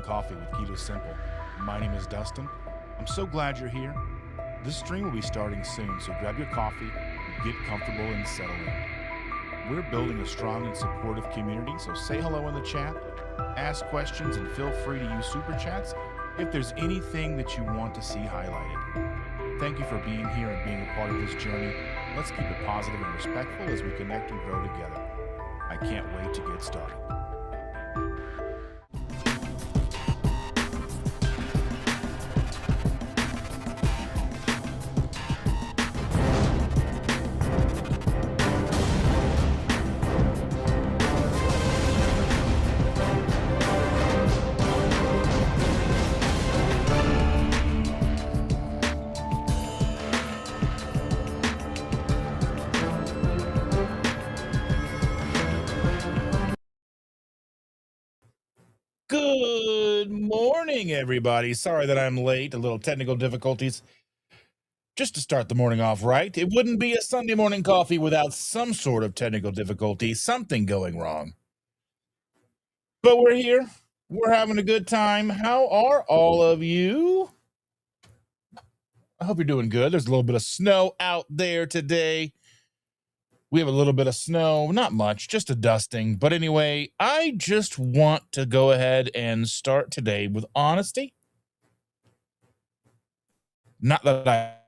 Coffee with Keto Simple. My name is Dustin. I'm so glad you're here. This stream will be starting soon, so grab your coffee, get comfortable, and settle in. We're building a strong and supportive community, so say hello in the chat, ask questions, and feel free to use super chats if there's anything that you want to see highlighted. Thank you for being here and being a part of this journey. Let's keep it positive and respectful as we connect and grow together. I can't wait to get started. Good morning, everybody. Sorry that I'm late, a little technical difficulties. Just to start the morning off right, it wouldn't be a Sunday morning coffee without some sort of technical difficulty, something going wrong. But we're here. We're having a good time. How are all of you? I hope you're doing good. There's a little bit of snow out there today. We have a little bit of snow, not much, just a dusting. But anyway, I just want to go ahead and start today with honesty. Not that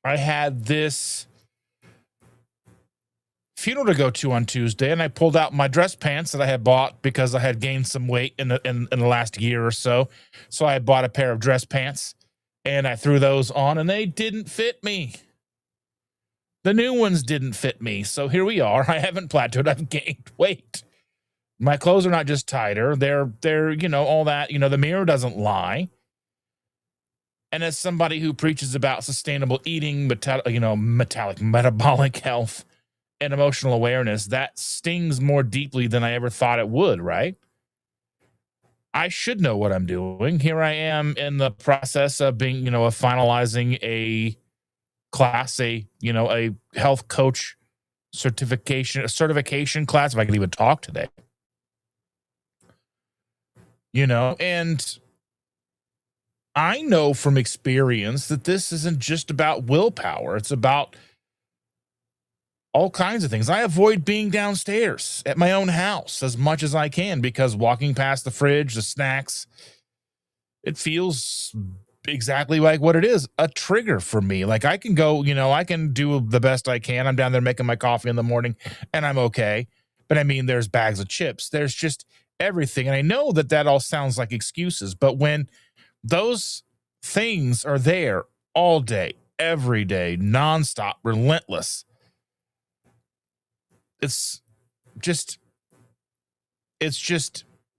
I had this funeral to go to on Tuesday, and I pulled out my dress pants that I had bought because I had gained some weight in the last year or so. So I had bought a pair of dress pants, and I threw those on, and they didn't fit me. The new ones didn't fit me. So here we are. I haven't plateaued. I've gained weight. My clothes are not just tighter. They're all that. The mirror doesn't lie. And as somebody who preaches about sustainable eating, metabolic health, and emotional awareness, that stings more deeply than I ever thought it would, right? I should know what I'm doing. Here I am in the process of being, of finalizing a class, a health coach certification class, if I can even talk today. And I know from experience that this isn't just about willpower. It's about all kinds of things. I avoid being downstairs at my own house as much as I can because walking past the fridge, the snacks, it feels exactly like what it is, a trigger for me. Like I can go, I can do the best I can. I'm down there making my coffee in the morning and I'm okay. But I mean, there's bags of chips. There's just everything. And I know that all sounds like excuses, but when those things are there all day, every day, nonstop, relentless, it's just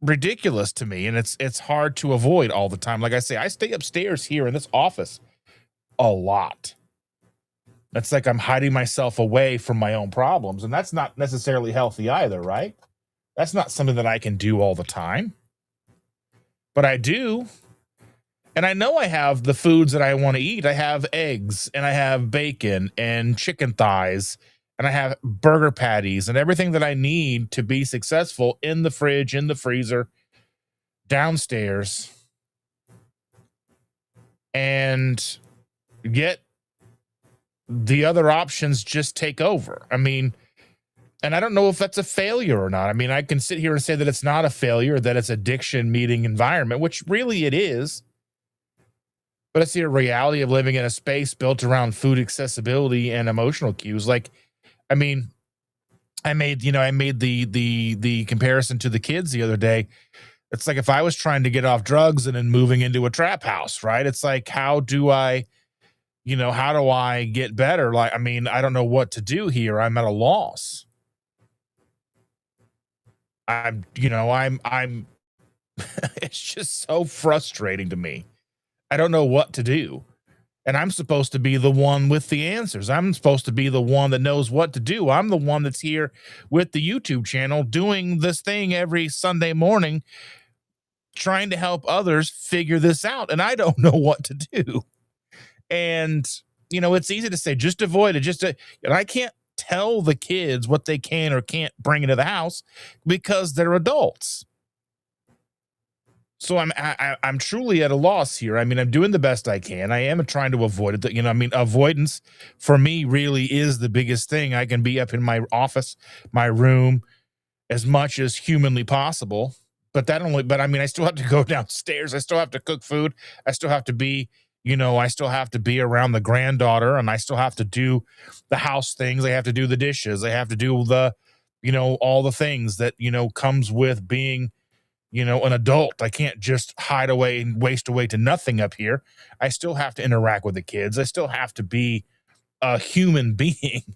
ridiculous to me, and it's hard to avoid all the time. Like I say, I stay upstairs here in this office a lot. That's like I'm hiding myself away from my own problems, and that's not necessarily healthy either, right? That's not something that I can do all the time, but I do. And I know I have the foods that I want to eat. I have eggs and I have bacon and chicken thighs and I have burger patties and everything that I need to be successful in the fridge, in the freezer, downstairs. And yet the other options just take over. I mean, and I don't know if that's a failure or not. I mean, I can sit here and say that it's not a failure, that it's addiction meeting environment, which really it is. But it's the reality of living in a space built around food accessibility and emotional cues. Like, I mean, I made the comparison to the kids the other day. It's like if I was trying to get off drugs and then moving into a trap house, right? It's like, how do I get better? Like, I mean, I don't know what to do here. I'm at a loss. I'm It's just so frustrating to me. I don't know what to do. And I'm supposed to be the one with the answers. I'm supposed to be the one that knows what to do. I'm the one that's here with the YouTube channel doing this thing every Sunday morning, trying to help others figure this out. And I don't know what to do. And, it's easy to say, just avoid it. And I can't tell the kids what they can or can't bring into the house because they're adults. So I'm truly at a loss here. I mean, I'm doing the best I can. I am trying to avoid it. Avoidance for me really is the biggest thing. I can be up in my office, my room, as much as humanly possible. But I still have to go downstairs. I still have to cook food. I still have to be, I still have to be around the granddaughter, and I still have to do the house things. I have to do the dishes. I have to do the, all the things that, comes with being, an adult. I can't just hide away and waste away to nothing up here. I still have to interact with the kids. I still have to be a human being,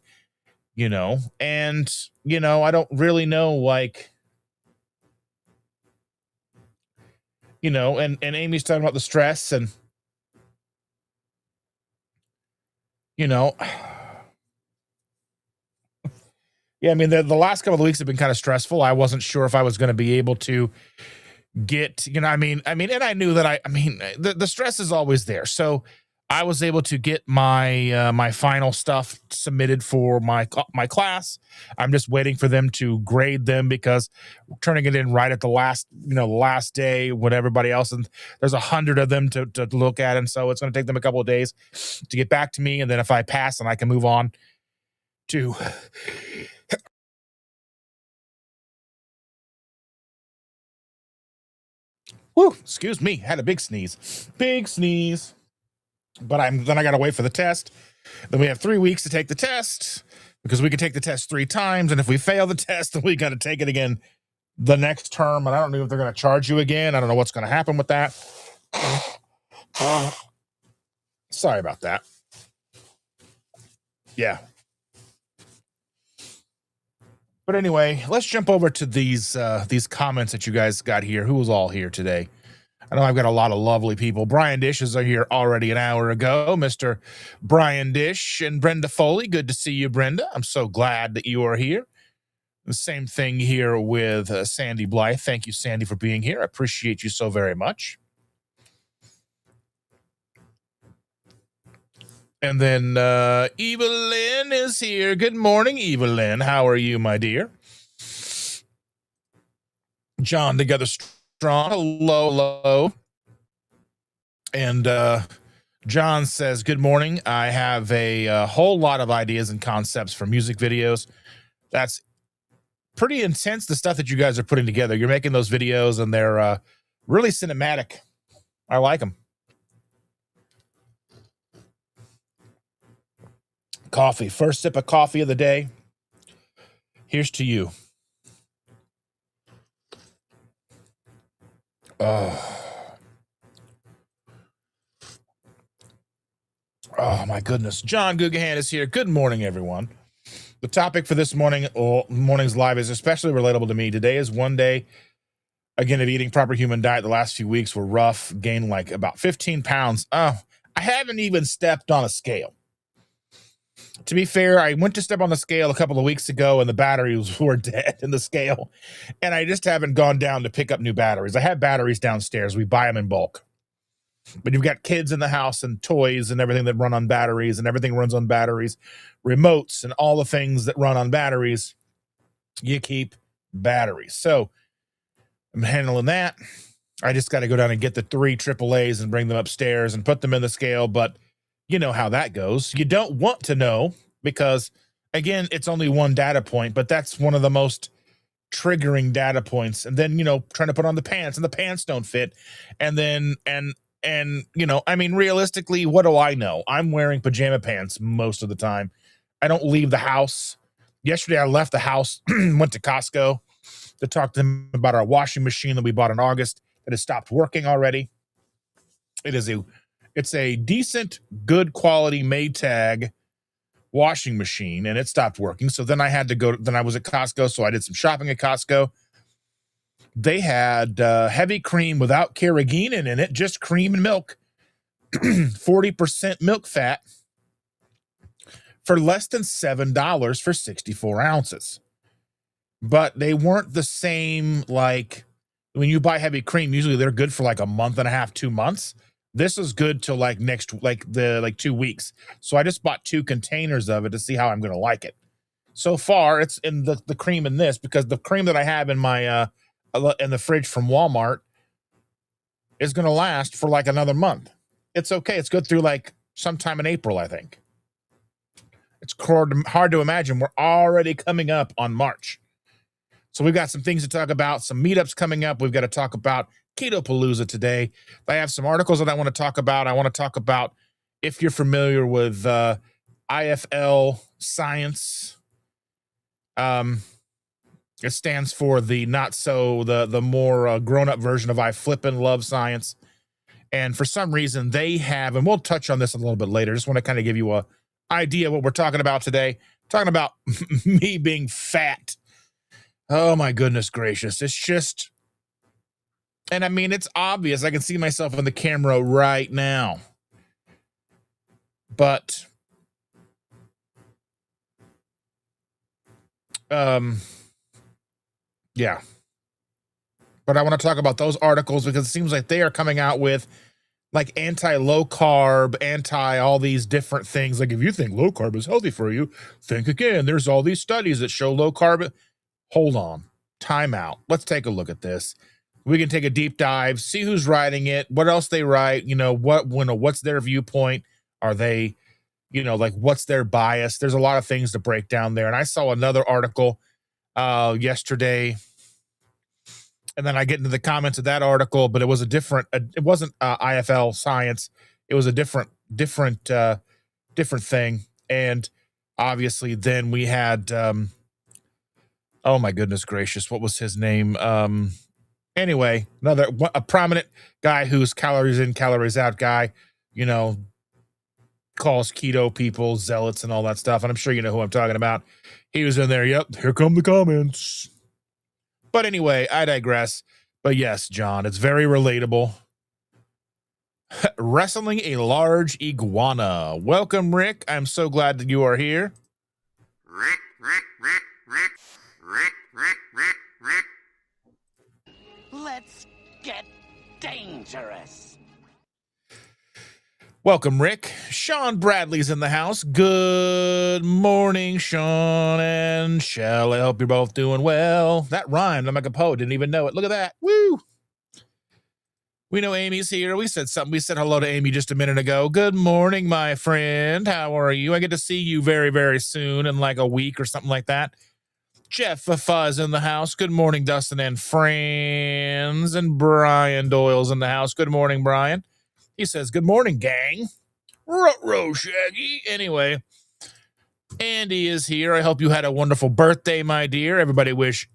and, I don't really know, and Amy's talking about the stress and, yeah, I mean, the last couple of weeks have been kind of stressful. I wasn't sure if I was going to be able to get, and I knew that the stress is always there. So I was able to get my my final stuff submitted for my class. I'm just waiting for them to grade them because we're turning it in right at the last day with everybody else, and there's 100 of them to look at, and so it's going to take them a couple of days to get back to me, and then if I pass, then I can move on to. Whew, excuse me, had a big sneeze. But then I got to wait for the test. Then we have 3 weeks to take the test because we can take the test 3 times. And if we fail the test, then we got to take it again the next term. And I don't know if they're going to charge you again. I don't know what's going to happen with that. Sorry about that. Yeah. But anyway, let's jump over to these comments that you guys got here. Who was all here today? I know I've got a lot of lovely people. Brian Dish is here already an hour ago. Mr. Brian Dish and Brenda Foley. Good to see you, Brenda. I'm so glad that you are here. The same thing here with Sandy Blythe. Thank you, Sandy, for being here. I appreciate you so very much. And then Evelyn is here. Good morning, Evelyn. How are you, my dear? John Together Strong. Hello. And John says, good morning. I have a whole lot of ideas and concepts for music videos. That's pretty intense, the stuff that you guys are putting together. You're making those videos, and they're really cinematic. I like them. Coffee. First sip of coffee of the day. Here's to you. Oh, my goodness. John Gugahan is here. Good morning, everyone. The topic for this morning's live is especially relatable to me. Today is one day, again, of eating proper human diet. The last few weeks were rough. Gained like about 15 pounds. Oh, I haven't even stepped on a scale. To be fair, I went to step on the scale a couple of weeks ago, and the batteries were dead in the scale. And I just haven't gone down to pick up new batteries. I have batteries downstairs. We buy them in bulk. But you've got kids in the house and toys and everything that run on batteries, and everything runs on batteries, remotes and all the things that run on batteries. You keep batteries. So I'm handling that. I just got to go down and get the 3 AAAs and bring them upstairs and put them in the scale. But you know how that goes. You don't want to know because, again, it's only one data point, but that's one of the most triggering data points. And then, trying to put on the pants, and the pants don't fit. And then, realistically, what do I know? I'm wearing pajama pants most of the time. I don't leave the house. Yesterday, I left the house, went to Costco to talk to them about our washing machine that we bought in August that has stopped working already. It's a decent, good quality Maytag washing machine, and it stopped working. So then I had to go. Then I was at Costco, so I did some shopping at Costco. they had heavy cream without carrageenan in it, just cream and milk, 40% milk fat for less than $7 for 64 ounces. But they weren't the same, like when you buy heavy cream, usually they're good for like a month and a half, 2 months. This is good till like 2 weeks. So I just bought 2 containers of it to see how I'm going to like it. So far, it's in the cream in this, because the cream that I have in my in the fridge from Walmart is going to last for like another month. It's okay. It's good through like sometime in April, I think. It's hard to imagine we're already coming up on March. So we've got some things to talk about, some meetups coming up. We've got to talk about Ketopalooza today. I have some articles that I want to talk about. I want to talk about, if you're familiar with IFLScience. It stands for the more grown-up version of I Flippin' Love Science. And for some reason they have, and we'll touch on this a little bit later, just want to kind of give you a idea of what we're talking about today. Talking about me being fat. Oh my goodness gracious. It's just, and I mean, it's obvious. I can see myself on the camera right now. But yeah. But I want to talk about those articles because it seems like they are coming out with like anti-low carb, anti all these different things. Like if you think low carb is healthy for you, think again. There's all these studies that show low carb. Hold on, time out. Let's take a look at this. We can take a deep dive, see who's writing it, what else they write, what's their viewpoint? Are they, like what's their bias? There's a lot of things to break down there. And I saw another article yesterday, and then I get into the comments of that article, but it was it wasn't IFLScience. It was a different thing. And obviously then we had, oh my goodness gracious, what was his name? Anyway, a prominent guy who's calories in, calories out guy, calls keto people zealots and all that stuff. And I'm sure you know who I'm talking about. He was in there. Yep. Here come the comments. But anyway, I digress. But yes, John, it's very relatable. Wrestling a large iguana. Welcome, Rick. I'm so glad that you are here. Rick. Let's get dangerous. Welcome, Rick. Sean Bradley's in the house. Good morning, Sean and Shell. I hope you're both doing well. That rhymed. I'm like a poet. Didn't even know it. Look at that. Woo! We know Amy's here. We said something. We said hello to Amy just a minute ago. Good morning, my friend. How are you? I get to see you very, very soon in like a week or something like that. Jeff Fuzz in the house. Good morning, Dustin and friends. And Brian Doyle's in the house. Good morning, Brian. He says, good morning, gang. Ruh-roh, Shaggy. Anyway, Andy is here. I hope you had a wonderful birthday, my dear. Everybody wish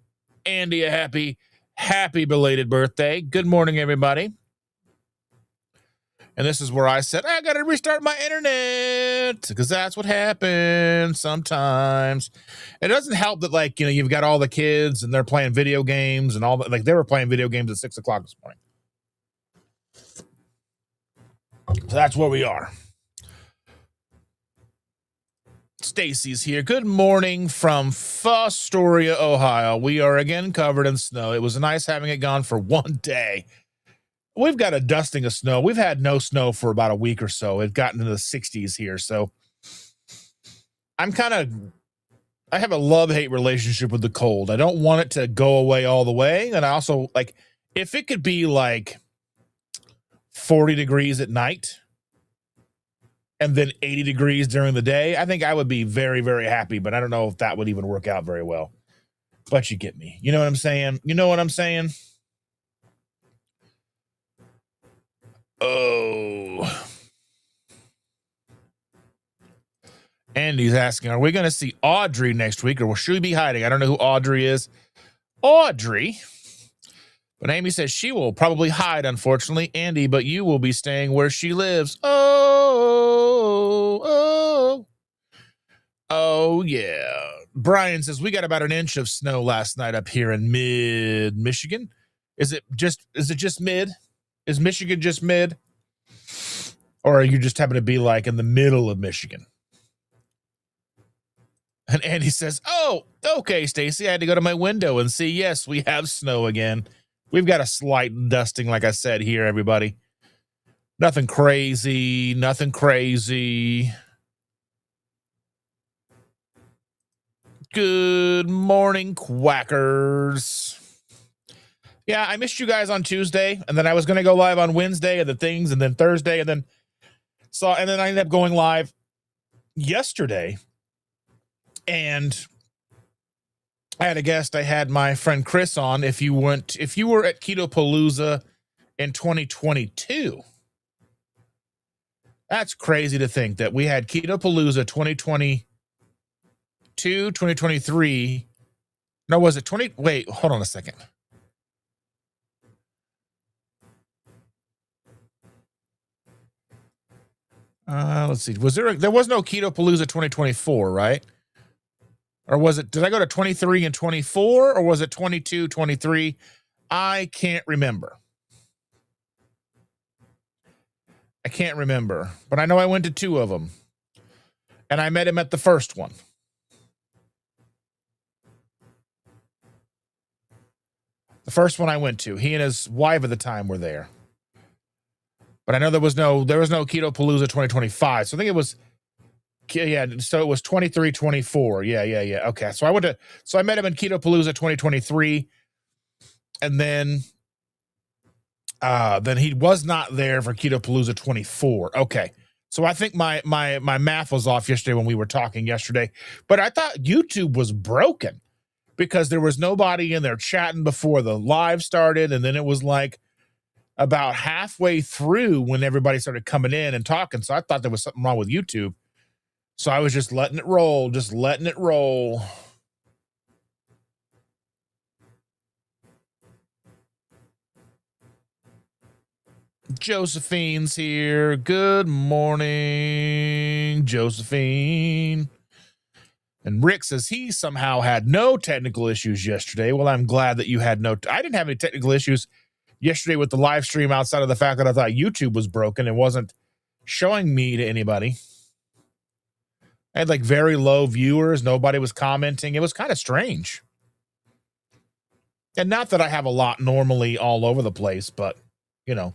Andy a happy belated birthday. Good morning, everybody. And this is where I said, I got to restart my internet because that's what happens sometimes. It doesn't help that, like, you've got all the kids and they're playing video games and all that. Like, they were playing video games at 6 o'clock this morning. So that's where we are. Stacy's here. Good morning from Fostoria, Ohio. We are again covered in snow. It was nice having it gone for one day. We've got a dusting of snow. We've had no snow for about a week or so. It's gotten into the 60s here. So I have a love-hate relationship with the cold. I don't want it to go away all the way. And I also, like, if it could be like 40 degrees at night and then 80 degrees during the day, I think I would be very, very happy. But I don't know if that would even work out very well. But you get me. You know what I'm saying? You know what I'm saying? Oh. Andy's asking, are we going to see Audrey next week or will she be hiding? I don't know who Audrey is. Audrey. But Amy says she will probably hide, unfortunately. Andy, but you will be staying where she lives. Oh, yeah. Brian says, we got about an inch of snow last night up here in mid-Michigan. Is it just mid? Is Michigan just mid? Or are you just happen to be like in the middle of Michigan? And Andy says, oh, okay, Stacy, I had to go to my window and see, yes, we have snow again. We've got a slight dusting, like I said here, everybody. Nothing crazy, nothing crazy. Good morning, quackers. Yeah, I missed you guys on Tuesday, and then I was going to go live on Wednesday and the things, and then Thursday, and then I ended up going live yesterday. And I had a guest. I had my friend Chris on. If you were at Ketopalooza in 2022, that's crazy to think that we had Ketopalooza 2022, 2023. No, was it 20? Wait, hold on a second. Let's see. There was no Ketopalooza 2024, right? Or was it, did I go to 23 and 24, or was it 22, 23? I can't remember. But I know I went to 2 of them. And I met him at the first one. The first one I went to. He and his wife at the time were there. But I know there was no Ketopalooza 2025. So I think it was, yeah, so it was 23, 24. Yeah. Okay. So I met him in Ketopalooza 2023. And then he was not there for Ketopalooza 24. Okay. So I think my math was off yesterday when we were talking yesterday. But I thought YouTube was broken because there was nobody in there chatting before the live started. And then it was like about halfway through when everybody started coming in and talking. So I thought there was something wrong with YouTube. So I was just letting it roll, Josephine's here. Good morning, Josephine. And Rick says he somehow had no technical issues yesterday. Well, I'm glad that you had I didn't have any technical issues yesterday with the live stream outside of the fact that I thought YouTube was broken and wasn't showing me to anybody. I had like very low viewers. Nobody was commenting. It was kind of strange. And not that I have a lot normally all over the place, but, you know.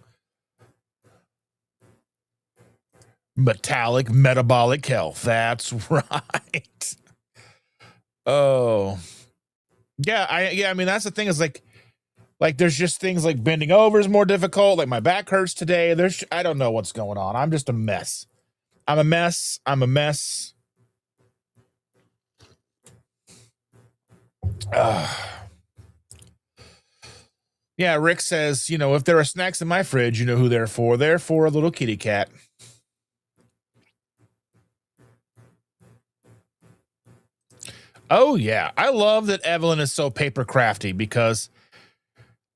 Metabolic health. That's right. Oh. Yeah, I mean, that's the thing is like there's just things like bending over is more difficult. Like my back hurts today. I don't know what's going on. I'm just a mess. I'm a mess. Yeah, Rick says, if there are snacks in my fridge, you know who they're for. They're for a little kitty cat. Oh, yeah. I love that Evelyn is so paper crafty because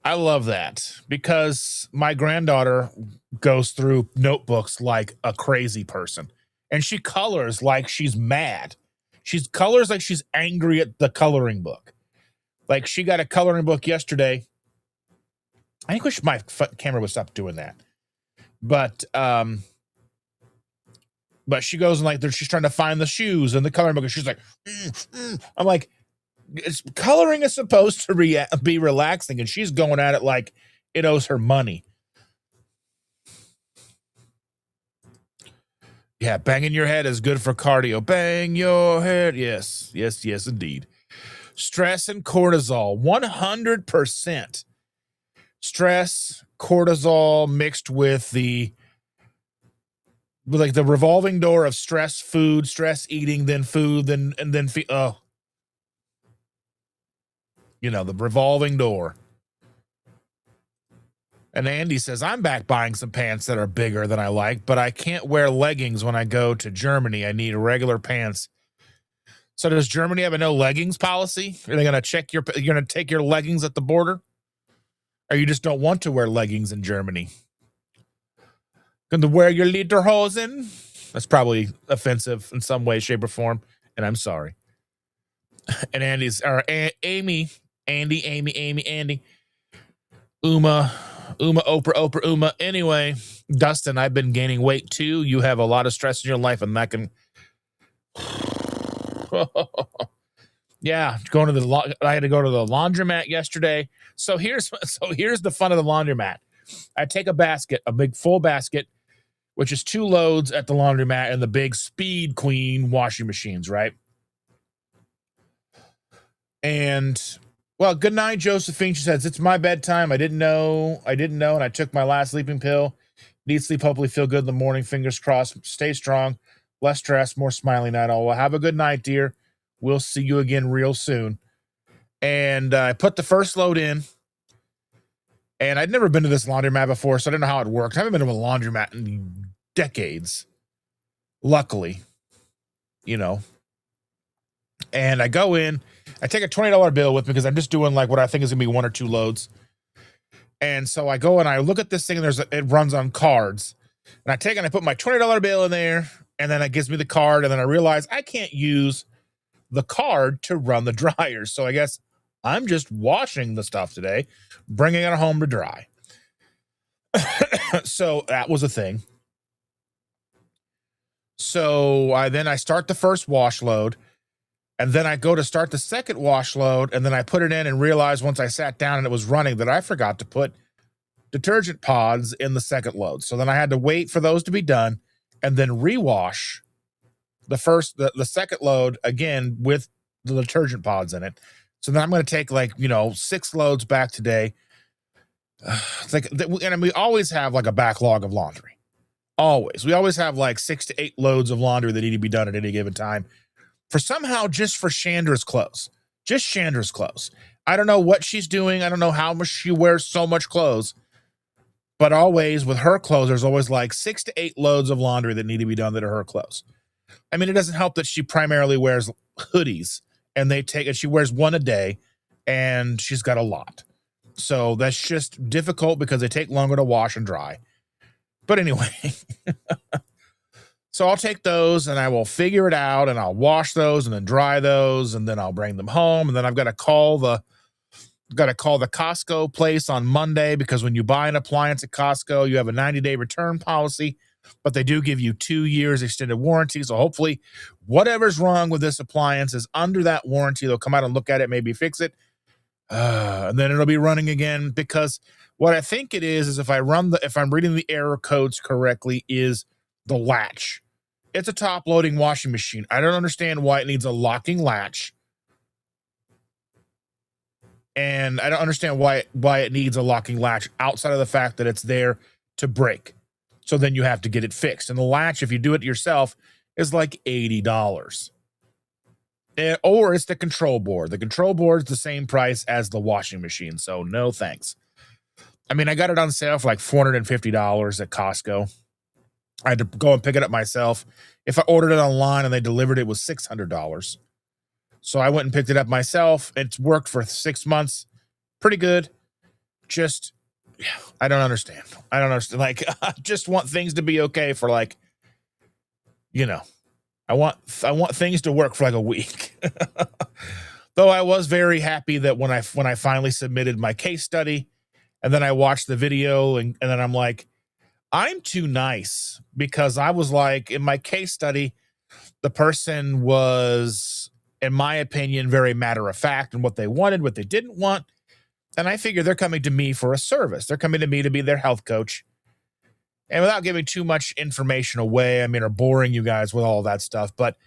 I love that. Because my granddaughter goes through notebooks like a crazy person. And she colors like she's mad. She colors like she's angry at the coloring book. Like she got a coloring book yesterday. I wish my camera would stop doing that. But she goes and she's trying to find the shoes in the coloring book, and she's like, I'm like, coloring is supposed to be relaxing, and she's going at it like it owes her money. Yeah, banging your head is good for cardio. Bang your head. Yes, indeed. Stress and cortisol, 100%. Stress, cortisol mixed with the revolving door of stress, food, stress eating, then food, then the revolving door. And Andy says, I'm back buying some pants that are bigger than I like, but I can't wear leggings when I go to Germany. I need regular pants. So does Germany have a no leggings policy? Are they going to you're going to take your leggings at the border? Or you just don't want to wear leggings in Germany? Going to wear your lederhosen? That's probably offensive in some way, shape, or form, and I'm sorry. And Andy. Uma, Oprah, Uma. Anyway, Dustin, I've been gaining weight too. You have a lot of stress in your life, and that can. Yeah, I had to go to the laundromat yesterday. So here's the fun of the laundromat. I take a basket, a big full basket, which is 2 loads at the laundromat and the big Speed Queen washing machines, right? And well, good night, Josephine. She says, it's my bedtime. I didn't know, and I took my last sleeping pill. Need sleep, hopefully feel good in the morning. Fingers crossed. Stay strong. Less stress, more smiling night. All. Well, have a good night, dear. We'll see you again real soon. And I put the first load in. And I'd never been to this laundromat before, so I didn't know how it worked. I haven't been to a laundromat in decades. Luckily, you know. And I go in. I take a $20 bill with me because I'm just doing like what I think is going to be 1 or 2 loads. And so I go and I look at this thing, and it runs on cards. And I put my $20 bill in there, and then it gives me the card, and then I realize I can't use the card to run the dryer. So I guess I'm just washing the stuff today, bringing it home to dry. So that was a thing. So I start the first wash load, and then I go to start the second wash load, and then I put it in and realized once I sat down and it was running that I forgot to put detergent pods in the second load. So then I had to wait for those to be done and then rewash the second load again with the detergent pods in it. So then I'm going to take 6 loads back today. It's like, and we always have like a backlog of laundry. Always. We always have like 6 to 8 loads of laundry that need to be done at any given time. Just for Chandra's clothes. Just Chandra's clothes. I don't know what she's doing. I don't know how much she wears so much clothes. But always with her clothes, there's always like 6 to 8 loads of laundry that need to be done that are her clothes. I mean, it doesn't help that she primarily wears hoodies, and she wears 1 a day, and she's got a lot. So that's just difficult because they take longer to wash and dry. But anyway, so I'll take those and I will figure it out, and I'll wash those and then dry those, and then I'll bring them home. And then I've got to call the Costco place on Monday, because when you buy an appliance at Costco, you have a 90-day return policy, but they do give you 2 years extended warranty. So hopefully whatever's wrong with this appliance is under that warranty. They'll come out and look at it, maybe fix it. And then it'll be running again, because what I think it is if I'm reading the error codes correctly, is the latch. It's a top loading washing machine. I don't understand why it needs a locking latch. And I don't understand why it needs a locking latch outside of the fact that it's there to break. So then you have to get it fixed. And the latch, if you do it yourself, is like $80. Or it's the control board. The control board is the same price as the washing machine. So no thanks. I mean, I got it on sale for like $450 at Costco. I had to go and pick it up myself. If I ordered it online and they delivered it, was $600. So I went and picked it up myself. It's worked for 6 months. Pretty good. Just, I don't understand. Like, I just want things to be okay for like, I want things to work for like a week. Though I was very happy that when I finally submitted my case study, and then I watched the video, and then I'm like, I'm too nice, because I was like, in my case study, the person was, in my opinion, very matter of fact in what they wanted, what they didn't want. And I figure they're coming to me for a service. They're coming to me to be their health coach. And without giving too much information away, I mean, or boring you guys with all that stuff, but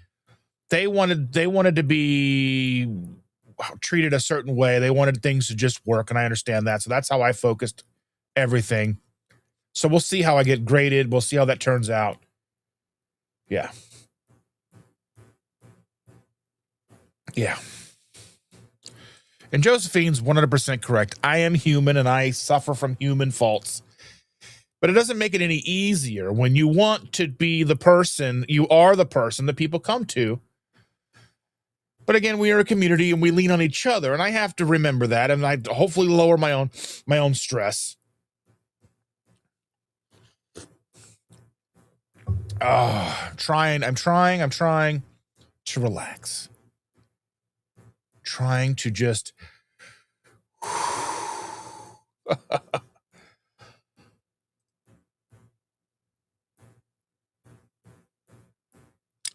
they wanted to be treated a certain way. They wanted things to just work, and I understand that. So that's how I focused everything. So we'll see how I get graded. We'll see how that turns out. Yeah. Yeah. And Josephine's 100% correct. I am human, and I suffer from human faults. But it doesn't make it any easier when you want to be the person, you are the person that people come to. But again, we are a community, and we lean on each other, and I have to remember that, and I hopefully lower my own stress. I'm trying to relax. Trying to just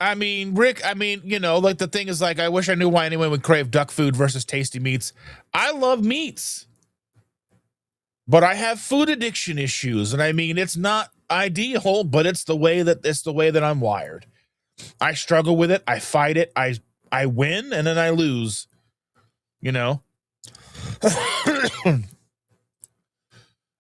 I mean, Rick, I mean, you know, like the thing is like, I wish I knew why anyone would crave duck food versus tasty meats. I love meats, but I have food addiction issues. And I mean, it's not ideal, but it's the way that I'm wired. I struggle with it. I fight it. I win and then I lose, you know?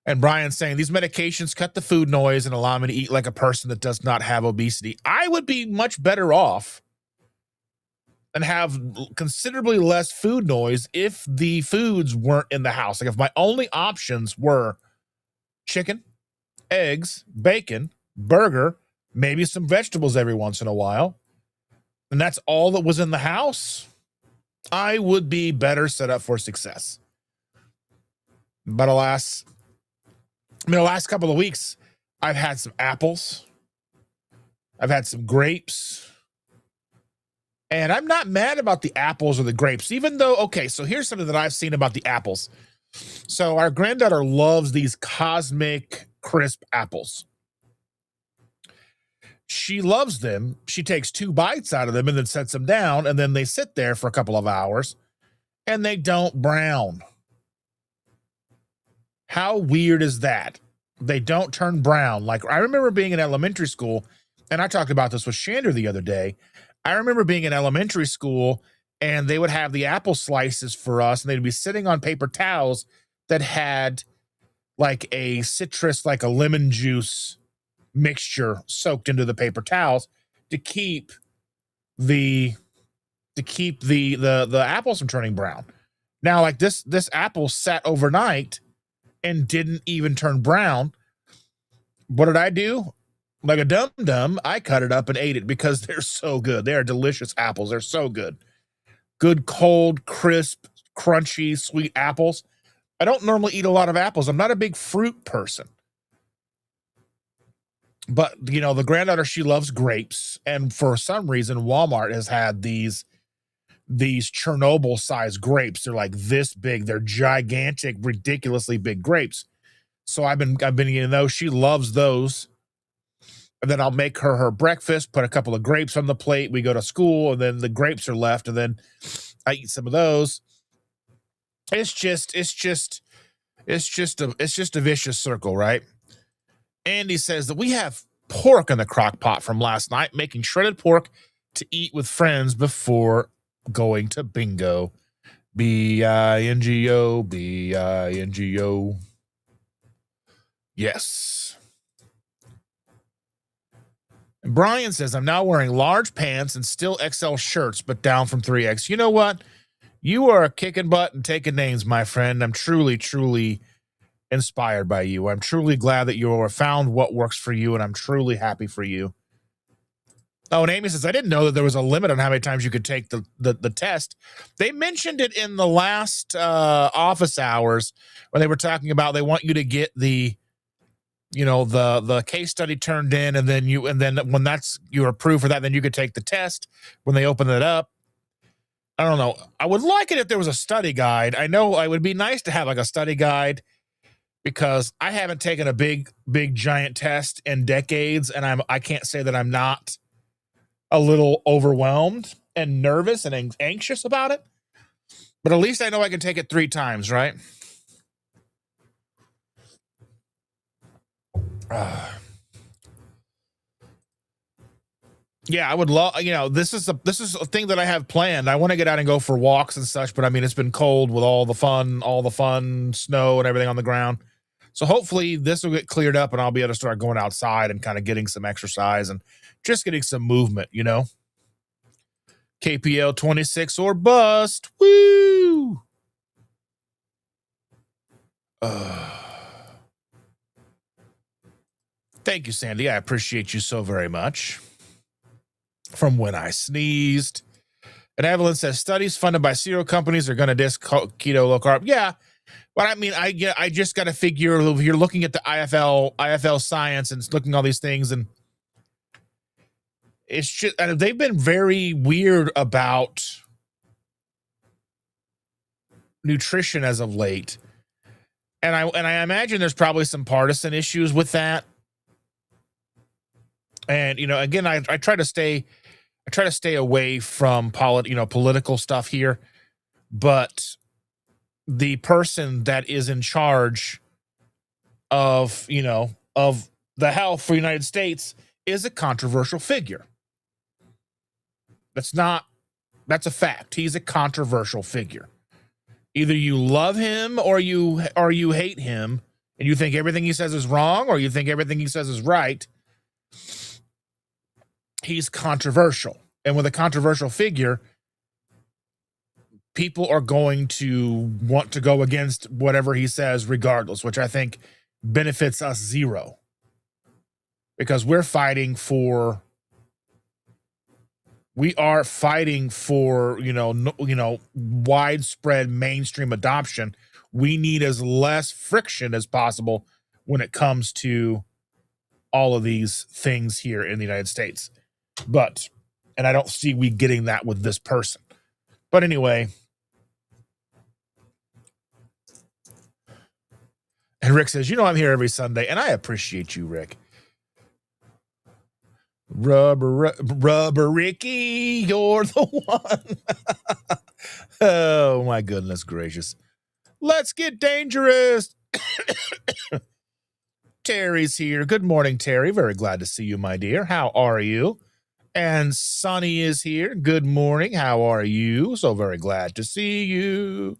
And Brian's saying these medications cut the food noise and allow me to eat like a person that does not have obesity. I would be much better off and have considerably less food noise if the foods weren't in the house. Like if my only options were chicken, eggs, bacon, burger, maybe some vegetables every once in a while, and that's all that was in the house, I would be better set up for success. But alas, the last couple of weeks, I've had some apples. I've had some grapes. And I'm not mad about the apples or the grapes, even though, okay, so here's something that I've seen about the apples. So our granddaughter loves these cosmic crisp apples. She loves them. She takes 2 bites out of them and then sets them down, and then they sit there for a couple of hours, and they don't brown. How weird is that? They don't turn brown. Like, I remember being in elementary school, and I talked about this with Shander the other day. I remember being in elementary school, and they would have the apple slices for us, and they'd be sitting on paper towels that had like a citrus, like a lemon juice mixture soaked into the paper towels to keep the apples from turning brown. Now, like this apple sat overnight and didn't even turn brown. What did I do? Like a dum-dum, I cut it up and ate it because they're so good. They are delicious apples. They're so good. Good, cold, crisp, crunchy, sweet apples. I don't normally eat a lot of apples. I'm not a big fruit person. But, you know, the granddaughter, she loves grapes. And for some reason, Walmart has had these Chernobyl-sized grapes. They're like this big. They're gigantic, ridiculously big grapes. So I've been eating those. She loves those. And then I'll make her breakfast, put a couple of grapes on the plate. We go to school, and then the grapes are left, and then I eat some of those. It's just a vicious circle, right? Andy says that we have pork in the crock pot from last night, making shredded pork to eat with friends before going to bingo. B-I-N-G-O, B-I-N-G-O. Yes. And Brian says, I'm now wearing large pants and still XL shirts, but down from 3X. You know what? You are kicking butt and taking names, my friend. I'm truly, truly inspired by you. I'm truly glad that you have found what works for you, and I'm truly happy for you. Oh, and Amy says, I didn't know that there was a limit on how many times you could take the test. They mentioned it in the last office hours when they were talking about they want you to get the case study turned in, and then when you're approved for that, then you could take the test when they open it up. I don't know. I would like it if there was a study guide. I know it would be nice to have like a study guide, because I haven't taken a big giant test in decades, and I can't say that I'm not a little overwhelmed and nervous and anxious about it. But at least I know I can take it 3 times, right? Yeah, I would love, this is a thing that I have planned. I want to get out and go for walks and such, but I mean, it's been cold with all the fun snow and everything on the ground. So hopefully this will get cleared up and I'll be able to start going outside and kind of getting some exercise and just getting some movement, KPL 26 or bust. Woo! Thank you, Sandy. I appreciate you so very much. From when I sneezed. And Evelyn says studies funded by cereal companies are going to diss keto low carb. Yeah, but I mean, I just got to figure, if you're looking at the IFLScience and looking at all these things, and it's just, and they've been very weird about nutrition as of late. And I imagine there's probably some partisan issues with that. And, you know, again, I try to stay away from political stuff here, but the person that is in charge of, of the health for the United States is a controversial figure. That's a fact. He's a controversial figure. Either you love him or you hate him, and you think everything he says is wrong, or you think everything he says is right. He's controversial. And with a controversial figure, people are going to want to go against whatever he says regardless, which I think benefits us zero. Because we are fighting for widespread mainstream adoption. We need as less friction as possible when it comes to all of these things here in the United States. And I don't see we getting that with this person. But anyway, and Rick says, I'm here every Sunday, and I appreciate you, Rick. Rubber Ricky, you're the one. Oh, my goodness gracious. Let's get dangerous. Terry's here. Good morning, Terry. Very glad to see you, my dear. How are you? And Sonny is here. Good morning. How are you? So very glad to see you.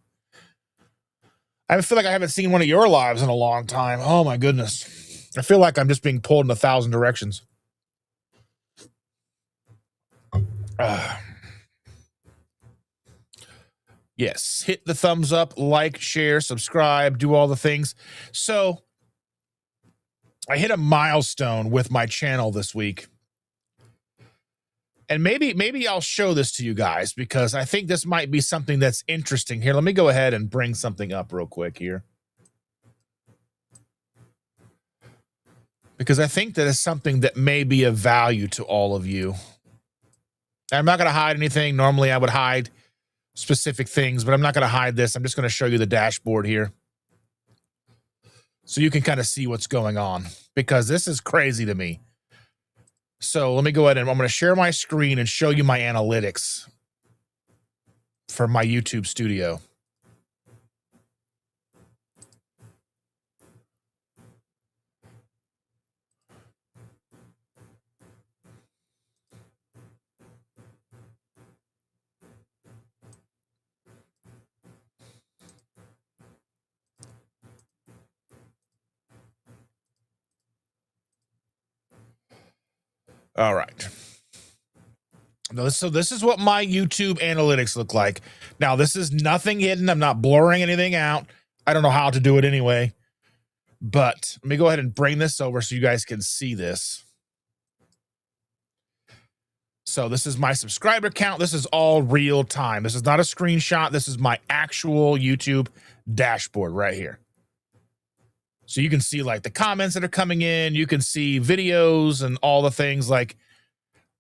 I feel like I haven't seen one of your lives in a long time. Oh, my goodness. I feel like I'm just being pulled in 1,000 directions. Yes, hit the thumbs up, like, share, subscribe, do all the things. So I hit a milestone with my channel this week. And maybe I'll show this to you guys because I think this might be something that's interesting here. Let me go ahead and bring something up real quick here. Because I think that is something that may be of value to all of you. I'm not going to hide anything. Normally I would hide specific things, but I'm not going to hide this. I'm just going to show you the dashboard here so you can kind of see what's going on, because this is crazy to me. So let me go ahead and I'm going to share my screen and show you my analytics for my YouTube studio. All right. So this is what my YouTube analytics look like. Now, this is nothing hidden. I'm not blurring anything out. I don't know how to do it anyway. But let me go ahead and bring this over so you guys can see this. So this is my subscriber count. This is all real time. This is not a screenshot. This is my actual YouTube dashboard right here. So you can see like the comments that are coming in. You can see videos and all the things, like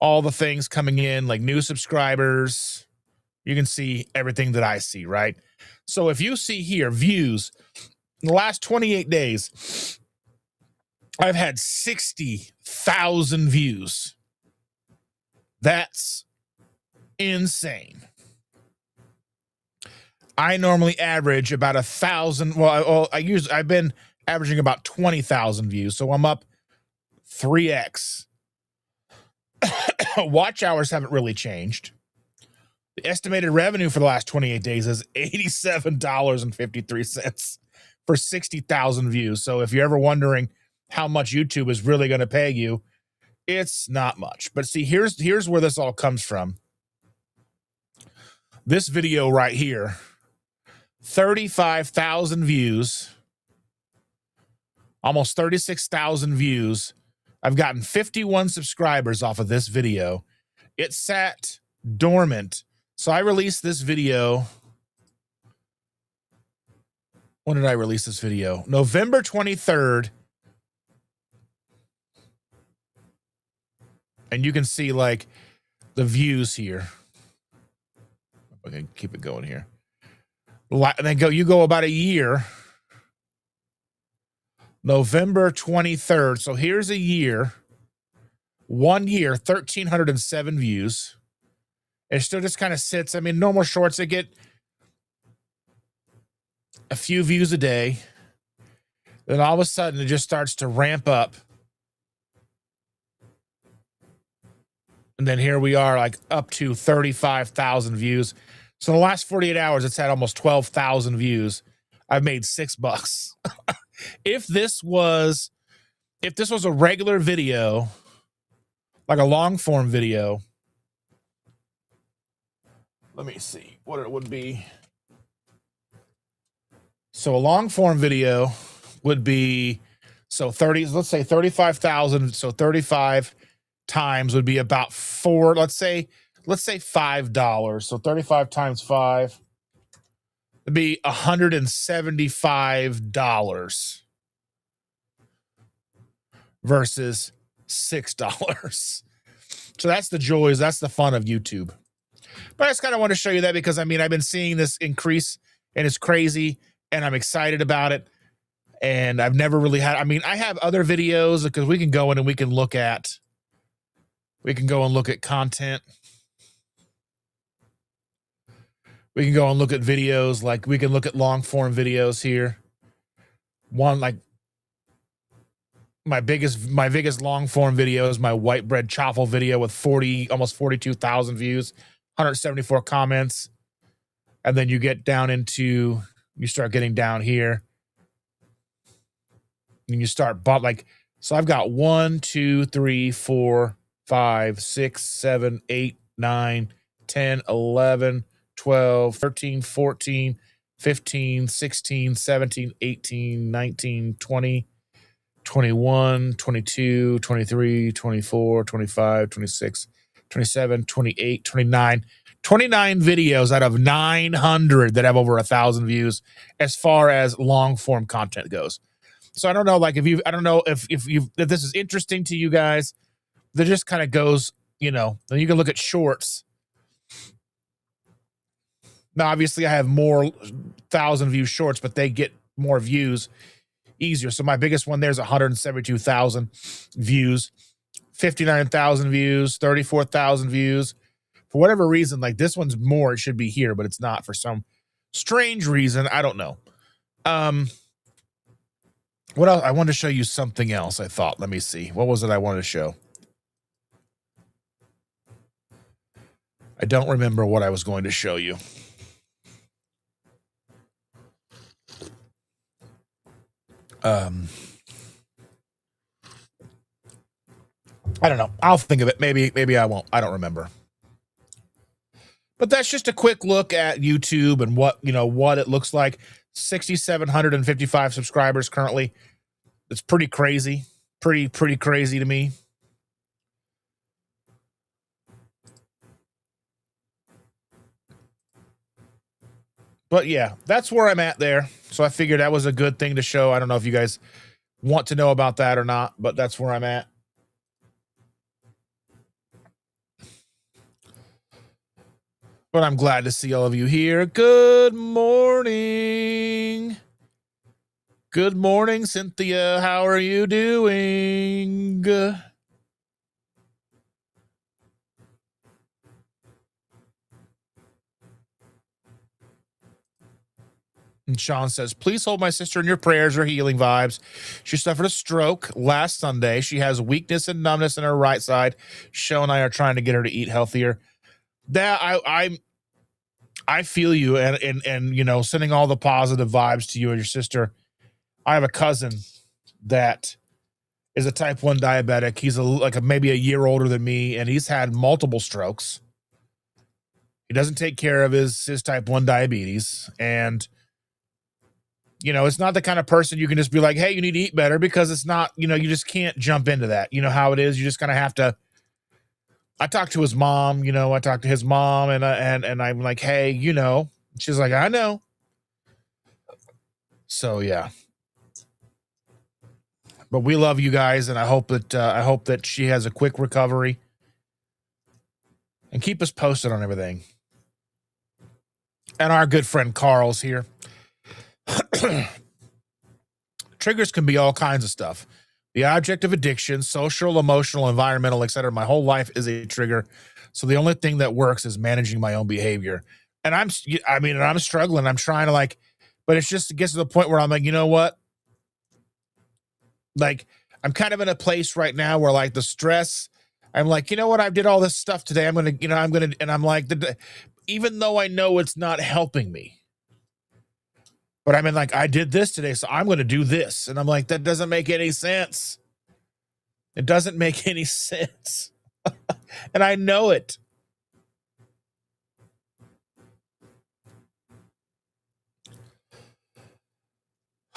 all the things coming in, like new subscribers. You can see everything that I see, right? So if you see here, views, in the last 28 days, I've had 60,000 views. That's insane. I normally average about 1,000. I've been averaging about 20,000 views. So I'm up 3x. Watch hours haven't really changed. The estimated revenue for the last 28 days is $87.53 for 60,000 views. So if you're ever wondering how much YouTube is really going to pay you, it's not much. But see, here's where this all comes from. This video right here, 35,000 views, almost 36,000 views. I've gotten 51 subscribers off of this video. It sat dormant. So I released this video. When did I release this video? November 23rd. And you can see like the views here. I'm going to keep it going here. And then you go about a year. November 23rd. So here's a year, 1 year, 1,307 views. It still just kind of sits. I mean, normal shorts, they get a few views a day. Then all of a sudden, it just starts to ramp up. And then here we are, like up to 35,000 views. So in the last 48 hours, it's had almost 12,000 views. I've made $6. If this was a regular video, like a long form video, let me see what it would be. So a long form video would be, so 30, let's say 35,000. So 35 times would be about let's say $5. So 35 times 5 would be $175 versus $6. So that's the joys, that's the fun of YouTube. But I just kind of want to show you that because I mean, I've been seeing this increase and it's crazy and I'm excited about it. And I've never really had, I mean, I have other videos because we can go in and we can go and look at content. We can go and look at videos, like we can look at long form videos here. One, like my biggest long form video is my white bread chaffle video with almost 42,000 views, 174 comments. And then you start getting down here. And you start so I've got 1, 2, 3, 4, 5, 6, 7, 8, 9, 10, 11, 12, 13, 14, 15, 16, 17, 18, 19, 20, 21, 22, 23, 24, 25, 26, 27, 28, 29. 29 videos out of 900 that have over 1,000 views as far as long form content goes. So I don't know, like if this is interesting to you guys, that just kind of goes, then you can look at shorts. Now, obviously I have more 1,000 view shorts, but they get more views easier. So my biggest one there's 172,000 views, 59,000 views, 34,000 views. For whatever reason, like this one's more, it should be here, but it's not for some strange reason. I don't know. What else? I wanted to show you something else, I thought. Let me see. What was it I wanted to show? I don't remember what I was going to show you. I don't know. I'll think of it. Maybe I won't. I don't remember. But that's just a quick look at YouTube and what it looks like. 6,755 subscribers currently. It's pretty crazy. Pretty crazy to me. But yeah, that's where I'm at there. So I figured that was a good thing to show. I don't know if you guys want to know about that or not, but that's where I'm at. But I'm glad to see all of you here. Good morning. Good morning, Cynthia. How are you doing? And Sean says, please hold my sister in your prayers or healing vibes. She suffered a stroke last Sunday. She has weakness and numbness in her right side. Show and I are trying to get her to eat healthier. That I feel you, and sending all the positive vibes to you and your sister. I have a cousin that is a type 1 diabetic. He's maybe a year older than me, and he's had multiple strokes. He doesn't take care of his type 1 diabetes, and it's not the kind of person you can just be like, hey, you need to eat better, because it's not, you just can't jump into that. You know how it is. You just kind of have to. I talked to his mom, I talked to his mom, and I'm like, hey, she's like, I know. So yeah. But we love you guys, and I hope that she has a quick recovery. And keep us posted on everything. And our good friend Carl's here. triggers can be all kinds of stuff. The object of addiction, social, emotional, environmental, etc. My whole life is a trigger. So the only thing that works is managing my own behavior. And I'm struggling. I'm trying to but it gets to the point where I'm like, you know what? Like, I'm kind of in a place right now where the stress, I'm like, you know what? I did all this stuff today. I'm even though I know it's not helping me, but I did this today, so I'm going to do this. And I'm like, that doesn't make any sense. It doesn't make any sense. And I know it.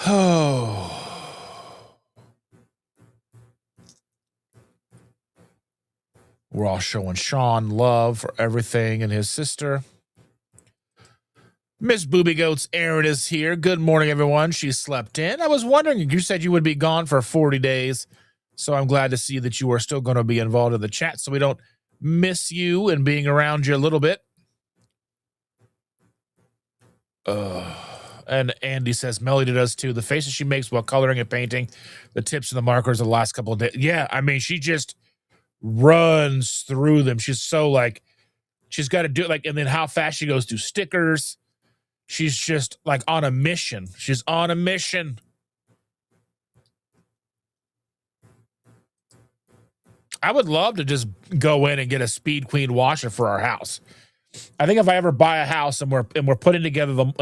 Oh. We're all showing Sean love for everything and his sister. Miss Booby Goats Erin is here. Good morning, everyone. She slept in. I was wondering, you said you would be gone for 40 days. So I'm glad to see that you are still going to be involved in the chat so we don't miss you and being around you a little bit. And Andy says, Melody does too. The faces she makes while coloring and painting, the tips and the markers the last couple of days. Yeah, she just runs through them. She's so she's got to do it and then how fast she goes through stickers. She's just on a mission. She's on a mission. I would love to just go in and get a Speed Queen washer for our house. I think if I ever buy a house and we're putting together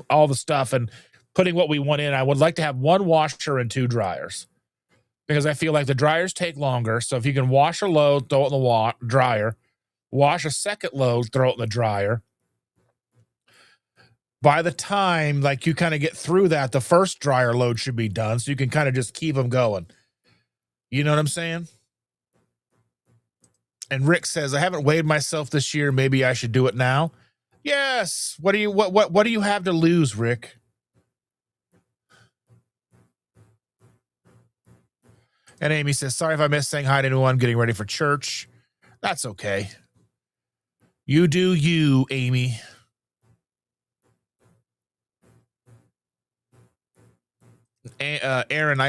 all the stuff and putting what we want in, I would like to have one washer and 2 dryers. Because I feel like the dryers take longer. So if you can wash a load, throw it in the dryer, wash a second load, throw it in the dryer. By the time you kind of get through that, the first dryer load should be done. So you can kind of just keep them going. You know what I'm saying? And Rick says, I haven't weighed myself this year. Maybe I should do it now. Yes. What do you have to lose, Rick? And Amy says, sorry if I missed saying hi to anyone getting ready for church. That's okay. You do you, Amy. Aaron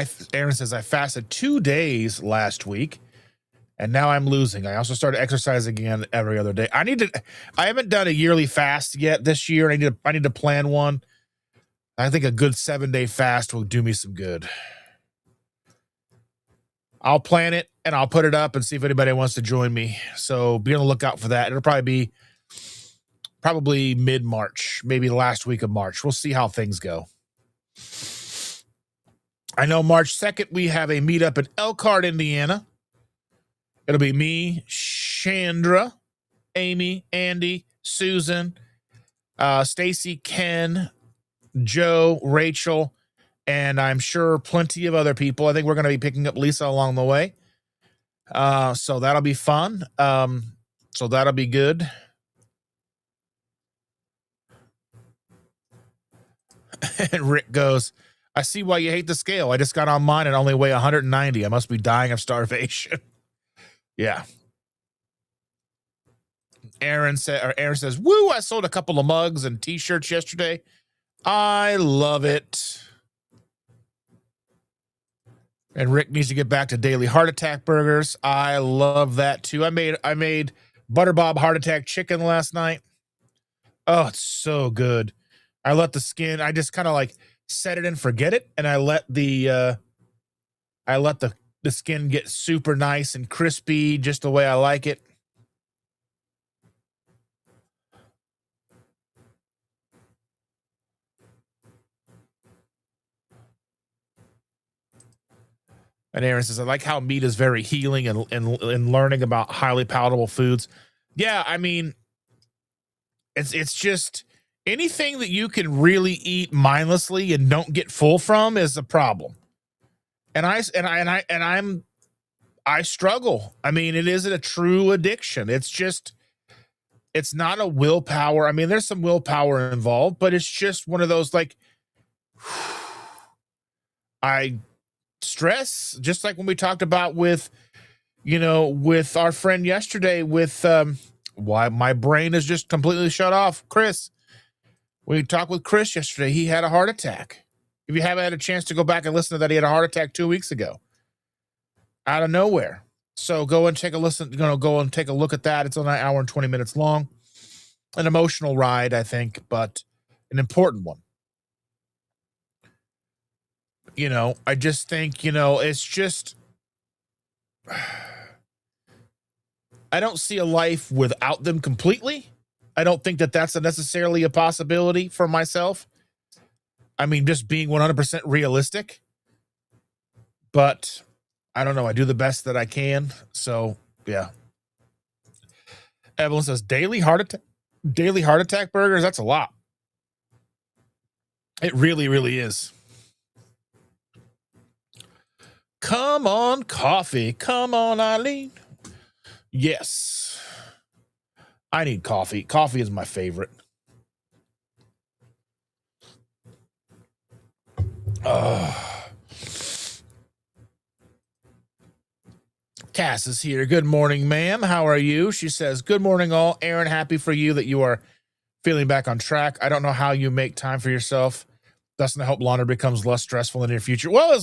says, I fasted 2 days last week, and now I'm losing. I also started exercising again every other day. I haven't done a yearly fast yet this year. I need to plan one. I think a good 7-day fast will do me some good. I'll plan it and I'll put it up and see if anybody wants to join me. So be on the lookout for that. It'll probably be mid-March, maybe the last week of March. We'll see how things go. I know March 2nd, we have a meetup in Elkhart, Indiana. It'll be me, Chandra, Amy, Andy, Susan, Stacy, Ken, Joe, Rachel, and I'm sure plenty of other people. I think we're going to be picking up Lisa along the way. So that'll be fun. So that'll be good. And Rick goes, I see why you hate the scale. I just got on mine and only weigh 190. I must be dying of starvation. Yeah. Aaron says, woo, I sold a couple of mugs and t-shirts yesterday. I love it. And Rick needs to get back to daily heart attack burgers. I love that too. I made Butter Bob heart attack chicken last night. Oh, it's so good. I let the skin, I just kind of set it and forget it. And I let the skin get super nice and crispy, just the way I like it. And Aaron says, I like how meat is very healing and learning about highly palatable foods. Yeah, it's just anything that you can really eat mindlessly and don't get full from is a problem. And I struggle. It isn't a true addiction. It's not a willpower. There's some willpower involved, but it's just one of those I stress, just like when we talked about with our friend yesterday with why my brain is just completely shut off. Chris, we talked with Chris yesterday. He had a heart attack. If you haven't had a chance to go back and listen to that, he had a heart attack 2 weeks ago out of nowhere. So go and take a listen, go and take a look at that. It's only an hour and 20 minutes long. An emotional ride, I think, but an important one. I just think, it's just, I don't see a life without them completely. I don't think that that's necessarily a possibility for myself. I mean, just being 100% realistic. But I don't know. I do the best that I can. So, yeah. Evelyn says daily heart attack burgers. That's a lot. It really, really is. Come on, coffee. Come on, Eileen. Yes. I need coffee. Coffee is my favorite. Cass is here. Good morning, ma'am. How are you? She says, good morning, all. Aaron, happy for you that you are feeling back on track. I don't know how you make time for yourself. Thus, I hope laundry becomes less stressful in the near future. Well,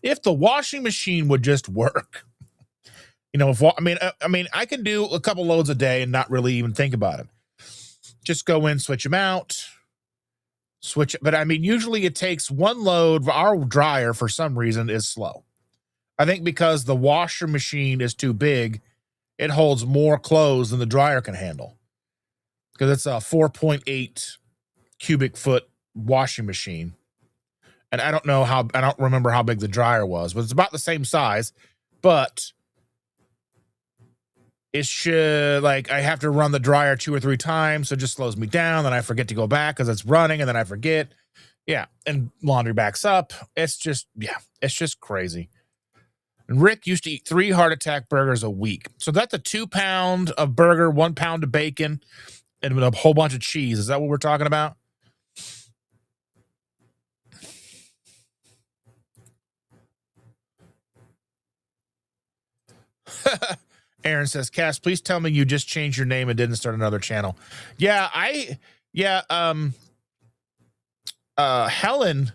if the washing machine would just work. I can do a couple loads a day and not really even think about it. Just go in, switch them out, switch it. But I mean, usually it takes one load. Our dryer, for some reason, is slow. I think because the washer machine is too big, it holds more clothes than the dryer can handle. Because it's a 4.8 cubic foot washing machine. And I don't remember how big the dryer was, but it's about the same size. But it should, I have to run the dryer 2 or 3 times, so it just slows me down. Then I forget to go back because it's running, and then I forget. Yeah, and laundry backs up. It's just crazy. And Rick used to eat 3 heart attack burgers a week. So that's a 2 pound of burger, 1 pound of bacon, and a whole bunch of cheese. Is that what we're talking about? Aaron says, Cass, please tell me you just changed your name and didn't start another channel. Helen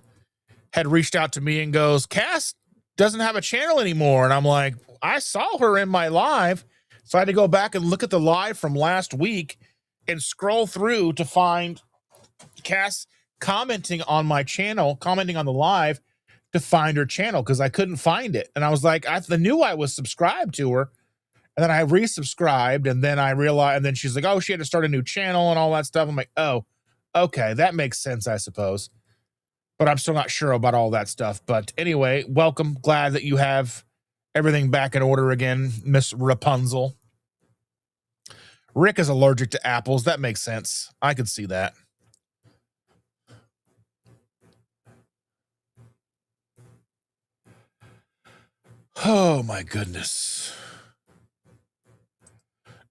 had reached out to me and goes, Cass doesn't have a channel anymore. And I'm like, I saw her in my live. So I had to go back and look at the live from last week and scroll through to find Cass commenting on my channel, commenting on the live to find her channel because I couldn't find it. And I was like, I knew I was subscribed to her. And then I resubscribed, and then I realized, and then she's like, oh, she had to start a new channel and all that stuff. I'm like, oh, okay, that makes sense, I suppose. But I'm still not sure about all that stuff. But anyway, welcome. Glad that you have everything back in order again, Miss Rapunzel. Rick is allergic to apples. That makes sense. I could see that. Oh, my goodness.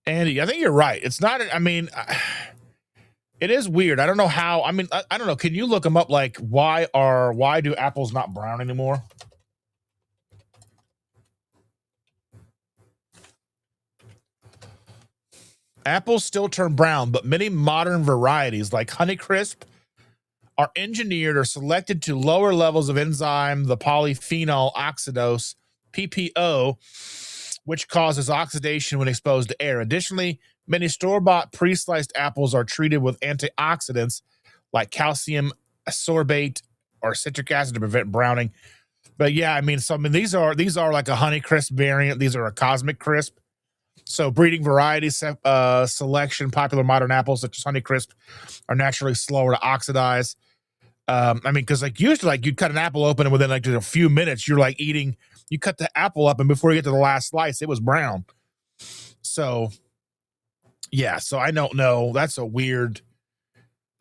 Andy, I think you're right. It's not, it is weird. I don't know how. I don't know. Can you look them up? Why do apples not brown anymore? Apples still turn brown, but many modern varieties like Honeycrisp are engineered or selected to lower levels of enzyme, the polyphenol oxidase, PPO, which causes oxidation when exposed to air. Additionally, many store-bought pre-sliced apples are treated with antioxidants like calcium ascorbate or citric acid to prevent browning. But yeah, these are like a Honeycrisp variant. These are a Cosmic Crisp. So breeding variety selection, popular modern apples such as Honeycrisp are naturally slower to oxidize. Because usually you'd cut an apple open and within just a few minutes, you're you cut the apple up and before you get to the last slice, it was brown. So yeah, so I don't know. That's a weird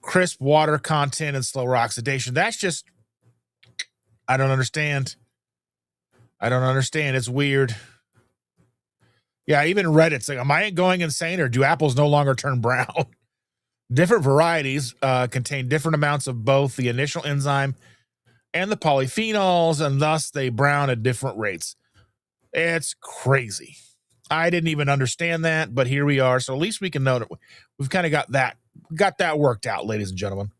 crisp water content and slower oxidation. That's just, I don't understand. It's weird. Yeah, even Reddit's like, am I going insane or do apples no longer turn brown? Different varieties contain different amounts of both the initial enzyme and the polyphenols, and thus they brown at different rates. It's crazy. I didn't even understand that, but here we are. So at least we can know that we've kind of got that worked out, ladies and gentlemen.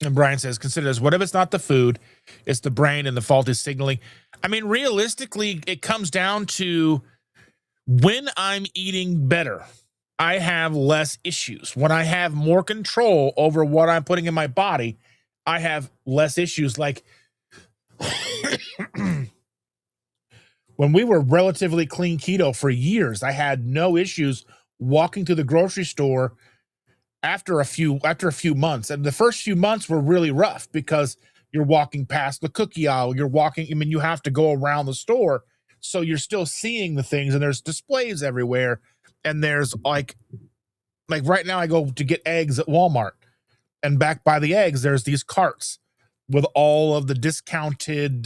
And Brian says, consider this, what if it's not the food, it's the brain and the faulty signaling? I mean, realistically, it comes down to when I'm eating better, I have less issues. When I have more control over what I'm putting in my body, I have less issues. Like when we were relatively clean keto for years, I had no issues walking to the grocery store after a few months. And the first few months were really rough because you're walking past the cookie aisle, you have to go around the store. So you're still seeing the things, and there's displays everywhere. And there's like right now I go to get eggs at Walmart, and back by the eggs, there's these carts with all of the discounted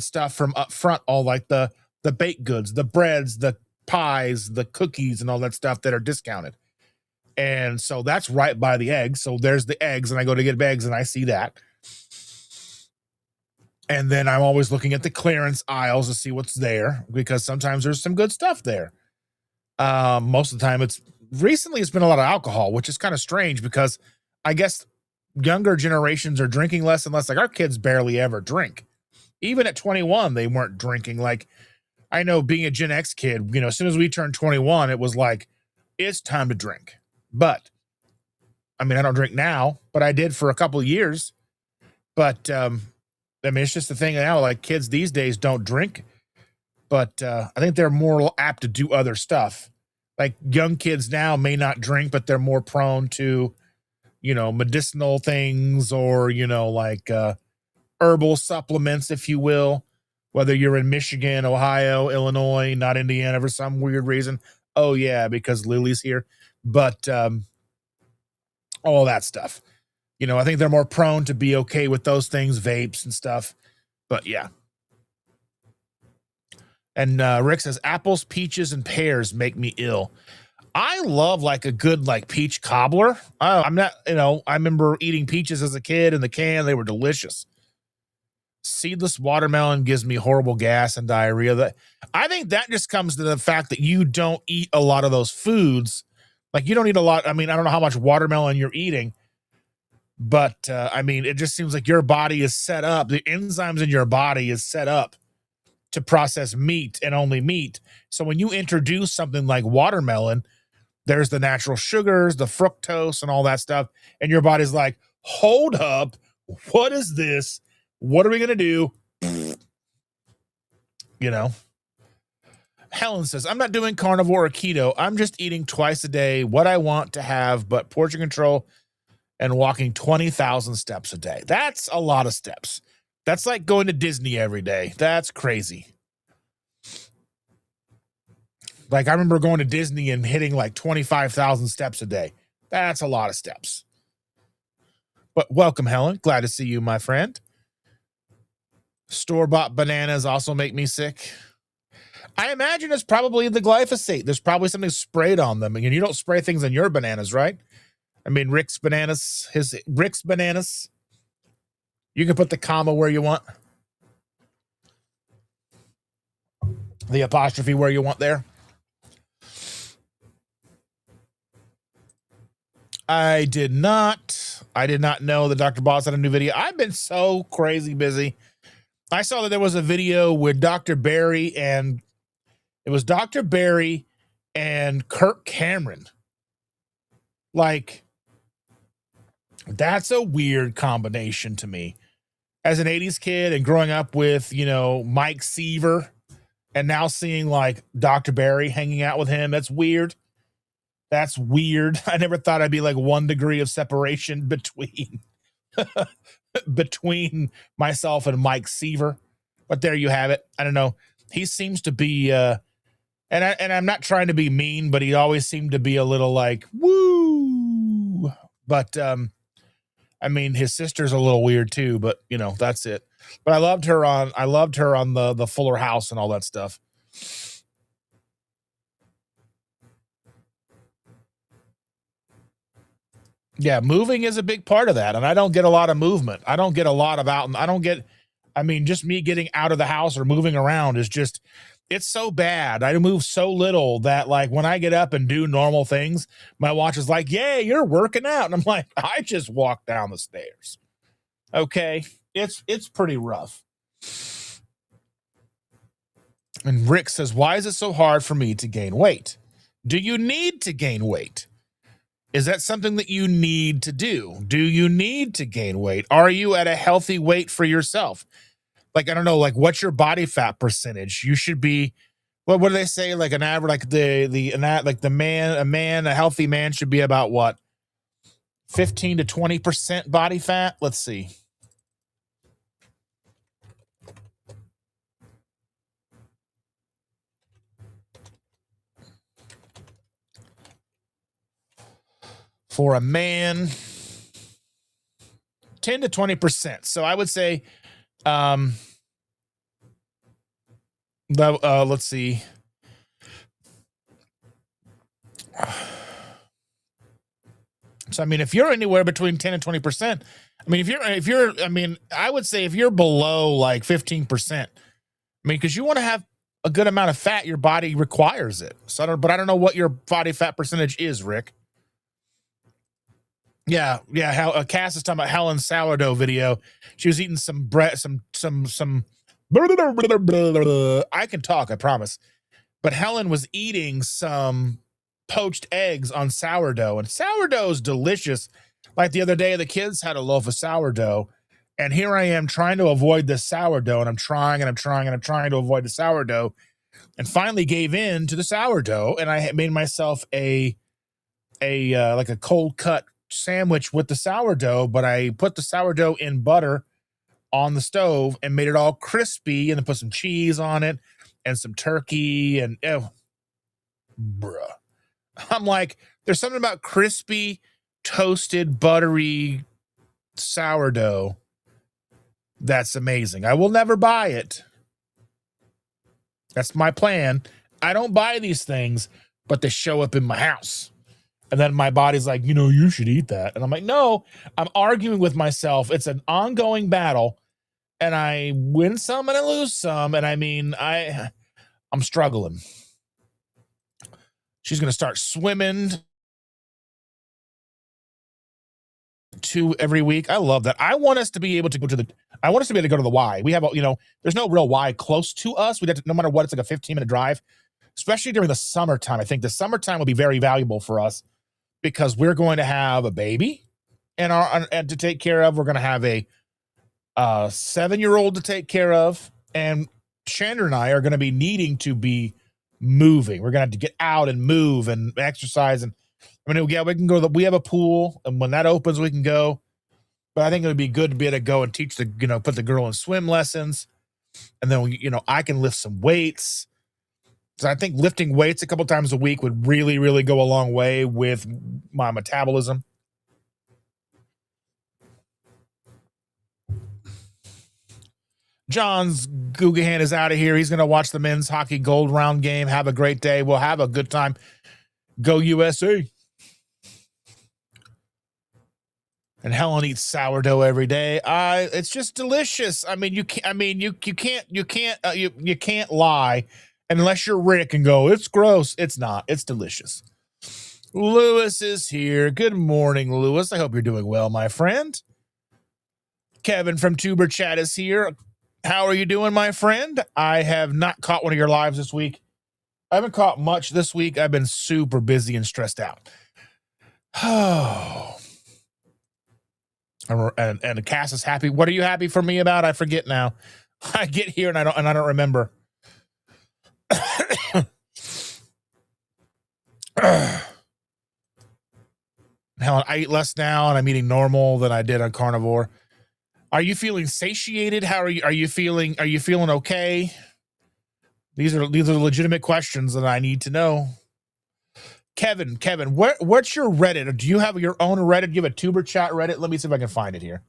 stuff from up front, all like the baked goods, the breads, the pies, the cookies, and all that stuff that are discounted. And so that's right by the eggs. So there's the eggs, and I go to get eggs and I see that. And then I'm always looking at the clearance aisles to see what's there, because sometimes there's some good stuff there. Most of the time it's been a lot of alcohol, which is kind of strange because I guess younger generations are drinking less and less. Like our kids barely ever drink. Even at 21, they weren't drinking. Like I know being a Gen X kid, as soon as we turned 21, it was like, it's time to drink. But I mean, I don't drink now, but I did for a couple of years. But I mean, it's just the thing now, like kids these days don't drink, but I think they're more apt to do other stuff. Like young kids now may not drink, but they're more prone to, medicinal things or, like herbal supplements, if you will, whether you're in Michigan, Ohio, Illinois, not Indiana for some weird reason. Oh yeah, because Lily's here. But all that stuff, I think they're more prone to be okay with those things, vapes and stuff. But yeah. And Rick says, apples, peaches, and pears make me ill. I love like a good like peach cobbler. I'm not, I remember eating peaches as a kid in the can. They were delicious. Seedless watermelon gives me horrible gas and diarrhea. I think that just comes to the fact that you don't eat a lot of those foods. Like you don't eat a lot. I mean, I don't know how much watermelon you're eating, but I mean, it just seems like your body is set up. The enzymes in your body is set up to process meat and only meat. So when you introduce something like watermelon, there's the natural sugars, the fructose and all that stuff. And your body's like, hold up. What is this? What are we going to do? Helen says, I'm not doing carnivore or keto. I'm just eating twice a day what I want to have, but portion control and walking 20,000 steps a day. That's a lot of steps. That's like going to Disney every day. That's crazy. Like I remember going to Disney and hitting like 25,000 steps a day. That's a lot of steps. But welcome, Helen. Glad to see you, my friend. Store-bought bananas also make me sick. I imagine it's probably the glyphosate. There's probably something sprayed on them. And you don't spray things on your bananas, right? I mean, Rick's bananas. You can put the comma where you want. The apostrophe where you want there. I did not know that Dr. Boss had a new video. I've been so crazy busy. I saw that there was a video with Dr. Barry and Kirk Cameron. Like, that's a weird combination to me. As an 80s kid and growing up with, Mike Seaver and now seeing like Dr. Barry hanging out with him, that's weird. That's weird. I never thought I'd be like 1 degree of separation between myself and Mike Seaver. But there you have it. I don't know. He seems to be and I'm not trying to be mean, but he always seemed to be a little like woo. But I mean, his sister's a little weird too, but that's it. But I loved her on the Fuller House and all that stuff. Yeah, moving is a big part of that. And I don't get a lot of movement. I don't get a lot of just me getting out of the house or moving around is just, It's so bad. I move so little that like when I get up and do normal things, my watch is like, "Yay, you're working out." And I'm like, "I just walked down the stairs." Okay? It's pretty rough. And Rick says, "Why is it so hard for me to gain weight?" Do you need to gain weight? Is that something that you need to do? Do you need to gain weight? Are you at a healthy weight for yourself? Like, I don't know, like what's your body fat percentage? You should be, what do they say? Like an average, like a healthy man should be about what? 15 to 20% body fat? Let's see. For a man, 10 to 20%. So I would say, let's see. So I mean, if you're anywhere between 10 and 20%, I mean, I would say if you're below like 15%, I mean, because you want to have a good amount of fat, your body requires it. So I don't know what your body fat percentage is, Rick. Yeah. How Cass is talking about Helen's sourdough video. She was eating some bread, some. I can talk, I promise. But Helen was eating some poached eggs on sourdough, and sourdough is delicious. Like the other day, the kids had a loaf of sourdough, and here I am trying to avoid the sourdough, and I'm trying to avoid the sourdough, and finally gave in to the sourdough, and I made myself a like a cold cut sandwich with the sourdough, but I put the sourdough in butter on the stove and made it all crispy, and then put some cheese on it and some turkey, and bruh. I'm like, there's something about crispy, toasted, buttery sourdough that's amazing. I will never buy it. That's my plan. I don't buy these things, but they show up in my house. And then my body's like, you should eat that. And I'm like, no, I'm arguing with myself. It's an ongoing battle. And I win some and I lose some. And I mean, I'm struggling. She's going to start swimming every week. I love that. I want us to be able to go to the Y. We have, there's no real Y close to us. We'd have to, no matter what, it's like a 15-minute drive, especially during the summertime. I think the summertime will be very valuable for us because we're going to have a baby and to take care of. We're going to have a 7-year-old to take care of. And Chandler and I are going to be needing to be moving. We're going to have to get out and move and exercise. And I mean, yeah, we can go. We have a pool, and when that opens, we can go. But I think it would be good to be able to go and teach put the girl in swim lessons, and then I can lift some weights. So I think lifting weights a couple times a week would really, really go a long way with my metabolism. John's Gugahan is out of here. He's going to watch the men's hockey gold round game. Have a great day. We'll have a good time. Go USA. And Helen eats sourdough every day. It's just delicious. I mean, you can't lie unless you're Rick and go, it's gross. It's not. It's delicious. Lewis is here. Good morning, Lewis. I hope you're doing well, my friend. Kevin from Tuber Chat is here. How are you doing, my friend? I have not caught one of your lives this week. I haven't caught much this week. I've been super busy and stressed out. Oh. And Cass is happy. What are you happy for me about? I forget now. I get here and I don't remember. Helen, I eat less now and I'm eating normal than I did on carnivore. Are you feeling satiated? How are you feeling? Are you feeling okay? These are legitimate questions that I need to know. Kevin, what's your Reddit? Do you have your own Reddit? Do you have a Tuber Chat Reddit? Let me see if I can find it here.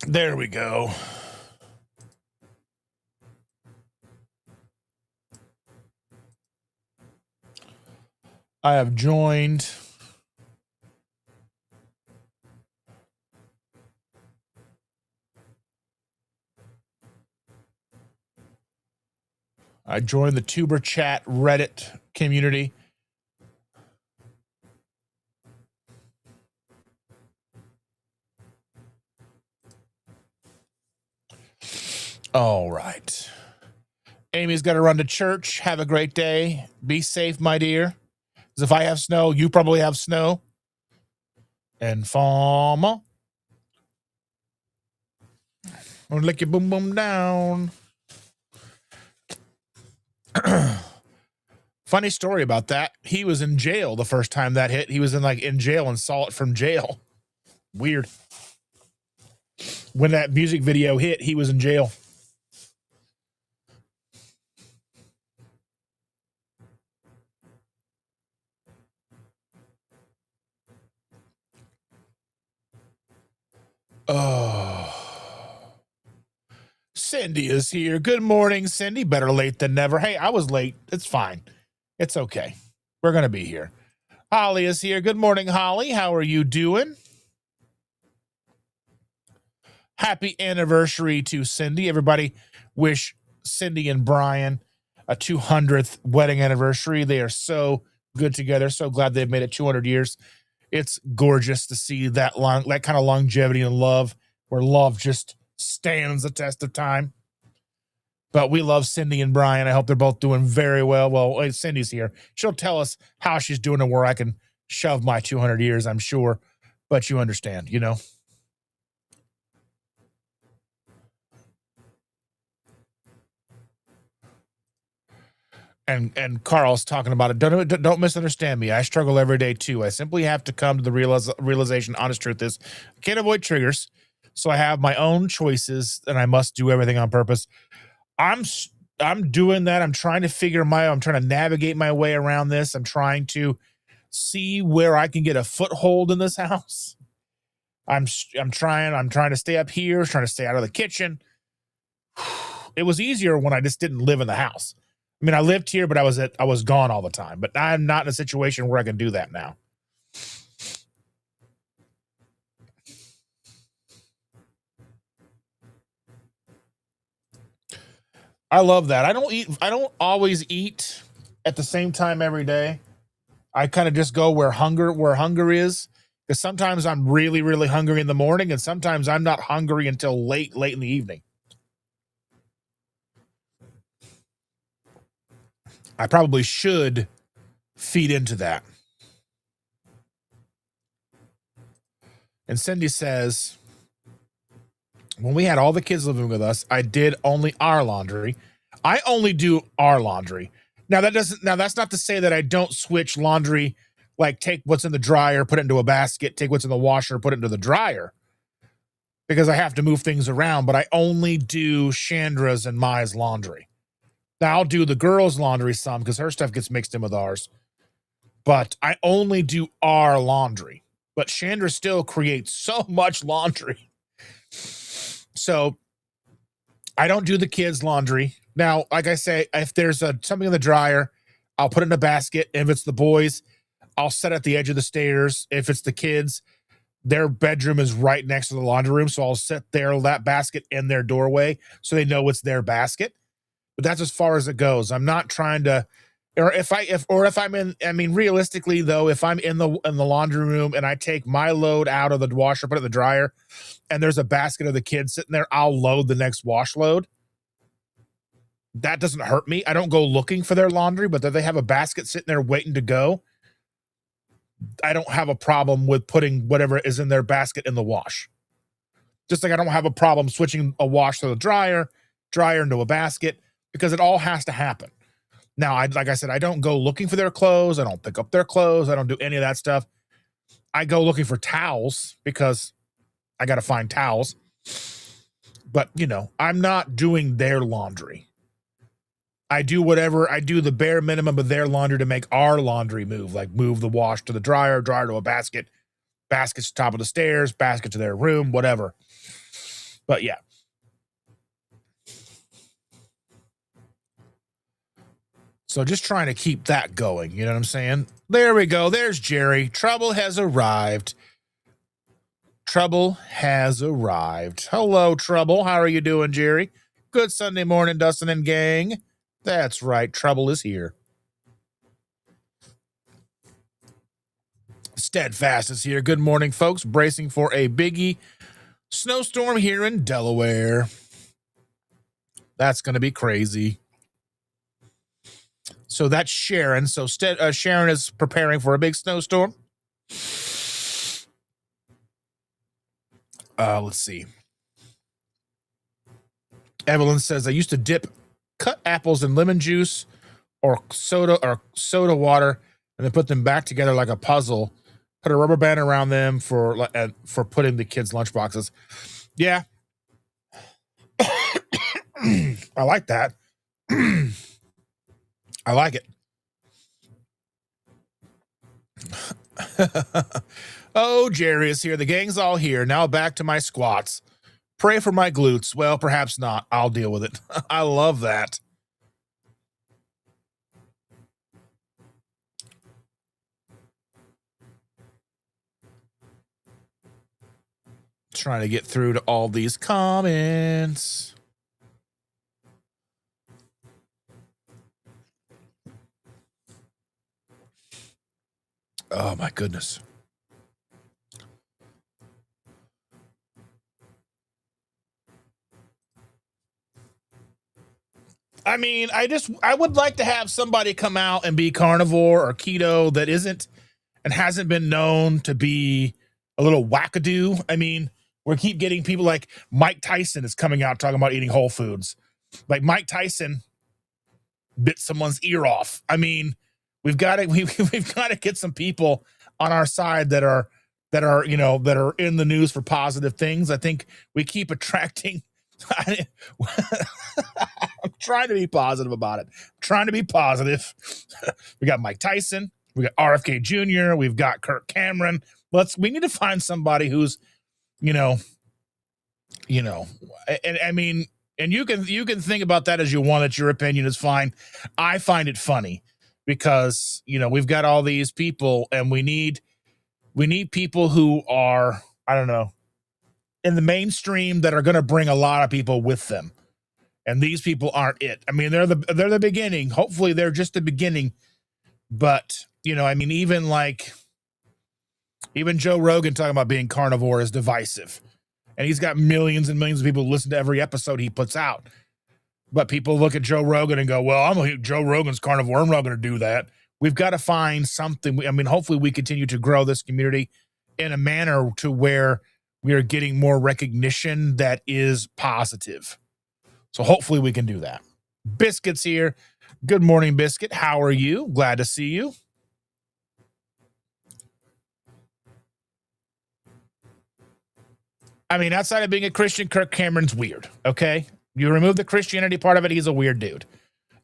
There we go. I have joined. I joined the Tuber Chat Reddit community. All right. Amy's got to run to church. Have a great day. Be safe, my dear. Because if I have snow, you probably have snow. And farmer. I'm gonna lick your boom boom down. Funny story about that. He was in jail the first time that hit. He was in jail and saw it from jail. Weird. When that music video hit, he was in jail. Oh. Cindy is here. Good morning, Cindy. Better late than never. Hey, I was late. It's fine. It's okay. We're going to be here. Holly is here. Good morning, Holly. How are you doing? Happy anniversary to Cindy. Everybody wish Cindy and Brian a 200th wedding anniversary. They are so good together. So glad they've made it 200 years. It's gorgeous to see that kind of longevity and love, where love just stands the test of time. But we love Cindy and Brian. I hope they're both doing very well. Well, Cindy's here. She'll tell us how she's doing and where I can shove my 200 years, I'm sure. But you understand, you know. And Carl's talking about it. Don't misunderstand me. I struggle every day too. I simply have to come to the realization. Honest truth is, I can't avoid triggers, so I have my own choices, and I must do everything on purpose. I'm doing that. I'm trying to navigate my way around this. I'm trying to see where I can get a foothold in this house. I'm trying to stay up here, trying to stay out of the kitchen. It was easier when I just didn't live in the house. I mean, I lived here, but I was gone all the time. But I'm not in a situation where I can do that now. I love that. I don't always eat at the same time every day. I kind of just go where hunger is. Because sometimes I'm really, really hungry in the morning, and sometimes I'm not hungry until late in the evening. I probably should feed into that. And Cindy says, when we had all the kids living with us, I did only our laundry. I only do our laundry. Now that's not to say that I don't switch laundry, like take what's in the dryer, put it into a basket, take what's in the washer, put it into the dryer, because I have to move things around, but I only do Chandra's and Mai's laundry. Now I'll do the girls' laundry some because her stuff gets mixed in with ours, but I only do our laundry. But Chandra still creates so much laundry. So I don't do the kids' laundry. Now, like I say, if there's something in the dryer, I'll put it in a basket. If it's the boys, I'll set at the edge of the stairs. If it's the kids, their bedroom is right next to the laundry room, so I'll set that basket in their doorway so they know it's their basket. But that's as far as it goes. I'm not trying to, if I'm in, I mean, realistically though, if I'm in the laundry room and I take my load out of the washer, put it in the dryer, and there's a basket of the kids sitting there, I'll load the next wash load. That doesn't hurt me. I don't go looking for their laundry, but if they have a basket sitting there waiting to go, I don't have a problem with putting whatever is in their basket in the wash. Just like I don't have a problem switching a wash to the dryer into a basket, because it all has to happen. Now, like I said, I don't go looking for their clothes. I don't pick up their clothes. I don't do any of that stuff. I go looking for towels because I got to find towels. But, I'm not doing their laundry. I do the bare minimum of their laundry to make our laundry move, like move the wash to the dryer to a basket, baskets to the top of the stairs, basket to their room, whatever. But yeah. So just trying to keep that going. You know what I'm saying? There we go. There's Jerry. Trouble has arrived. Trouble has arrived. Hello, Trouble. How are you doing, Jerry? Good Sunday morning, Dustin and gang. That's right. Trouble is here. Steadfast is here. Good morning, folks. Bracing for a biggie snowstorm here in Delaware. That's going to be crazy. So that's Sharon. So Sharon is preparing for a big snowstorm. Let's see. Evelyn says, I used to dip cut apples in lemon juice or soda water and then put them back together like a puzzle. Put a rubber band around them for putting the kids' lunchboxes. Yeah. I like that. I like it. Oh, Jerry is here. The gang's all here. Now back to my squats. Pray for my glutes. Well, perhaps not. I'll deal with it. I love that. Trying to get through to all these comments. Oh, my goodness. I mean, I would like to have somebody come out and be carnivore or keto that isn't and hasn't been known to be a little wackadoo. I mean, we keep getting people like Mike Tyson is coming out talking about eating whole foods. Like Mike Tyson bit someone's ear off. I mean, we've got to get some people on our side that are in the news for positive things. I think we keep attracting. I'm trying to be positive about it. I'm trying to be positive. We got Mike Tyson. We got RFK Jr. We've got Kirk Cameron. We need to find somebody who's, and I mean, and you can think about that as you want. It's your opinion. Is fine. I find it funny because, we've got all these people and we need people who are, I don't know, in the mainstream that are going to bring a lot of people with them. And these people aren't it. I mean, they're the beginning. Hopefully they're just the beginning. But, even Joe Rogan talking about being carnivore is divisive. And he's got millions and millions of people who listen to every episode he puts out. But people look at Joe Rogan and go, well, Joe Rogan's carnivore. I'm not going to do that. We've got to find something. I mean, hopefully we continue to grow this community in a manner to where we are getting more recognition that is positive. So hopefully we can do that. Biscuit's here. Good morning, Biscuit. How are you? Glad to see you. I mean, outside of being a Christian, Kirk Cameron's weird, okay? You remove the Christianity part of it, he's a weird dude.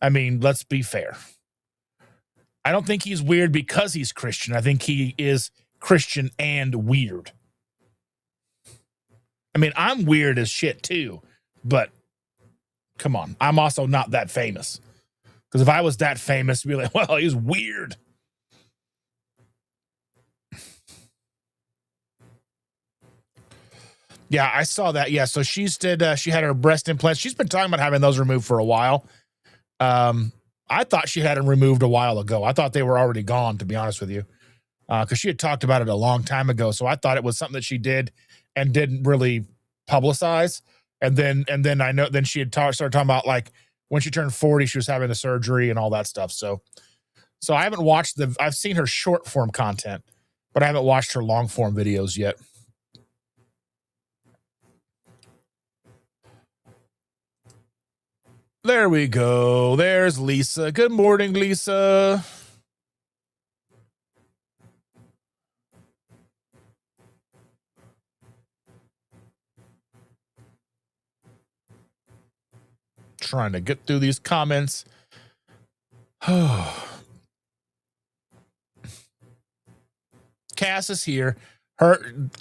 I mean, let's be fair. I don't think he's weird because he's Christian. I think he is Christian and weird. I mean, I'm weird as shit too, but come on. I'm also not that famous. Because if I was that famous, we'd be like, well, he's weird. Yeah, I saw that. Yeah, so she had her breast implants. She's been talking about having those removed for a while. I thought she had them removed a while ago. I thought they were already gone, to be honest with you. Because she had talked about it a long time ago. So I thought it was something that she did and didn't really publicize. And then I know then she had started talking about like when she turned 40, she was having the surgery and all that stuff. So I haven't watched I've seen her short form content, but I haven't watched her long form videos yet. There we go. There's Lisa. Good morning, Lisa. Trying to get through these comments. Cass is here.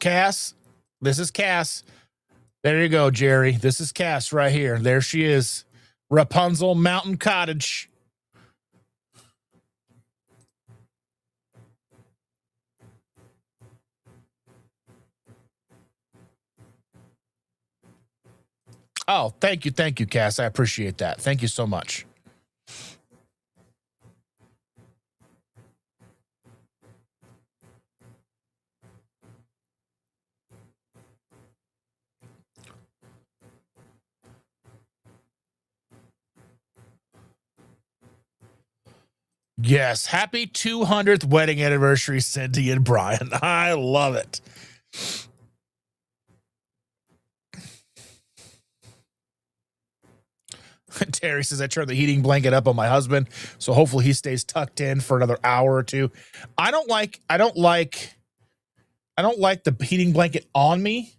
Cass, this is Cass. There you go, Jerry. This is Cass right here. There she is. Rapunzel Mountain Cottage. Oh, thank you, Cass. I appreciate that. Thank you so much. Yes, happy 200th wedding anniversary, Cindy and Brian. I love it. Terry says I turned the heating blanket up on my husband, so hopefully he stays tucked in for another hour or two. I don't like the heating blanket on me,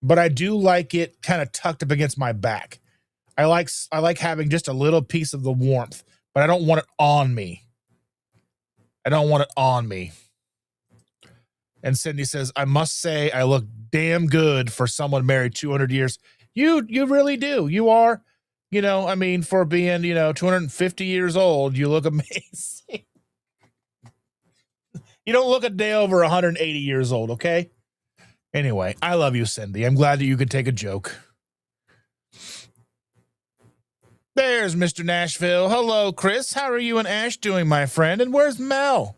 but I do like it kind of tucked up against my back. I like having just a little piece of the warmth, but I don't want it on me. And Cindy says, I must say I look damn good for someone married 200 years. You really do. You are, I mean, for being, 250 years old, you look amazing. You don't look a day over 180 years old, okay? Anyway, I love you, Cindy. I'm glad that you could take a joke. There's Mr. Nashville. Hello, Chris. How are you and Ash doing, my friend? And where's Mel?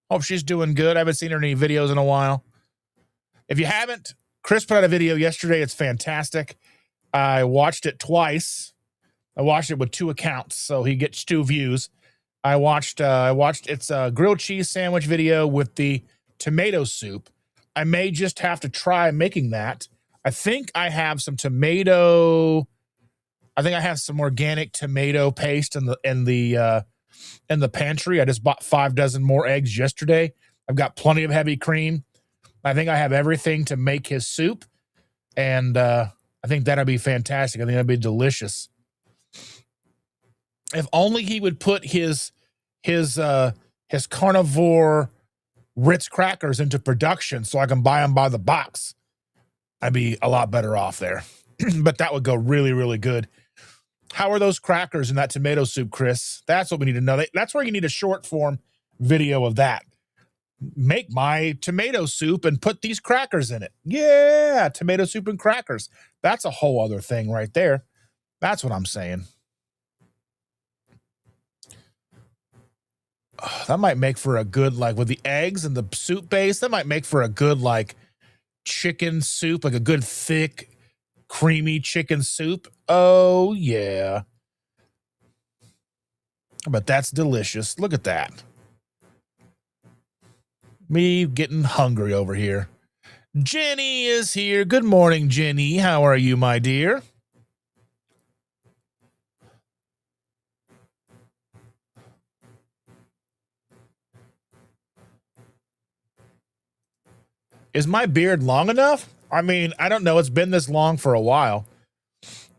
Hope she's doing good. I haven't seen her in any videos in a while. If you haven't, Chris put out a video yesterday. It's fantastic. I watched it twice. I watched it with 2 accounts, so he gets 2 views. I watched it's a grilled cheese sandwich video with the tomato soup. I may just have to try making that. I think I have some organic tomato paste in the pantry. I just bought 5 dozen more eggs yesterday. I've got plenty of heavy cream. I think I have everything to make his soup, and I think that'll be fantastic. I think that'll be delicious. If only he would put his carnivore Ritz crackers into production so I can buy them by the box. I'd be a lot better off there. But that would go really, really good. How are those crackers in that tomato soup, Chris? That's what we need to know. That's where you need a short form video of that. Make my tomato soup and put these crackers in it. Yeah, tomato soup and crackers. That's a whole other thing right there. That's what I'm saying. Oh, that might make for a good, like with the eggs and the soup base, that might make for a good, like chicken soup, like a good thick, creamy chicken soup. Oh, yeah. But that's delicious. Look at that. Me getting hungry over here. Jenny is here. Good morning, Jenny. How are you, my dear? Is my beard long enough? I mean, I don't know. It's been this long for a while.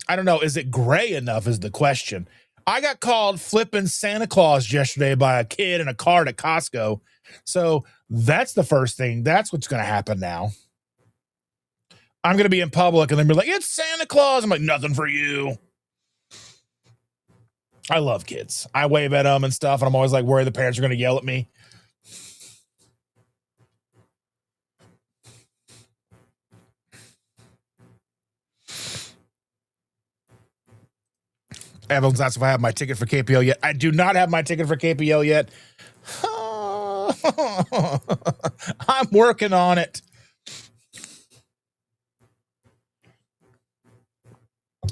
I don't know. Is it gray enough is the question. I got called flipping Santa Claus yesterday by a kid in a cart at Costco. So that's the first thing. That's what's going to happen now. I'm going to be in public and then be like, it's Santa Claus. I'm like, nothing for you. I love kids. I wave at them and stuff. And I'm always like worried the parents are going to yell at me. Evelyn's asked if I have my ticket for KPO yet. I do not have my ticket for KPO yet. I'm working on it.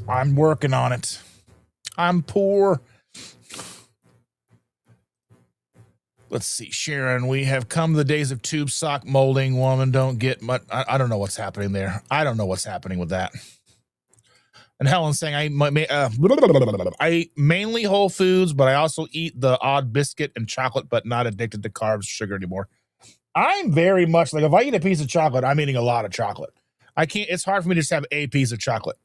I'm working on it. I'm poor. Let's see, Sharon. We have come the days of tube sock molding. Woman, don't get much. I don't know what's happening there. I don't know what's happening with that. And Helen's saying I eat mainly whole foods, but I also eat the odd biscuit and chocolate, but not addicted to carbs, sugar anymore. I'm very much like, if I eat a piece of chocolate, I'm eating a lot of chocolate. I can't. It's hard for me to just have a piece of chocolate.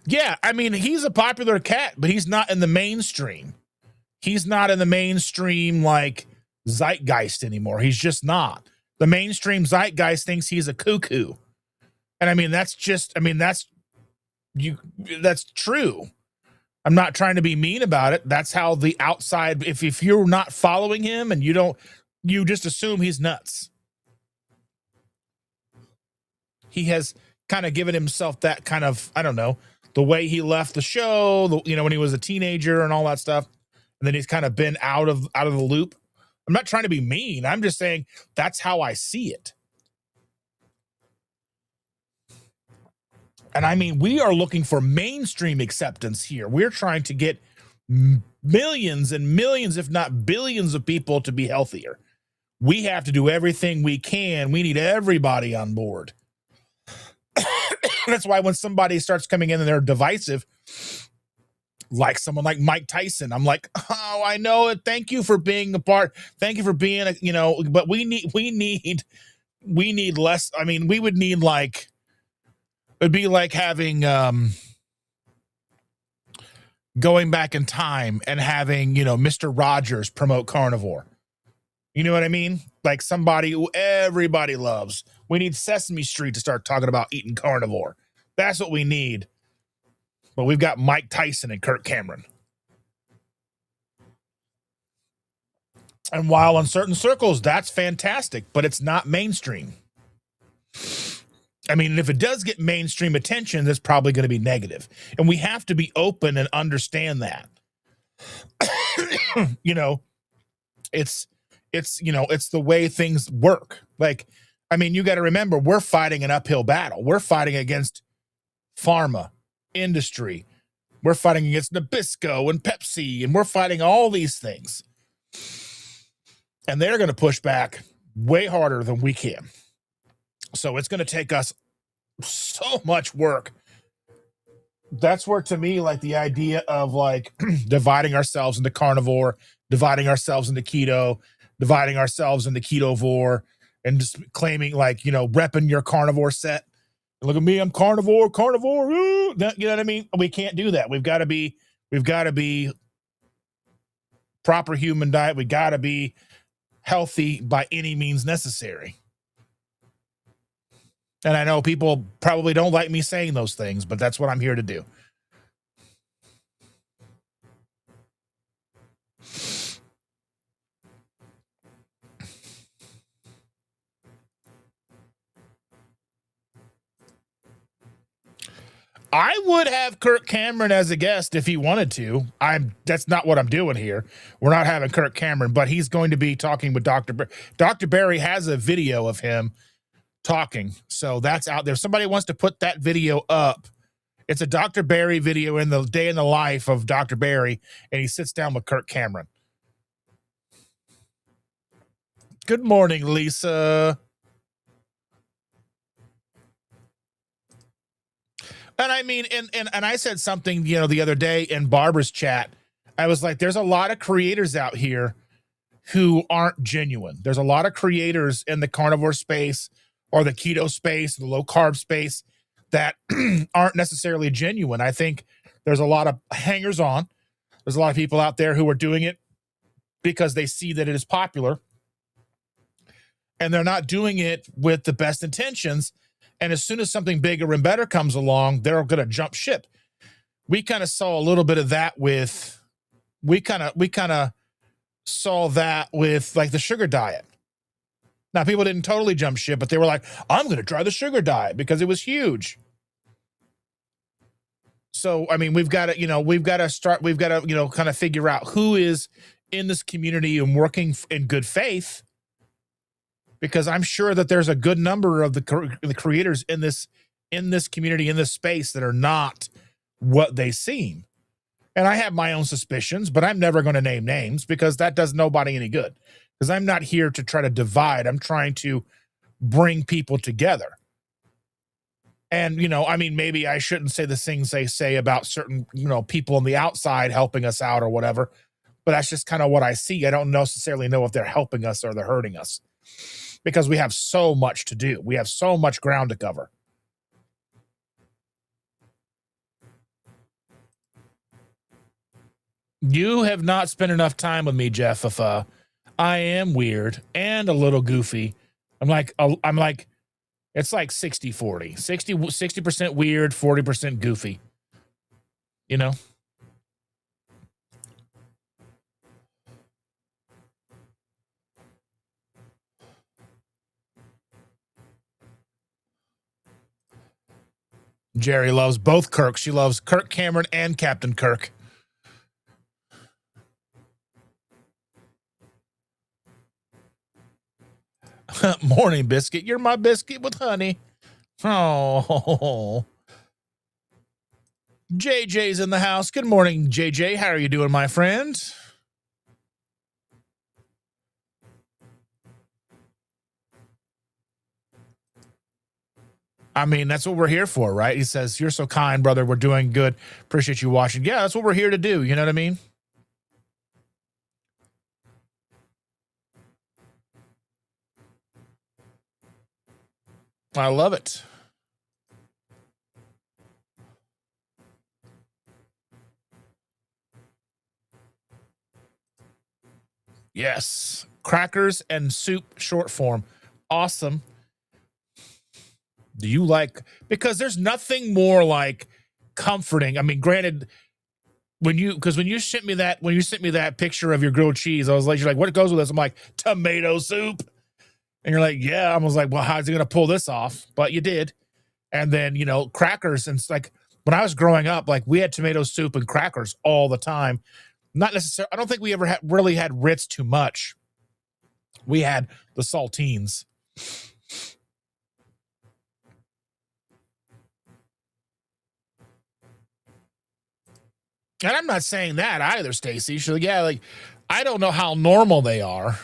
Yeah, I mean, he's a popular cat, but he's not in the mainstream. He's not in the mainstream like zeitgeist anymore. He's just not. The mainstream zeitgeist thinks he's a cuckoo. And I mean, that's true. I'm not trying to be mean about it. That's how the outside, if you're not following him and you don't, you just assume he's nuts. He has kind of given himself that kind of, I don't know, the way he left the show, when he was a teenager and all that stuff. And then he's kind of been out of the loop. I'm not trying to be mean. I'm just saying that's how I see it. And I mean, we are looking for mainstream acceptance here. We're trying to get millions and millions, if not billions of people to be healthier. We have to do everything we can. We need everybody on board. That's why when somebody starts coming in and they're divisive, like someone like Mike Tyson, I'm like, oh, I know it. Thank you for being a part. Thank you for being, but we need less. I mean, we would need it'd be like having, going back in time and having, Mr. Rogers promote carnivore. You know what I mean? Like somebody who everybody loves. We need Sesame Street to start talking about eating carnivore. That's what we need. But we've got Mike Tyson and Kirk Cameron. And while in certain circles, that's fantastic, but it's not mainstream. I mean, if it does get mainstream attention, that's probably going to be negative. And we have to be open and understand that. It's the way things work. Like, I mean, you got to remember, we're fighting an uphill battle. We're fighting against pharma industry. We're fighting against Nabisco and Pepsi, and we're fighting all these things. And they're going to push back way harder than we can. So it's going to take us so much work. That's where, to me, like the idea of like dividing ourselves into carnivore, dividing ourselves into keto, dividing ourselves into ketovore, and just claiming like, repping your carnivore set. Look at me, I'm carnivore. Ooh. You know what I mean? We can't do that. We've got to be proper human diet. We got to be healthy by any means necessary. And I know people probably don't like me saying those things, but that's what I'm here to do. I would have Kirk Cameron as a guest if he wanted to. That's not what I'm doing here. We're not having Kirk Cameron, but he's going to be talking with Dr. Barry. Dr. Barry has a video of him talking. So that's out there. Somebody wants to put that video up. It's a Dr. Barry video in the day in the life of Dr. Barry, and he sits down with Kirk Cameron. Good morning, Lisa. And I mean, and I said something, the other day in Barbara's chat. I was like, there's a lot of creators out here who aren't genuine. There's a lot of creators in the carnivore space or the keto space, the low carb space that aren't necessarily genuine. I think there's a lot of hangers on. There's a lot of people out there who are doing it because they see that it is popular, and they're not doing it with the best intentions. And as soon as something bigger and better comes along, they're going to jump ship. We kind of saw a little bit of that with, we kind of saw that with like the sugar diet. Now, people didn't totally jump ship, but they were like, I'm going to try the sugar diet because it was huge. So, I mean, we've got to kind of figure out who is in this community and working in good faith, because I'm sure that there's a good number of the creators in this community, in this space, that are not what they seem. And I have my own suspicions, but I'm never going to name names because that does nobody any good. Because I'm not here to try to divide. I'm trying to bring people together. And, I mean, maybe I shouldn't say the things they say about certain, people on the outside helping us out or whatever, but that's just kind of what I see. I don't necessarily know if they're helping us or they're hurting us, because we have so much to do. We have so much ground to cover. You have not spent enough time with me, Jeff. If I am weird and a little goofy. I'm like, it's like 60-40, 60% weird, 40% goofy, Jerry loves both Kirk. She loves Kirk Cameron and Captain Kirk. Morning, biscuit. You're my biscuit with honey. Oh. JJ's in the house. Good morning, JJ. How are you doing, my friend? I mean, that's what we're here for, right? He says, "You're so kind, brother. We're doing good. Appreciate you watching." Yeah, that's what we're here to do. You know what I mean? I love it. Yes. Crackers and soup short form. Awesome. Do you like, because there's nothing more like comforting. I mean, granted, when you sent me that picture of your grilled cheese, I was like, you're like, what goes with this? I'm like, tomato soup. And you're like, yeah. I was like, well, how's he gonna pull this off? But you did. And then, crackers, and it's like when I was growing up, like we had tomato soup and crackers all the time. Not necessarily, I don't think we ever really had Ritz too much. We had the saltines. And I'm not saying that either, Stacy. She's like, yeah, like I don't know how normal they are.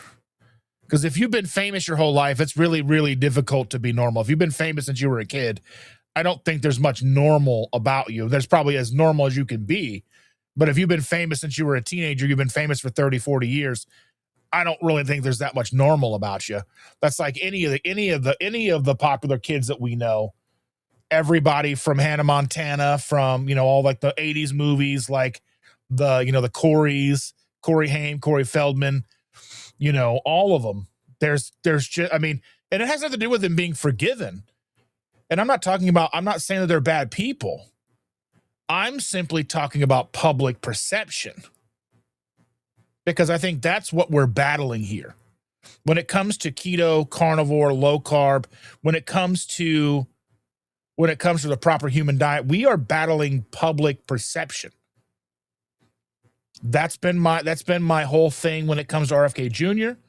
Because if you've been famous your whole life, it's really, really difficult to be normal. If you've been famous since you were a kid, I don't think there's much normal about you. There's probably as normal as you can be. But if you've been famous since you were a teenager, you've been famous for 30, 40 years, I don't really think there's that much normal about you. That's like any of the popular kids that we know. Everybody from Hannah Montana, from all like the 80s movies, like the Coreys, Corey Haim, Corey Feldman, all of them. There's just, I mean, and it has nothing to do with them being forgiven. And I'm not saying that they're bad people. I'm simply talking about public perception, because I think that's what we're battling here. When it comes to keto, carnivore, low carb, when it comes to the proper human diet, we are battling public perception. That's been my whole thing when it comes to RFK Jr.,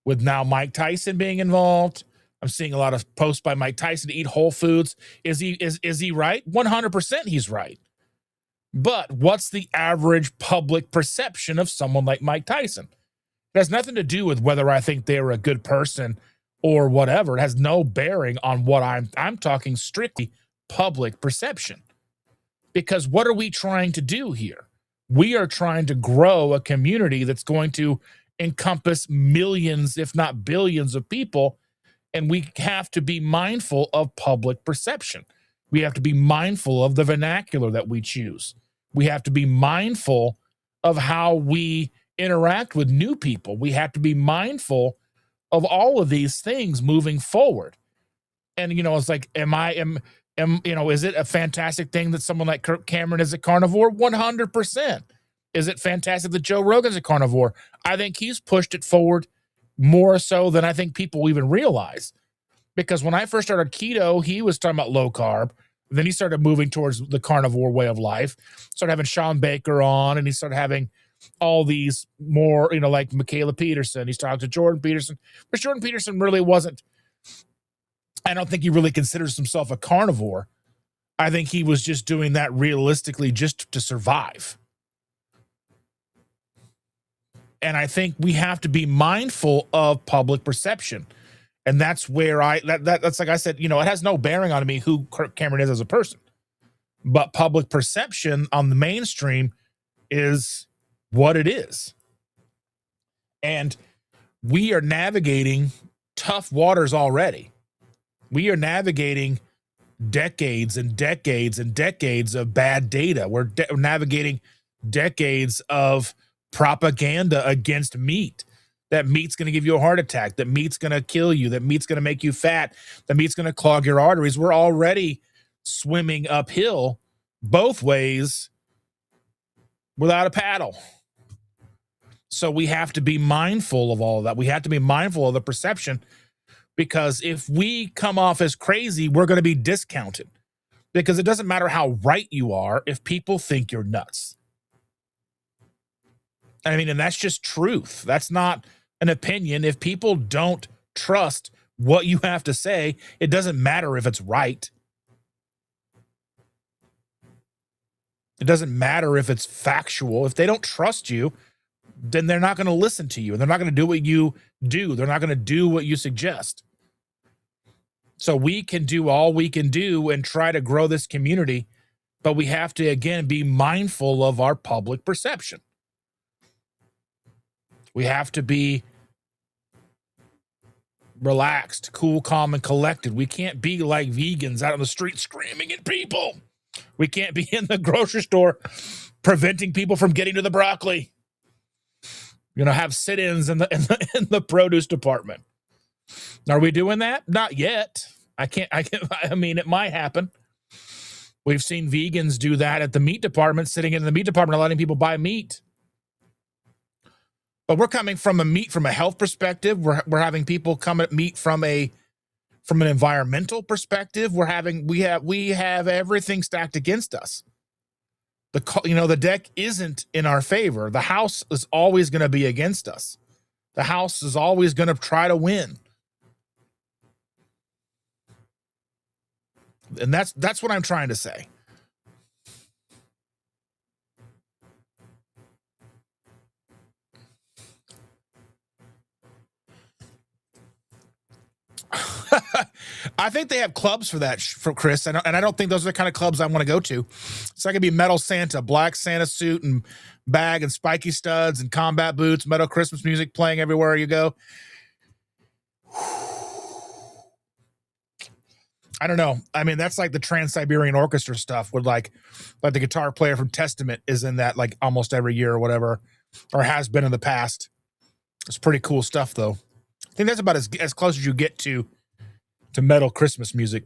with now Mike Tyson being involved. I'm seeing a lot of posts by Mike Tyson to eat whole foods. Is he right? 100% he's right. But what's the average public perception of someone like Mike Tyson? It has nothing to do with whether I think they're a good person or whatever. It has no bearing on what I'm talking strictly public perception. Because what are we trying to do here? We are trying to grow a community that's going to encompass millions, if not billions of people. And we have to be mindful of public perception. We have to be mindful of the vernacular that we choose. We have to be mindful of how we interact with new people. We have to be mindful of all of these things moving forward. And, it's like, is it a fantastic thing that someone like Kirk Cameron is a carnivore? 100%. Is it fantastic that Joe Rogan's a carnivore? I think he's pushed it forward more so than I think people even realize. Because when I first started keto, he was talking about low carb. Then he started moving towards the carnivore way of life. Started having Sean Baker on, and he started having all these more, like Michaela Peterson. He's talked to Jordan Peterson, but Jordan Peterson really wasn't. I don't think he really considers himself a carnivore. I think he was just doing that realistically just to survive. And I think we have to be mindful of public perception. And that's where that's like I said, it has no bearing on me who Kirk Cameron is as a person. But public perception on the mainstream is what it is. And we are navigating tough waters already. We are navigating decades and decades and decades of bad data. We're navigating decades of propaganda against meat. That meat's going to give you a heart attack. That meat's going to kill you. That meat's going to make you fat. That meat's going to clog your arteries. We're already swimming uphill both ways without a paddle. So we have to be mindful of all of that. We have to be mindful of the perception, because if we come off as crazy, we're going to be discounted. because it doesn't matter how right you are if people think you're nuts. I mean, and that's just truth. That's not an opinion. If people don't trust what you have to say, it doesn't matter if it's right. It doesn't matter if it's factual. If they don't trust you, then they're not going to listen to you. They're not going to do what you do. They're not going to do what you suggest. So we can do all we can do and try to grow this community, but we have to, again, be mindful of our public perception. We have to be relaxed, cool, calm, and collected. We can't be like vegans out on the street screaming at people. We can't be in the grocery store preventing people from getting to the broccoli. Have sit-ins in the produce department. Are we doing that? Not yet. I mean, it might happen. We've seen vegans do that at the meat department, sitting in the meat department, letting people buy meat. But we're coming from a health perspective. We're having people come at meat from an environmental perspective. We have everything stacked against us. The deck isn't in our favor. The house is always going to be against us. The house is always going to try to win. And that's what I'm trying to say. I think they have clubs for that, for Chris, and I don't think those are the kind of clubs I want to go to. So I could be Metal Santa, black Santa suit and bag and spiky studs and combat boots, metal Christmas music playing everywhere you go. I don't know. I mean, that's like the Trans-Siberian Orchestra stuff with like the guitar player from Testament is in that like almost every year or whatever, or has been in the past. It's pretty cool stuff, though. I think that's about as close as you get to metal Christmas music.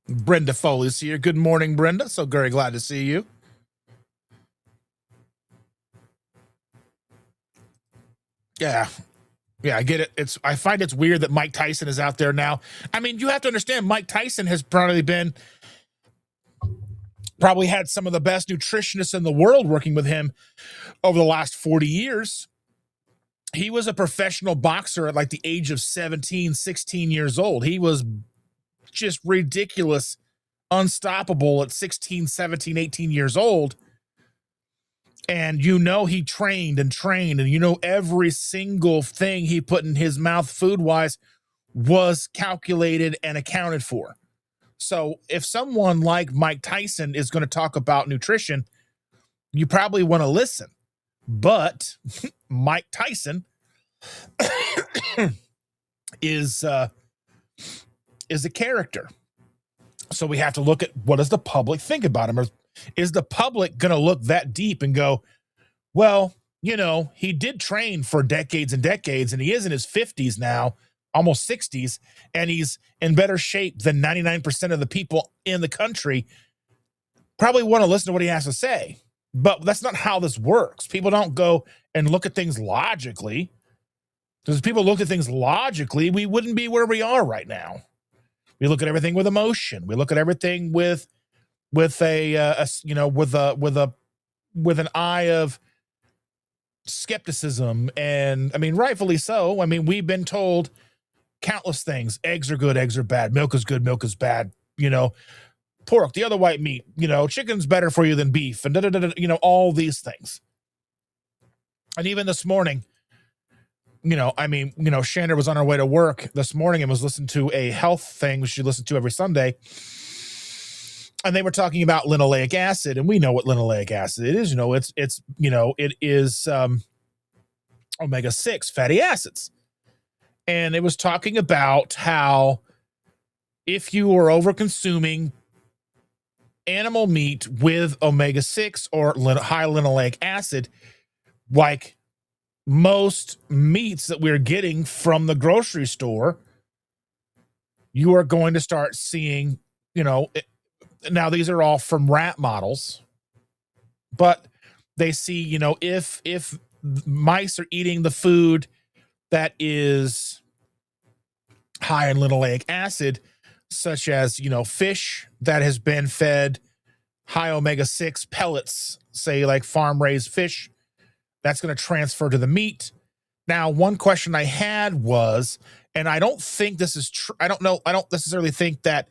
Brenda Foley's here. Good morning, Brenda. So very glad to see you. Yeah, I get it. I find it's weird that Mike Tyson is out there now. I mean, you have to understand, Mike Tyson has probably had some of the best nutritionists in the world working with him over the last 40 years. He was a professional boxer at like the age of 17, 16 years old. He was just ridiculous, unstoppable at 16, 17, 18 years old. And he trained and every single thing he put in his mouth food-wise was calculated and accounted for. So if someone like Mike Tyson is going to talk about nutrition, you probably want to listen. But Mike Tyson is a character. So we have to look at, what does the public think about him? Or is the public going to look that deep and go, well, he did train for decades and decades, and he is in his 50s now, almost 60s, and he's in better shape than 99% of the people in the country. Probably want to listen to what he has to say. But that's not how this works. People don't go and look at things logically. Because if people looked at things logically, we wouldn't be where we are right now. We look at everything with emotion. We look at everything with an eye of skepticism. And I mean, rightfully so. I mean, we've been told countless things. Eggs are good, eggs are bad. Milk is good, milk is bad. Pork, the other white meat, chicken's better for you than beef, and all these things. And even this morning, Shandra was on her way to work this morning and was listening to a health thing which she listens to every Sunday. And they were talking about linoleic acid, and we know what linoleic acid is. It is omega-6 fatty acids. And it was talking about how if you are over-consuming animal meat with omega-6 or high linoleic acid, like most meats that we're getting from the grocery store, you are going to start seeing, now these are all from rat models, but they see, if mice are eating the food that is high in linoleic acid, such as, fish that has been fed high omega-6 pellets, say like farm-raised fish, that's going to transfer to the meat. Now, one question I had was, and I don't think this is true. I don't necessarily think that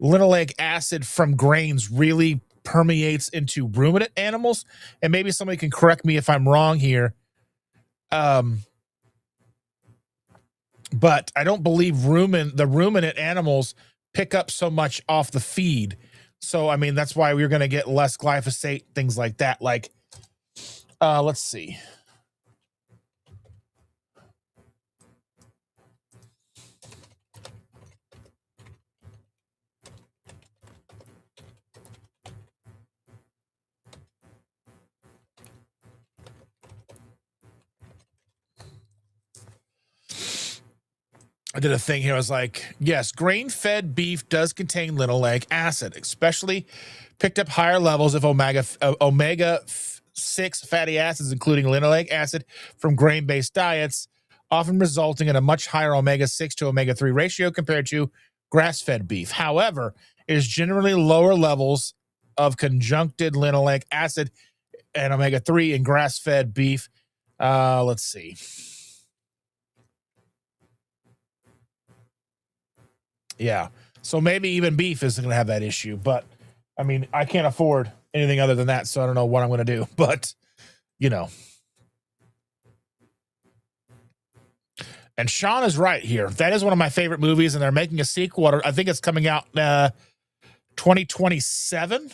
linoleic acid from grains really permeates into ruminant animals. And maybe somebody can correct me if I'm wrong here. But I don't believe the ruminant animals pick up so much off the feed. So, I mean, that's why we're going to get less glyphosate, things like that. Like, let's see. I did a thing here. I was like, yes, grain-fed beef does contain linoleic acid, especially picked up higher levels of omega-6 fatty acids, including linoleic acid from grain-based diets, often resulting in a much higher omega-6 to omega-3 ratio compared to grass-fed beef. However, it is generally lower levels of conjuncted linoleic acid and omega-3 in grass-fed beef. Let's see. Yeah. So maybe even beef isn't going to have that issue. But, I mean, I can't afford anything other than that, so I don't know what I'm going to do. But, And Sean is right here. That is one of my favorite movies, and they're making a sequel. I think it's coming out 2027.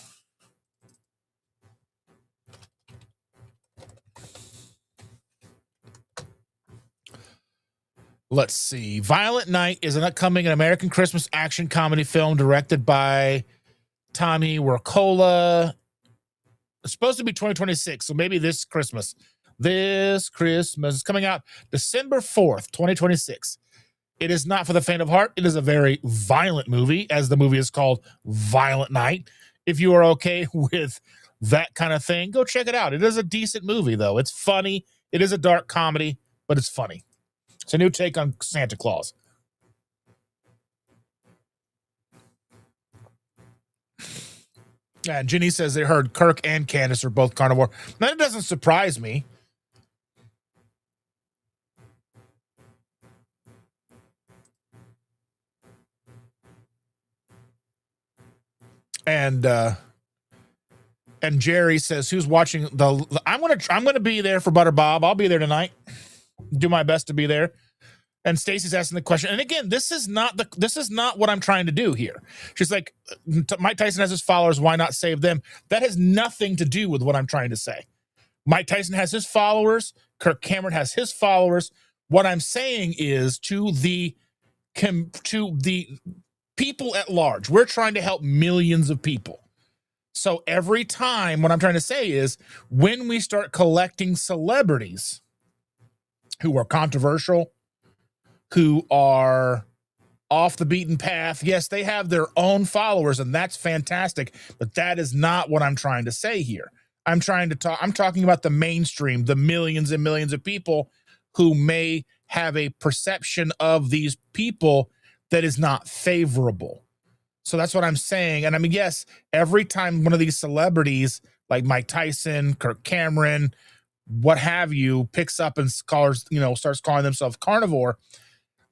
Let's see. Violent Night is an upcoming American Christmas action comedy film directed by Tommy Wirkola. It's supposed to be 2026, so maybe this Christmas. This Christmas is coming out December 4th, 2026. It is not for the faint of heart. It is a very violent movie, as the movie is called Violent Night. If you are okay with that kind of thing, go check it out. It is a decent movie, though. It's funny. It is a dark comedy, but it's funny. It's a new take on Santa Claus. And Ginny says they heard Kirk and Candace are both carnivore. Now, it doesn't surprise me. And Jerry says, "Who's watching the? I'm gonna be there for Butter Bob. I'll be there tonight. Do my best to be there." And Stacy's asking the question. And again, this is not what I'm trying to do here. She's like, Mike Tyson has his followers. Why not save them? That has nothing to do with what I'm trying to say. Mike Tyson has his followers. Kirk Cameron has his followers. What I'm saying is to the people at large, we're trying to help millions of people. So every time, what I'm trying to say is when we start collecting celebrities who are controversial, who are off the beaten path, yes, they have their own followers, and that's fantastic, but that is not what I'm trying to say here. I'm talking about the mainstream, the millions and millions of people who may have a perception of these people that is not favorable. So that's what I'm saying. And I mean, yes, every time one of these celebrities like Mike Tyson, Kirk Cameron, what have you, picks up and starts calling themselves carnivore,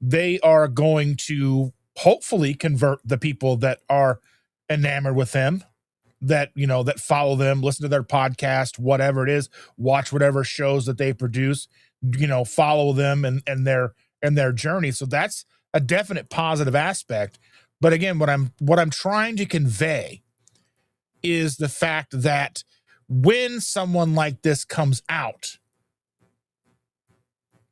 they are going to hopefully convert the people that are enamored with them, that follow them, listen to their podcast, whatever it is, watch whatever shows that they produce, follow them and their journey. So that's a definite positive aspect. But again, what I'm trying to convey is the fact that when someone like this comes out,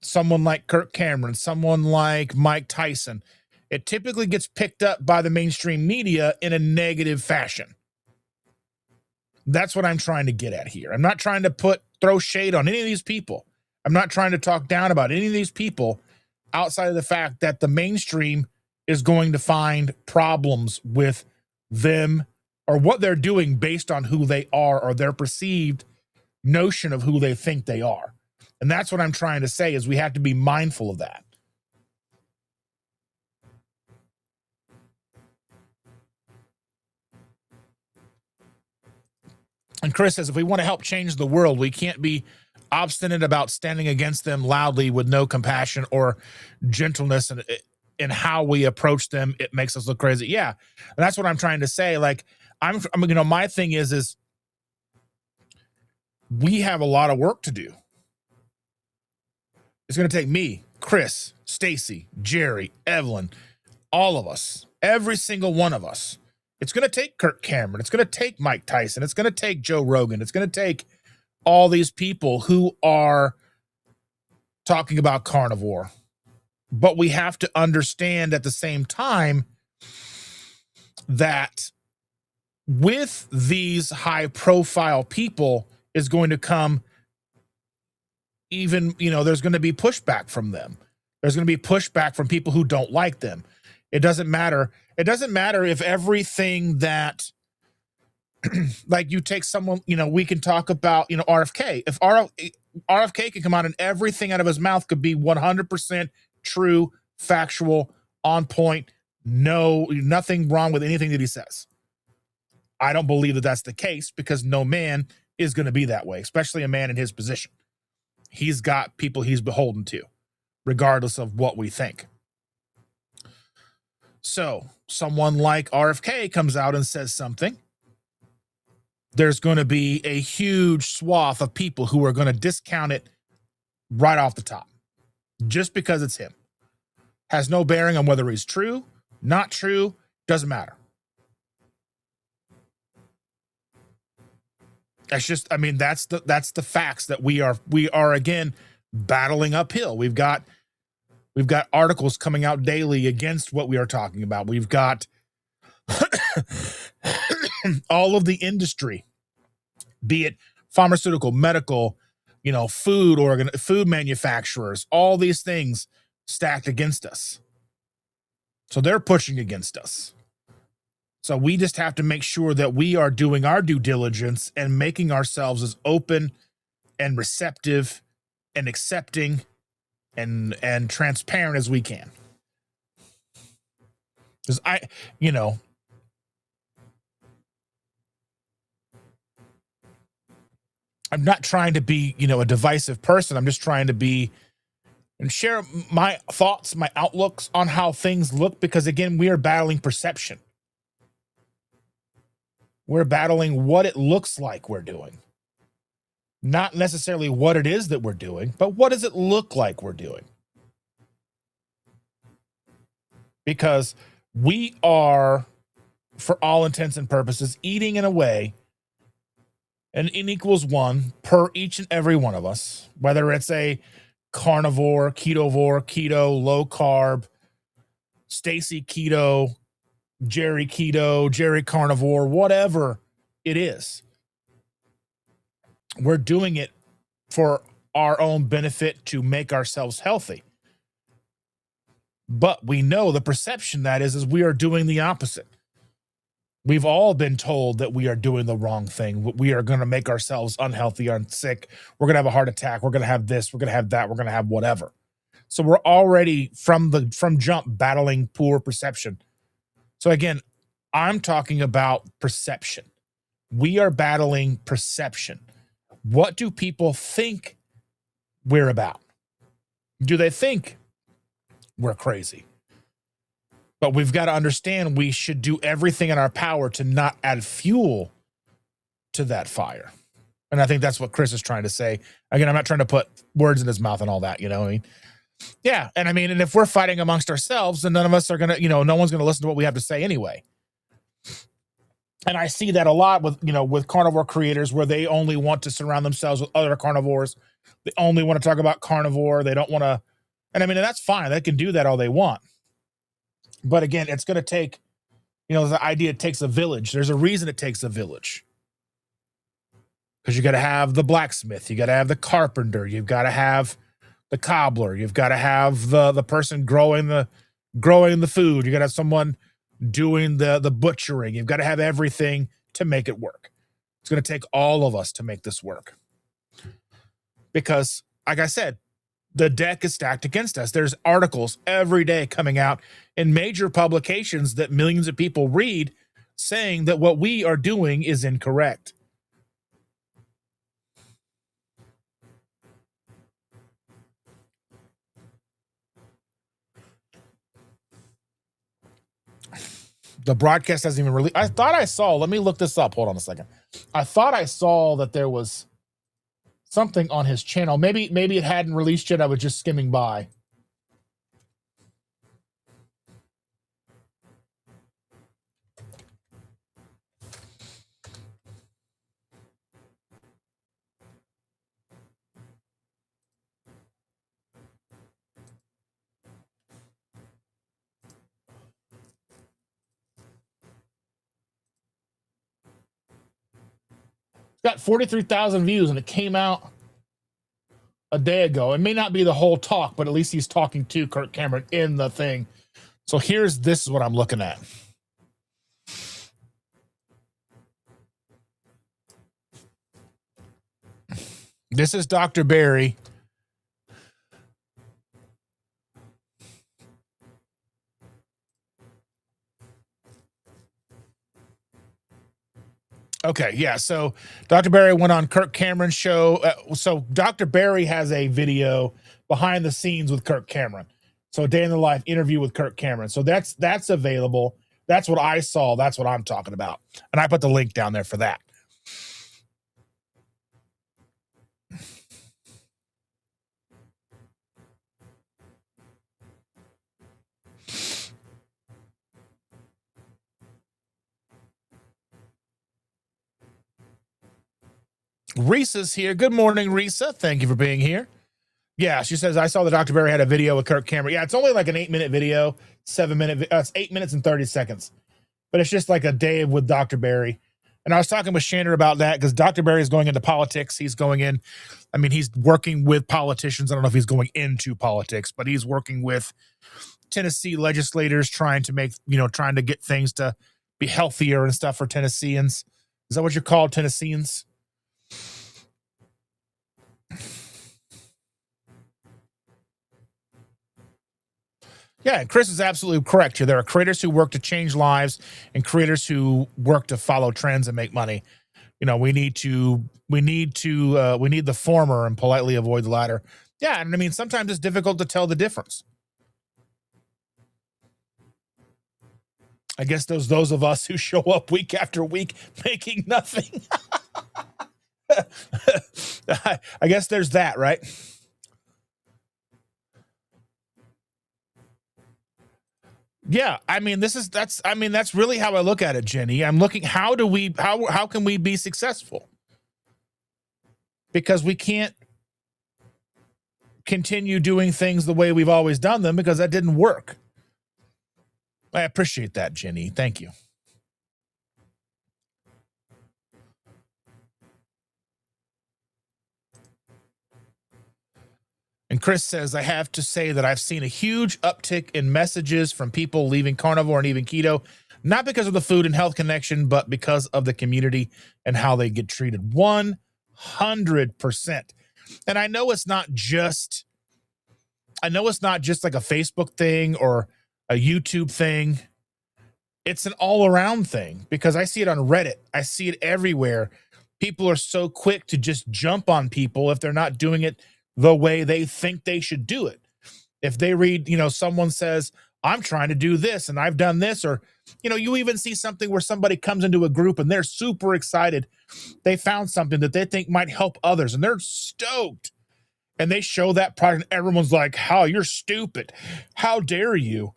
someone like Kirk Cameron, someone like Mike Tyson, it typically gets picked up by the mainstream media in a negative fashion. That's what I'm trying to get at here. I'm not trying to throw shade on any of these people. I'm not trying to talk down about any of these people outside of the fact that the mainstream is going to find problems with them or what they're doing based on who they are or their perceived notion of who they think they are. And that's what I'm trying to say, is we have to be mindful of that. And Chris says, if we want to help change the world, we can't be obstinate about standing against them loudly with no compassion or gentleness in how we approach them. It makes us look crazy. Yeah. And that's what I'm trying to say. Like, my thing is we have a lot of work to do. It's going to take me, Chris, Stacy, Jerry, Evelyn, all of us, every single one of us. It's going to take Kirk Cameron. It's going to take Mike Tyson. It's going to take Joe Rogan. It's going to take all these people who are talking about carnivore. But we have to understand at the same time that with these high-profile people is going to come even, there's going to be pushback from them. There's going to be pushback from people who don't like them. It doesn't matter. It doesn't matter if everything that, like, you take someone, we can talk about, RFK. If RFK can come out and everything out of his mouth could be 100% true, factual, on point, nothing wrong with anything that he says. I don't believe that that's the case, because no man is going to be that way, especially a man in his position. He's got people he's beholden to, regardless of what we think. So someone like RFK comes out and says something, there's going to be a huge swath of people who are going to discount it right off the top, just because it's him. Has no bearing on whether he's true, not true, doesn't matter. That's just, that's the facts that we are again battling uphill. We've got articles coming out daily against what we are talking about. We've got all of the industry, be it pharmaceutical, medical, food manufacturers, all these things stacked against us. So they're pushing against us. So we just have to make sure that we are doing our due diligence and making ourselves as open and receptive and accepting and transparent as we can. Because I'm not trying to be, a divisive person. I'm just trying to be and share my thoughts, my outlooks on how things look, because again, we are battling perception. We're battling what it looks like we're doing. Not necessarily what it is that we're doing, but what does it look like we're doing? Because we are, for all intents and purposes, eating in a way, and N equals 1 per each and every one of us, whether it's a carnivore, ketovore, keto, low carb, Stacy keto, Jerry keto, Jerry carnivore, whatever it is. We're doing it for our own benefit to make ourselves healthy. But we know the perception that is we are doing the opposite. We've all been told that we are doing the wrong thing. We are going to make ourselves unhealthy and sick. We're going to have a heart attack. We're going to have this. We're going to have that. We're going to have whatever. So we're already from jump battling poor perception. So again, I'm talking about perception. We are battling perception. What do people think we're about? Do they think we're crazy? But we've got to understand we should do everything in our power to not add fuel to that fire. And I think that's what Chris is trying to say. Again, I'm not trying to put words in his mouth and all that, Yeah. And and if we're fighting amongst ourselves, then none of us are going to, no one's going to listen to what we have to say anyway. And I see that a lot with carnivore creators, where they only want to surround themselves with other carnivores. They only want to talk about carnivore. They don't want to, and that's fine. They can do that all they want. But again, it's going to take, the idea it takes a village. There's a reason it takes a village. Because you got to have the blacksmith. You got to have the carpenter. You've got to have the cobbler. You've got to have the person growing the food. You got to have someone doing the butchering. You've got to have everything to make it work. It's going to take all of us to make this work. Because like I said, the deck is stacked against us. There's articles every day coming out in major publications that millions of people read saying that what we are doing is incorrect. The broadcast hasn't even released. I thought I saw, let me look this up. Hold on a second. I thought I saw that there was something on his channel. Maybe it hadn't released yet. I was just skimming by. Got 43,000 views, and it came out a day ago. It may not be the whole talk, but at least he's talking to Kirk Cameron in the thing. So this is what I'm looking at. This is Dr. Barry. Okay, yeah. So Dr. Barry went on Kirk Cameron's show. So Dr. Barry has a video behind the scenes with Kirk Cameron. So a day in the life interview with Kirk Cameron. So that's available. That's what I saw. That's what I'm talking about. And I put the link down there for that. Risa's here. Good morning, Risa. Thank you for being here. Yeah, she says, I saw that Dr. Barry had a video with Kirk Cameron. Yeah, it's only like an 8-minute video, 7-minute, it's 8 minutes and 30 seconds. But it's just like a day with Dr. Barry. And I was talking with Shander about that because Dr. Barry is going into politics. He's going in, I mean, he's working with politicians. I don't know if he's going into politics, but he's working with Tennessee legislators trying to make, trying to get things to be healthier and stuff for Tennesseans. Is that what you're called, Tennesseans? Yeah, and Chris is absolutely correct here. There are creators who work to change lives and creators who work to follow trends and make money. We need the former and politely avoid the latter. Yeah, and I mean, sometimes it's difficult to tell the difference. I guess those of us who show up week after week making nothing. I guess there's that, right? Yeah, I mean, that's really how I look at it, Jenny. I'm looking, how can we be successful? Because we can't continue doing things the way we've always done them because that didn't work. I appreciate that, Jenny. Thank you. And Chris says, I have to say that I've seen a huge uptick in messages from people leaving carnivore and even keto, not because of the food and health connection, but because of the community and how they get treated. 100%. And I know it's not just like a Facebook thing or a YouTube thing. It's an all around thing because I see it on Reddit. I see it everywhere. People are so quick to just jump on people if they're not doing it the way they think they should do it. If they read, someone says, I'm trying to do this and I've done this, or, you even see something where somebody comes into a group and they're super excited. They found something that they think might help others and they're stoked. And they show that product and everyone's like, how you're stupid. How dare you?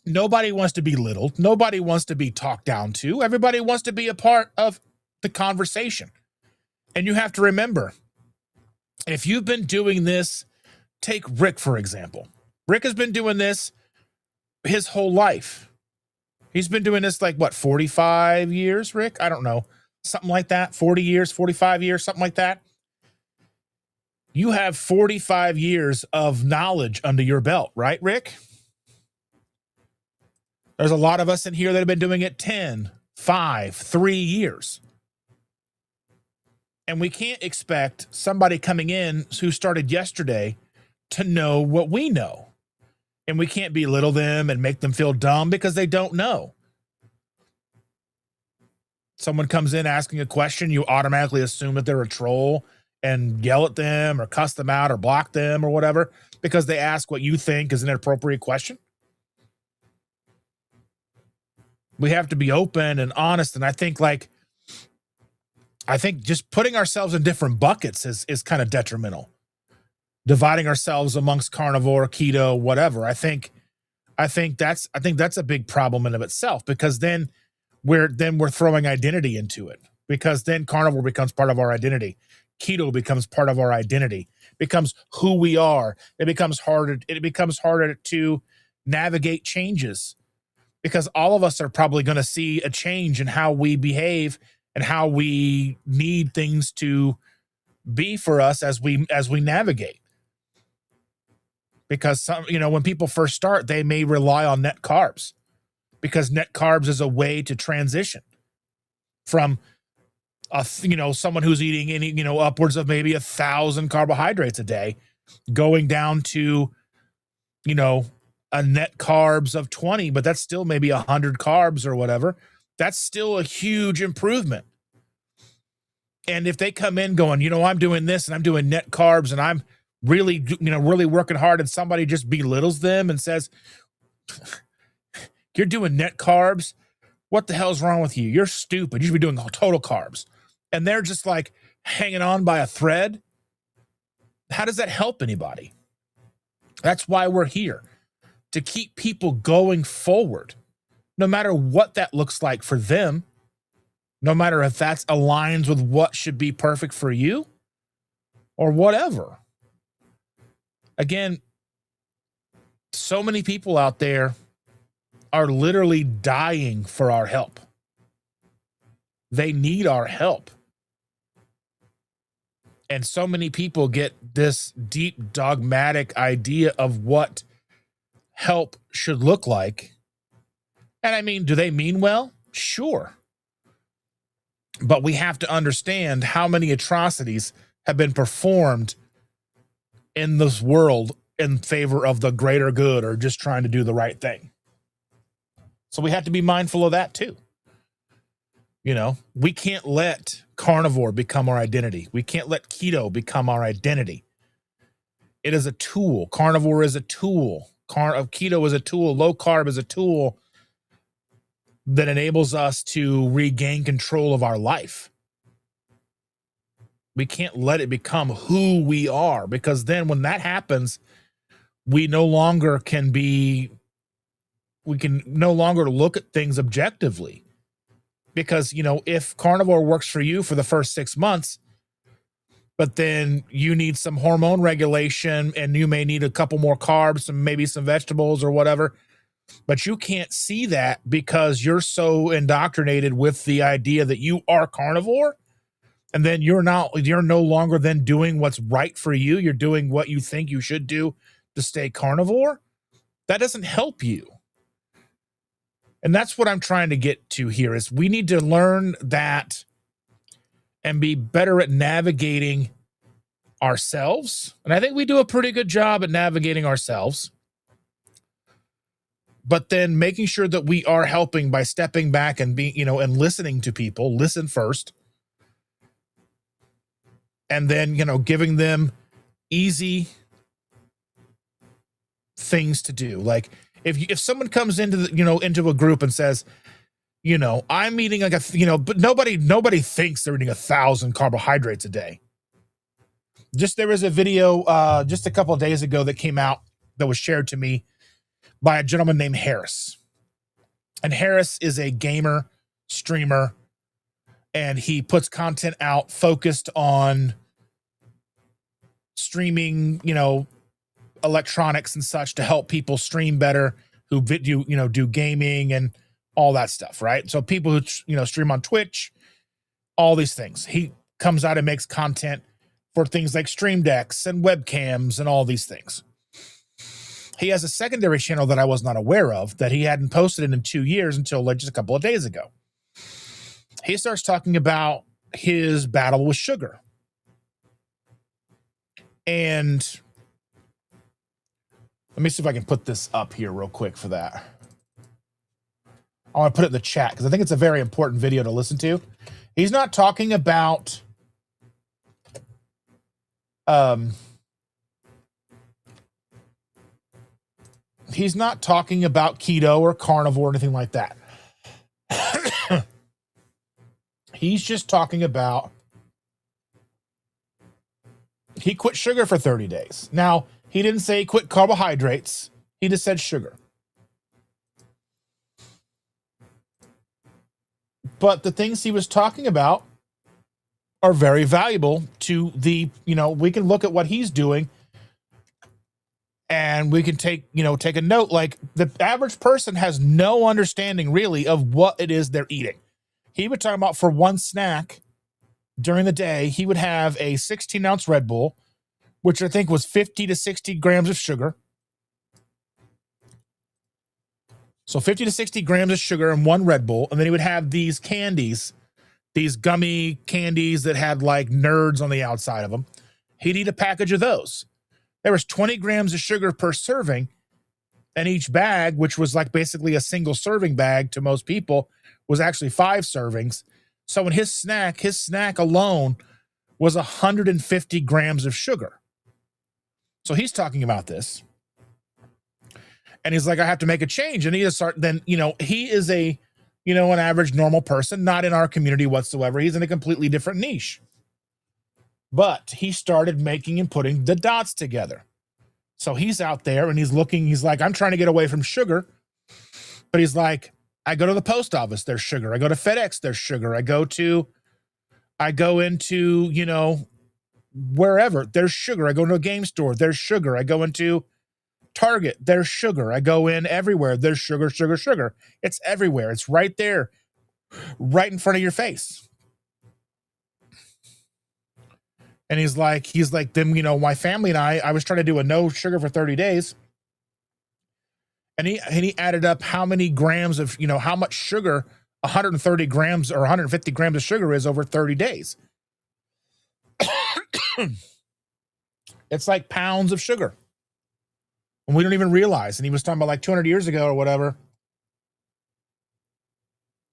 Nobody wants to be belittled. Nobody wants to be talked down to. Everybody wants to be a part of the conversation. And you have to remember, if you've been doing this, take Rick, for example. Rick has been doing this his whole life. He's been doing this 45 years, Rick? I don't know. Something like that. 40 years, 45 years, something like that. You have 45 years of knowledge under your belt, right, Rick? There's a lot of us in here that have been doing it 10, 5, 3 years. And we can't expect somebody coming in who started yesterday to know what we know. And we can't belittle them and make them feel dumb because they don't know. Someone comes in asking a question, you automatically assume that they're a troll and yell at them or cuss them out or block them or whatever because they ask what you think is an inappropriate question. We have to be open and honest. And I think just putting ourselves in different buckets is kind of detrimental. Dividing ourselves amongst carnivore, keto, whatever. I think that's a big problem in of itself, because then we're throwing identity into it, because then carnivore becomes part of our identity. Keto becomes part of our identity, becomes who we are. It becomes harder to navigate changes, because all of us are probably going to see a change in how we behave and how we need things to be for us as we navigate. Because when people first start, they may rely on net carbs, because net carbs is a way to transition from someone who's eating upwards of maybe 1,000 carbohydrates a day, going down to a net carbs of 20, but that's still maybe 100 carbs or whatever. That's still a huge improvement. And if they come in going, I'm doing this and I'm doing net carbs and I'm really working hard, and somebody just belittles them and says, you're doing net carbs, what the hell's wrong with you? You're stupid. You should be doing total carbs. And they're just like hanging on by a thread. How does that help anybody? That's why we're here, to keep people going forward, no matter what that looks like for them, no matter if that aligns with what should be perfect for you or whatever. Again, so many people out there are literally dying for our help. They need our help. And so many people get this deep dogmatic idea of what help should look like. And I mean, do they mean well? Sure. But we have to understand how many atrocities have been performed in this world in favor of the greater good, or just trying to do the right thing. So we have to be mindful of that too. We can't let carnivore become our identity. We can't let keto become our identity. It is a tool. Carnivore is a tool. Keto is a tool. Low carb is a tool that enables us to regain control of our life. We can't let it become who we are, because then when that happens, we can no longer look at things objectively. Because, if carnivore works for you for the first 6 months, but then you need some hormone regulation and you may need a couple more carbs and maybe some vegetables or whatever, but you can't see that because you're so indoctrinated with the idea that you are carnivore, and then you're no longer then doing what's right for you. You're doing what you think you should do to stay carnivore. That doesn't help you. And that's what I'm trying to get to here, is we need to learn that and be better at navigating ourselves. And I think we do a pretty good job at navigating ourselves. But then making sure that we are helping by stepping back and being, and listening to people. Listen first. And then, giving them easy things to do. Like if someone comes into a group and says, I'm eating but nobody thinks they're eating 1,000 carbohydrates a day. There was a video just a couple of days ago that came out that was shared to me by a gentleman named Harris. And Harris is a gamer, streamer, and he puts content out focused on streaming, electronics and such to help people stream better, who do gaming and all that stuff, right? So people who stream on Twitch, all these things. He comes out and makes content for things like stream decks and webcams and all these things. He has a secondary channel that I was not aware of, that he hadn't posted in 2 years until just a couple of days ago. He starts talking about his battle with sugar. And let me see if I can put this up here real quick for that. I want to put it in the chat because I think it's a very important video to listen to. He's not talking about he's not talking about keto or carnivore or anything like that. He's just talking about he quit sugar for 30 days. Now, he didn't say he quit carbohydrates. He just said sugar. But the things he was talking about are very valuable to the, we can look at what he's doing and we can take a note. Like, the average person has no understanding really of what it is they're eating. He would talk about, for one snack during the day, he would have a 16-ounce Red Bull, which I think was 50 to 60 grams of sugar. So 50 to 60 grams of sugar in one Red Bull. And then he would have these candies, these gummy candies that had like nerds on the outside of them. He'd eat a package of those. There was 20 grams of sugar per serving. And each bag, which was like basically a single serving bag to most people, was actually 5 servings. So in his snack alone was 150 grams of sugar. So he's talking about this. And he's like, I have to make a change. And he is he is an average normal person, not in our community whatsoever. He's in a completely different niche. But he started making and putting the dots together. So he's out there and he's looking, he's like, I'm trying to get away from sugar. But he's like, I go to the post office, there's sugar. I go to FedEx, there's sugar. I go into, wherever, there's sugar. I go to a game store, there's sugar. I go into Target, there's sugar. I go in everywhere, there's sugar, sugar, sugar. It's everywhere. It's right there, right in front of your face. And he's like, then, my family and I was trying to do a no sugar for 30 days. And he added up how many grams of, how much sugar 130 grams or 150 grams of sugar is over 30 days. It's like pounds of sugar. And we don't even realize. And he was talking about like 200 years ago or whatever,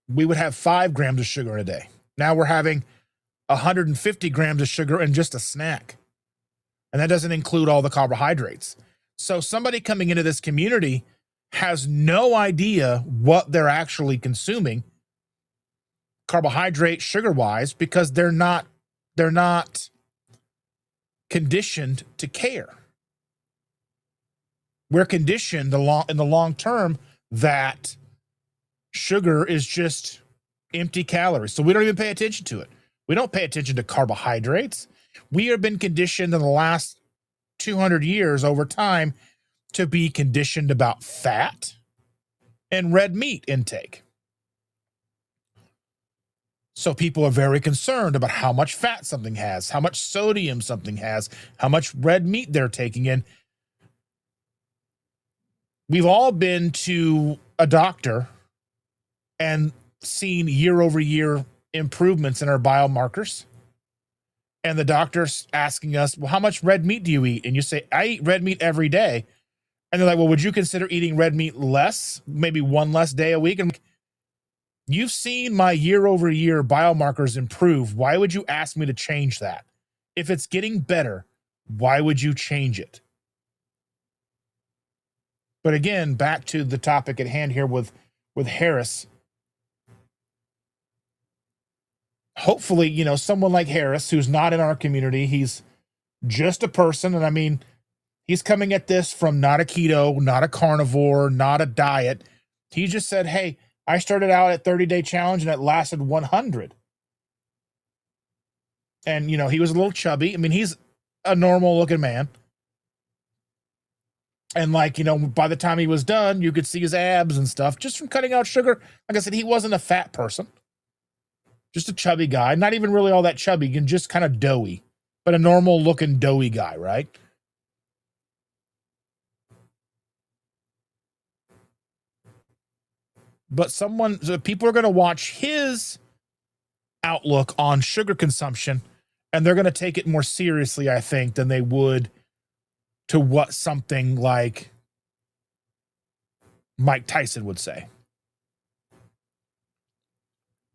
we would have 5 grams of sugar in a day. Now we're having 150 grams of sugar in just a snack. And that doesn't include all the carbohydrates. So somebody coming into this community has no idea what they're actually consuming carbohydrate sugar wise, because they're not conditioned to care. We're conditioned in the long term that sugar is just empty calories. So we don't even pay attention to it. We don't pay attention to carbohydrates. We have been conditioned in the last 200 years over time to be conditioned about fat and red meat intake. So people are very concerned about how much fat something has, how much sodium something has, how much red meat they're taking in. We've all been to a doctor and seen year over year improvements in our biomarkers. And the doctor's asking us, well, how much red meat do you eat? And you say, I eat red meat every day. And they're like, well, would you consider eating red meat less, maybe one less day a week? And you've seen my year over year biomarkers improve. Why would you ask me to change that? If it's getting better, why would you change it? But again, back to the topic at hand here with Harris. Hopefully, someone like Harris, who's not in our community, he's just a person. And I mean, he's coming at this from not a keto, not a carnivore, not a diet. He just said, hey, I started out at 30-day challenge and it lasted 100. And, he was a little chubby. I mean, he's a normal looking man. And by the time he was done, you could see his abs and stuff just from cutting out sugar. Like I said, he wasn't a fat person, just a chubby guy, not even really all that chubby and just kind of doughy, but a normal looking doughy guy, right? But people are going to watch his outlook on sugar consumption, and they're going to take it more seriously, I think, than they would to what something like Mike Tyson would say.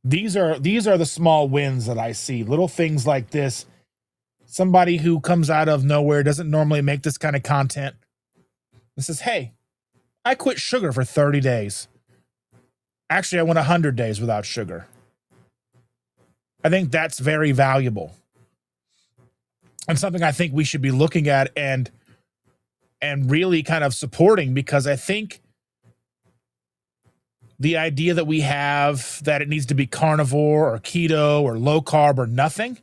These are the small wins that I see. Little things like this. Somebody who comes out of nowhere, doesn't normally make this kind of content, and says, hey, I quit sugar for 30 days. Actually, I went 100 days without sugar. I think that's very valuable. And something I think we should be looking at and really kind of supporting, because I think the idea that we have that it needs to be carnivore or keto or low carb or nothing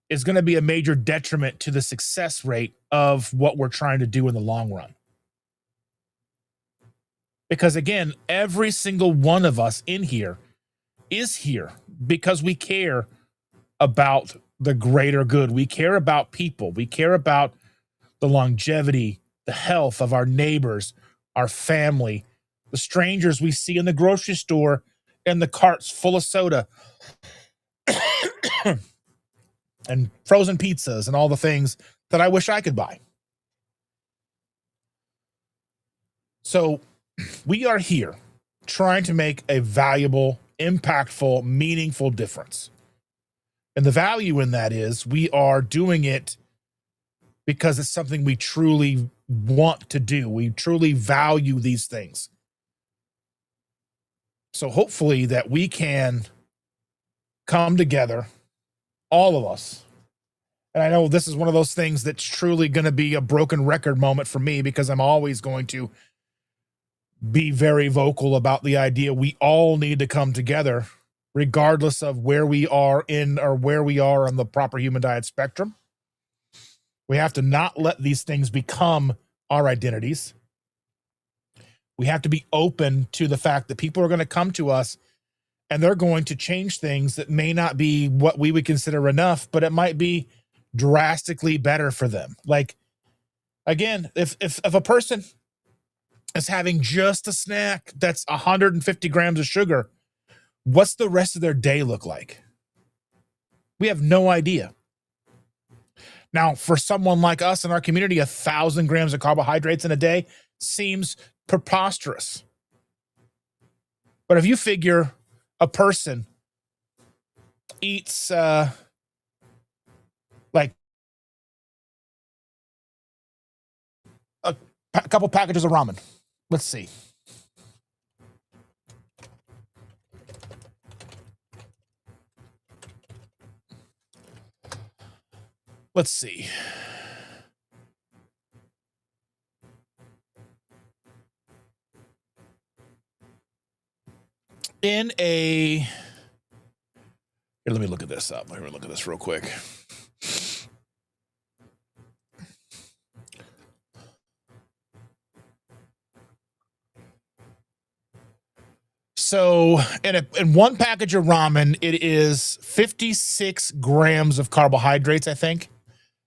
is going to be a major detriment to the success rate of what we're trying to do in the long run. Because again, every single one of us in here is here because we care about the greater good. We care about people. We care about the longevity, the health of our neighbors, our family, the strangers we see in the grocery store and the carts full of soda and frozen pizzas and all the things that I wish I could buy. So we are here trying to make a valuable, impactful, meaningful difference. And the value in that is we are doing it because it's something we truly want to do. We truly value these things. So hopefully that we can come together, all of us. And I know this is one of those things that's truly going to be a broken record moment for me, because I'm always going to be very vocal about the idea we all need to come together, regardless of where we are in or where we are on the proper human diet spectrum. We have to not let these things become our identities. We have to be open to the fact that people are going to come to us and they're going to change things that may not be what we would consider enough, but it might be drastically better for them. Like, again, if a person is having just a snack that's 150 grams of sugar, what's the rest of their day look like? We have no idea. Now, for someone like us in our community, 1,000 grams of carbohydrates in a day seems preposterous. But if you figure a person eats like a couple packages of ramen, let's see. Let's see. In a, here, let me look at this up. Let me look at this real quick. So in one package of ramen, it is 56 grams of carbohydrates, I think.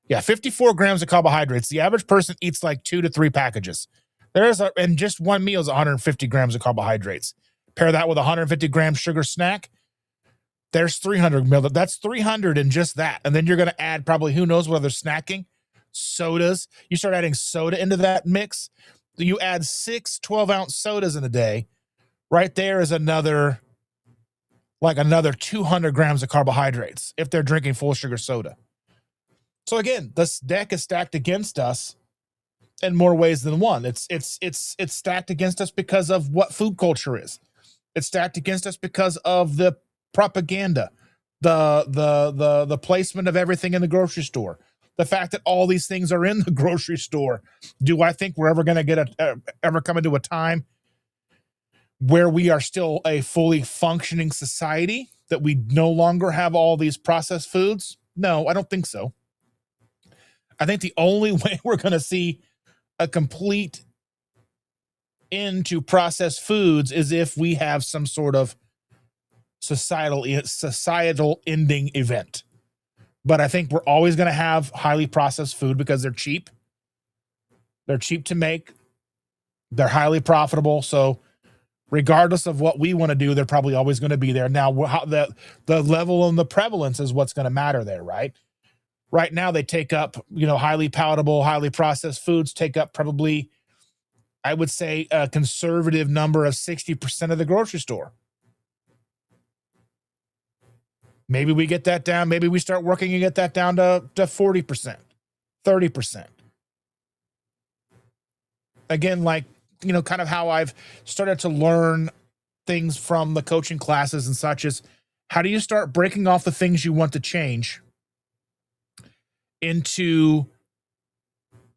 Yeah, 54 grams of carbohydrates. The average person eats like 2 to 3 packages. And just one meal is 150 grams of carbohydrates. Pair that with a 150 gram sugar snack, there's 300 mil. That's 300 in just that. And then you're going to add probably who knows what other snacking, sodas. You start adding soda into that mix. You add 6 12-ounce sodas in a day. Right there is another 200 grams of carbohydrates if they're drinking full sugar soda. So again, this deck is stacked against us in more ways than one. It's stacked against us because of what food culture is. It's stacked against us because of the propaganda, the placement of everything in the grocery store, the fact that all these things are in the grocery store. Do I think we're ever going to ever come into a time where we are still a fully functioning society, that we no longer have all these processed foods? No, I don't think so. I think the only way we're going to see a complete end to processed foods is if we have some sort of societal ending event. But I think we're always going to have highly processed food because they're cheap. They're cheap to make. They're highly profitable. So regardless of what we want to do, they're probably always going to be there. Now, how the level and the prevalence is what's going to matter there, right? Right now, they take up, highly palatable, highly processed foods take up probably, I would say, a conservative number of 60% of the grocery store. Maybe we get that down. Maybe we start working and get that down to 40%, 30%. Again, like, kind of how I've started to learn things from the coaching classes and such is, how do you start breaking off the things you want to change into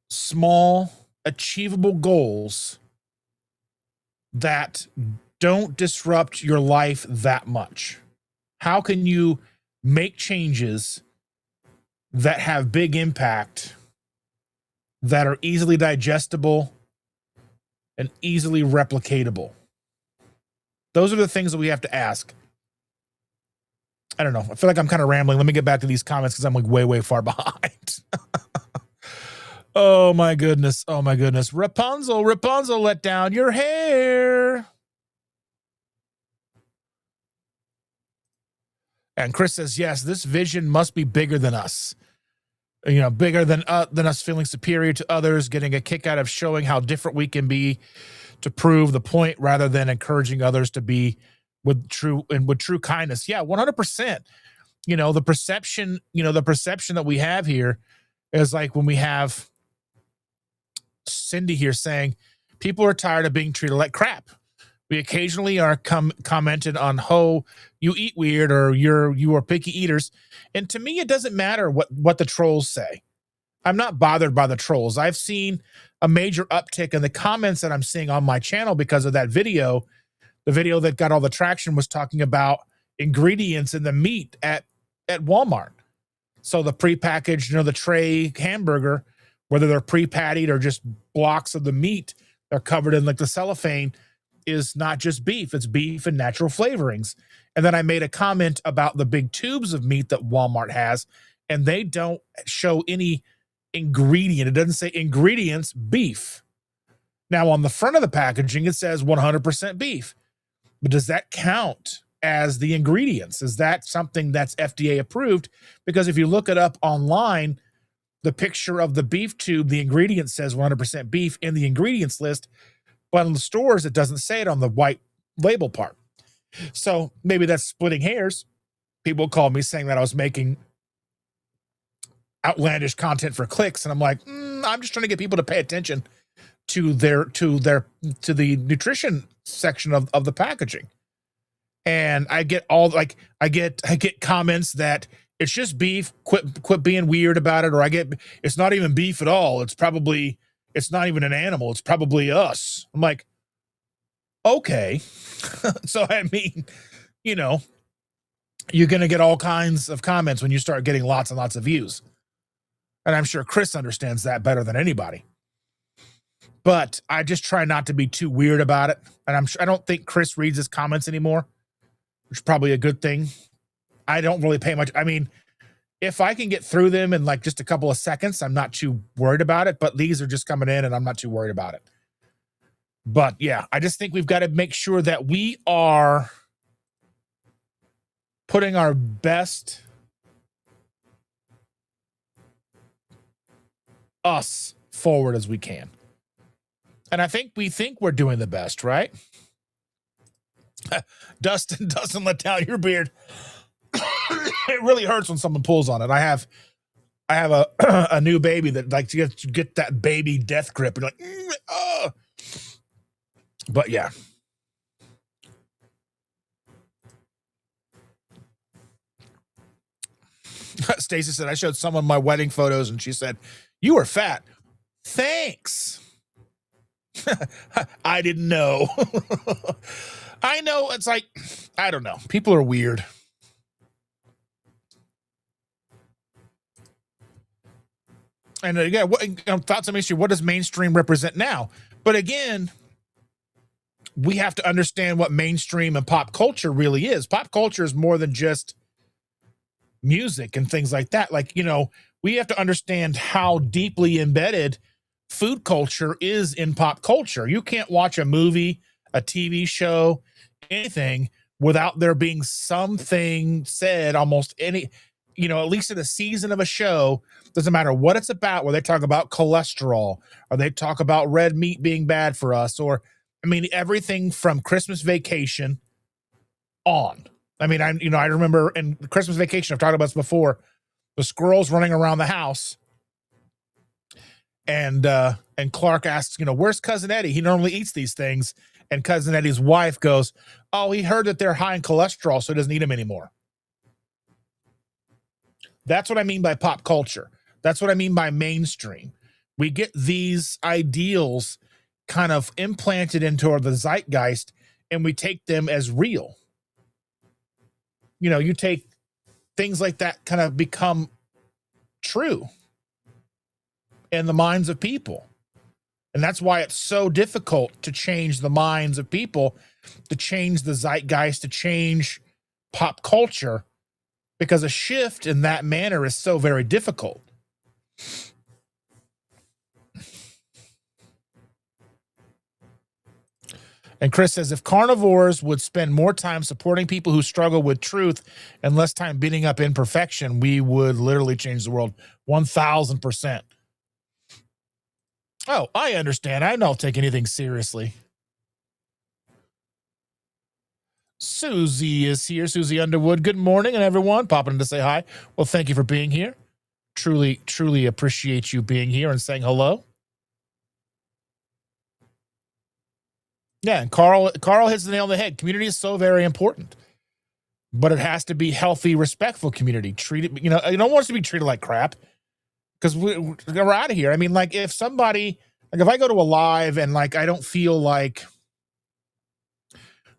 small, achievable goals that don't disrupt your life that much? How can you make changes that have big impact, that are easily digestible and easily replicatable? Those are the things that we have to ask. I don't know. I feel like I'm kind of rambling. Let me get back to these comments because I'm like way, way far behind. Oh my goodness. Oh my goodness. Rapunzel, let down your hair. And Chris says, yes, this vision must be bigger than us. Bigger than us feeling superior to others, getting a kick out of showing how different we can be to prove the point, rather than encouraging others to be with true kindness. Yeah, 100%. The perception that we have here is like when we have Cindy here saying people are tired of being treated like crap. We occasionally are commented on, "Oh, you eat weird," or you are picky eaters. And to me, it doesn't matter what the trolls say. I'm not bothered by the trolls. I've seen a major uptick in the comments that I'm seeing on my channel because of that video. The video that got all the traction was talking about ingredients in the meat at Walmart. So the prepackaged, the tray hamburger, whether they're pre-pattied or just blocks of the meat, they're covered in like the cellophane, is not just beef. It's beef and natural flavorings. And then I made a comment about the big tubes of meat that Walmart has, and they don't show any ingredient. It doesn't say ingredients beef. Now on the front of the packaging, it says 100% beef. But does that count as the ingredients? Is that something that's FDA approved? Because if you look it up online, the picture of the beef tube, the ingredient says 100% beef in the ingredients list, but in the stores, it doesn't say it on the white label part. So maybe that's splitting hairs. People called me saying that I was making outlandish content for clicks, and I'm like, I'm just trying to get people to pay attention to the nutrition section of the packaging. And I get I get comments that it's just beef, quit being weird about it, or it's not even beef at all. It's not even an animal. It's probably us. I'm like, okay. So, I mean, you're going to get all kinds of comments when you start getting lots and lots of views. And I'm sure Chris understands that better than anybody. But I just try not to be too weird about it. And I don't think Chris reads his comments anymore, which is probably a good thing. I don't really pay much. I mean, if I can get through them in like just a couple of seconds, I'm not too worried about it. But these are just coming in and I'm not too worried about it. But yeah, I just think we've got to make sure that we are putting our best us forward as we can. And I think we're doing the best, right? Dustin doesn't let down your beard. It really hurts when someone pulls on it. I have a new baby that likes to get that baby death grip and like, But yeah. Stacy said, I showed someone my wedding photos and she said, you were fat. Thanks. I didn't know. I know. It's like, I don't know. People are weird. And again, thoughts on issue. What does mainstream represent now? But again, we have to understand what mainstream and pop culture really is. Pop culture is more than just music and things like that. Like, we have to understand how deeply embedded food culture is in pop culture. You can't watch a movie, a TV show, anything, without there being something said almost any, at least in a season of a show, doesn't matter what it's about, where they talk about cholesterol or they talk about red meat being bad for us, or, everything from Christmas Vacation on. I remember in Christmas Vacation, I've talked about this before, the squirrels running around the house, and Clark asks, where's Cousin Eddie? He normally eats these things. And Cousin Eddie's wife goes, oh, he heard that they're high in cholesterol, so he doesn't eat them anymore. That's what I mean by pop culture. That's what I mean by mainstream. We get these ideals kind of implanted into the zeitgeist, and we take them as real. You take things like that kind of become true in the minds of people. And that's why it's so difficult to change the minds of people, to change the zeitgeist, to change pop culture, because a shift in that manner is so very difficult. And Chris says, if carnivores would spend more time supporting people who struggle with truth and less time beating up imperfection, we would literally change the world 1,000%. Oh, I understand. I don't take anything seriously. Susie is here. Susie Underwood. Good morning, and everyone popping in to say hi. Well, thank you for being here. Truly, truly appreciate you being here and saying hello. Yeah, and Carl hits the nail on the head. Community is so very important, but it has to be healthy, respectful community. Treat it, you don't want us to be treated like crap, because we're out of here. If somebody, if I go to a live and I don't feel like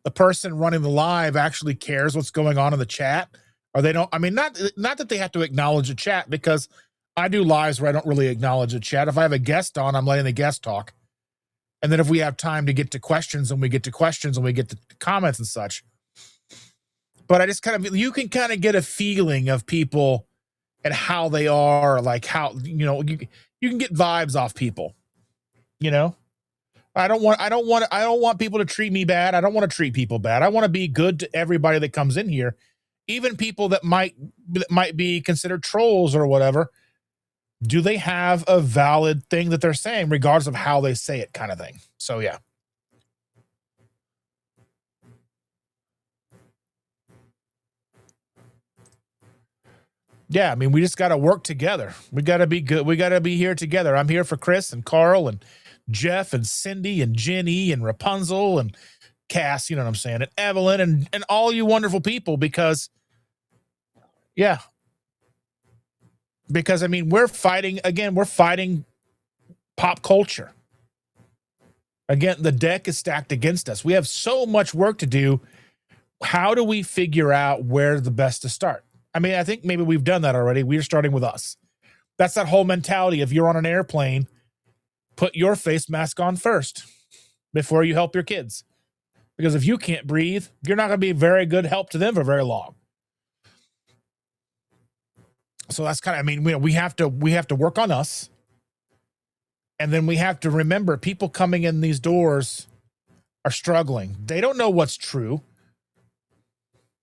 the person running the live actually cares what's going on in the chat, or they don't, not that they have to acknowledge the chat, because I do lives where I don't really acknowledge the chat. If I have a guest on, I'm letting the guest talk. And then if we have time to get to questions, and we get to questions, and we get to comments and such. But I just you can kind of get a feeling of people and how they are, how, you can get vibes off people, I don't want people to treat me bad. I don't want to treat people bad. I want to be good to everybody that comes in here, even people that might be considered trolls or whatever. Do they have a valid thing that they're saying, regardless of how they say it, kind of thing? So, yeah. Yeah, we just got to work together. We got to be good. We got to be here together. I'm here for Chris and Carl and Jeff and Cindy and Jenny and Rapunzel and Cass, you know what I'm saying, and Evelyn and all you wonderful people, because, yeah. Because, we're fighting pop culture. Again, the deck is stacked against us. We have so much work to do. How do we figure out where the best to start? I think maybe we've done that already. We're starting with us. That's that whole mentality. If you're on an airplane, put your face mask on first before you help your kids. Because if you can't breathe, you're not going to be very good help to them for very long. So that's kind of, we have to work on us. And then we have to remember, people coming in these doors are struggling. They don't know what's true.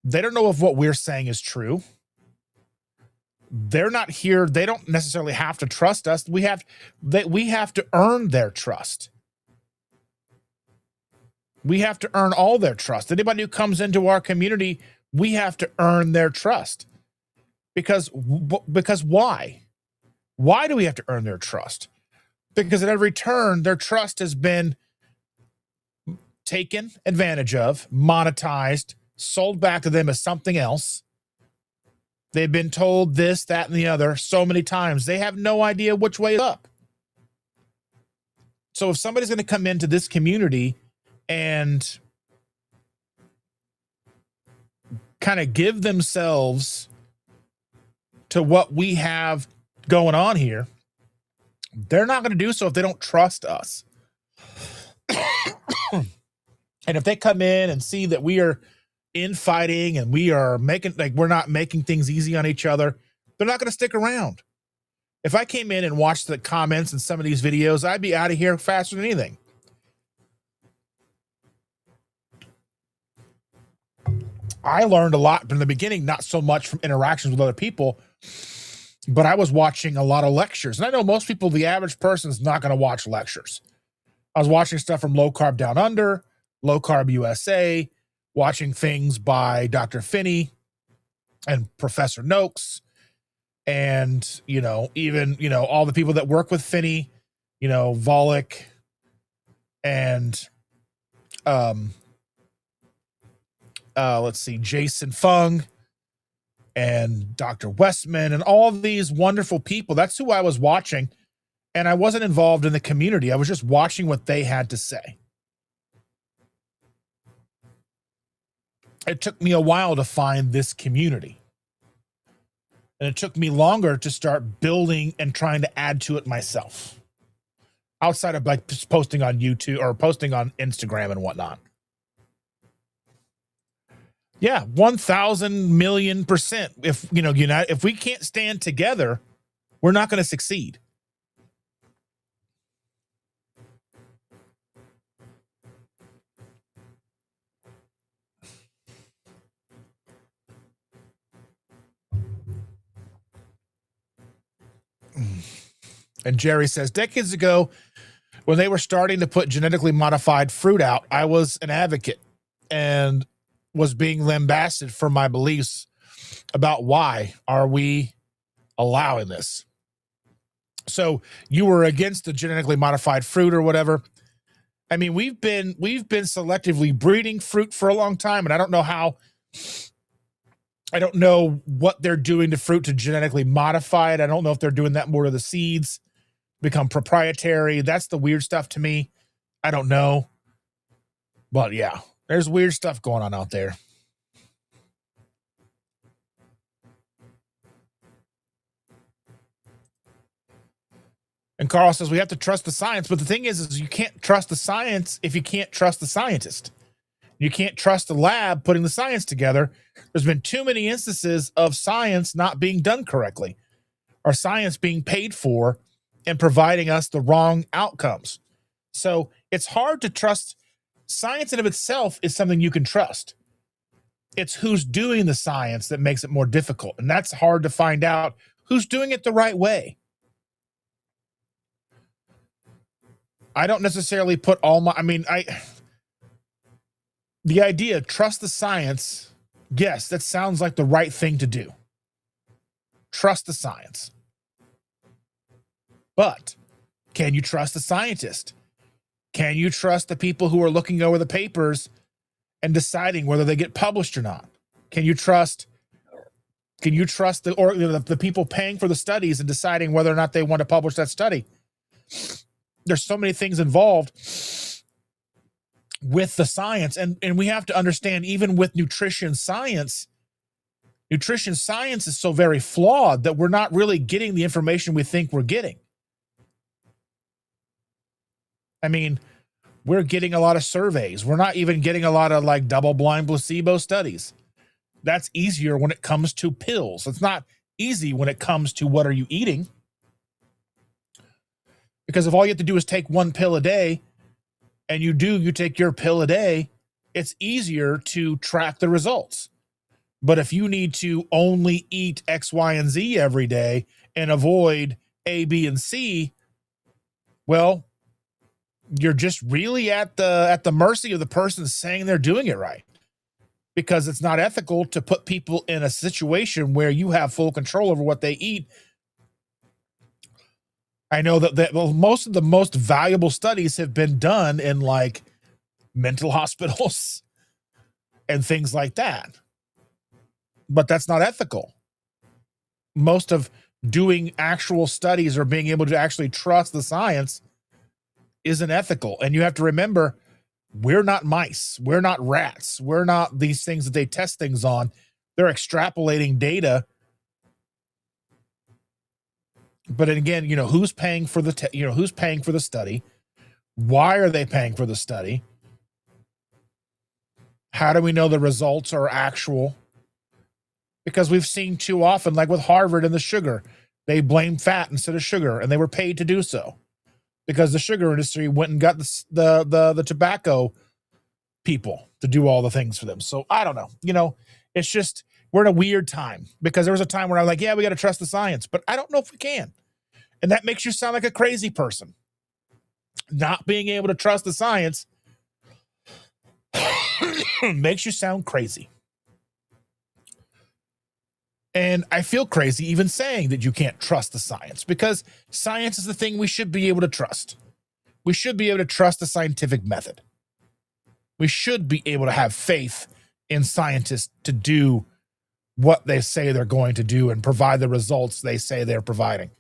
They don't know if what we're saying is true. They're not here. They don't necessarily have to trust us. We have to earn their trust. We have to earn all their trust. Anybody who comes into our community, we have to earn their trust. Because why? Why do we have to earn their trust? Because at every turn, their trust has been taken advantage of, monetized, sold back to them as something else. They've been told this, that, and the other so many times. They have no idea which way is up. So if somebody's going to come into this community and kind of give themselves to what we have going on here, they're not going to do so if they don't trust us. And if they come in and see that we are infighting and we are we're not making things easy on each other, they're not going to stick around. If I came in and watched the comments in some of these videos, I'd be out of here faster than anything. I learned a lot from the beginning, not so much from interactions with other people, but I was watching a lot of lectures. And I know most people, the average person is not going to watch lectures. I was watching stuff from Low Carb Down Under, Low Carb USA, watching things by Dr. Finney and Professor Noakes, and, even, all the people that work with Finney, Volek and, let's see, Jason Fung and Dr. Westman and all these wonderful people. That's who I was watching. And I wasn't involved in the community. I was just watching what they had to say. It took me a while to find this community. And it took me longer to start building and trying to add to it myself. Outside of like just posting on YouTube or posting on Instagram and whatnot. Yeah, 1,000,000,000%. If we can't stand together, we're not going to succeed. And Jerry says, decades ago, when they were starting to put genetically modified fruit out, I was an advocate and was being lambasted for my beliefs about why are we allowing this. So you were against the genetically modified fruit or whatever. I mean, we've been selectively breeding fruit for a long time, and I don't know what they're doing to fruit to genetically modify it. I don't know if they're doing that more to the seeds, become proprietary. That's the weird stuff to me. I don't know. But yeah, there's weird stuff going on out there. And Carl says we have to trust the science. But the thing is you can't trust the science if you can't trust the scientist. You can't trust the lab putting the science together. There's been too many instances of science not being done correctly, or science being paid for and providing us the wrong outcomes. So it's hard to trust. Science in of itself is something you can trust. It's who's doing the science that makes it more difficult. And that's hard to find out who's doing it the right way. I don't necessarily put all my, the idea, trust the science. Yes, that sounds like the right thing to do. Trust the science. But can you trust the scientist? Can you trust the people who are looking over the papers and deciding whether they get published or not? Can you trust the people paying for the studies and deciding whether or not they want to publish that study? There's so many things involved with the science. And we have to understand, even with nutrition science is so very flawed that we're not really getting the information we think we're getting. I mean, we're getting a lot of surveys. We're not even getting a lot of like double-blind placebo studies. That's easier when it comes to pills. It's not easy when it comes to what are you eating. Because if all you have to do is take one pill a day, and you take your pill a day, it's easier to track the results. But if you need to only eat X, Y, and Z every day and avoid A, B, and C, well, you're just really at the mercy of the person saying they're doing it right. Because it's not ethical to put people in a situation where you have full control over what they eat. I know that most of the most valuable studies have been done in like mental hospitals and things like that. But that's not ethical. Most of doing actual studies or being able to actually trust the science isn't ethical. And you have to remember, we're not mice. We're not rats. We're not these things that they test things on. They're extrapolating data. But again, who's paying for who's paying for the study? Why are they paying for the study? How do we know the results are actual? Because we've seen too often, like with Harvard and the sugar, they blame fat instead of sugar, and they were paid to do so because the sugar industry went and got the tobacco people to do all the things for them. So I don't know. It's just, we're in a weird time, because there was a time where I'm like, yeah, we got to trust the science, but I don't know if we can. And that makes you sound like a crazy person. Not being able to trust the science makes you sound crazy. And I feel crazy even saying that you can't trust the science, because science is the thing we should be able to trust. We should be able to trust the scientific method. We should be able to have faith in scientists to do what they say they're going to do and provide the results they say they're providing.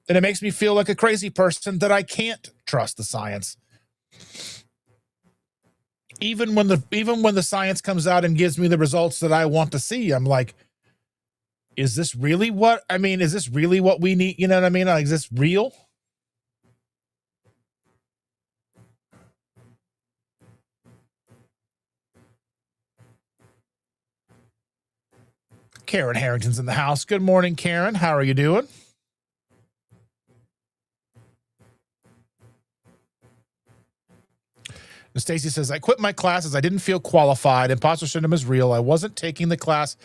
And it makes me feel like a crazy person that I can't trust the science. Even when the science comes out and gives me the results that I want to see, I'm like, is this really what we need? You know what I mean? Like, is this real? Karen Harrington's in the house. Good morning, Karen. How are you doing? And Stacy says, I quit my classes. I didn't feel qualified. Imposter syndrome is real. I wasn't taking the class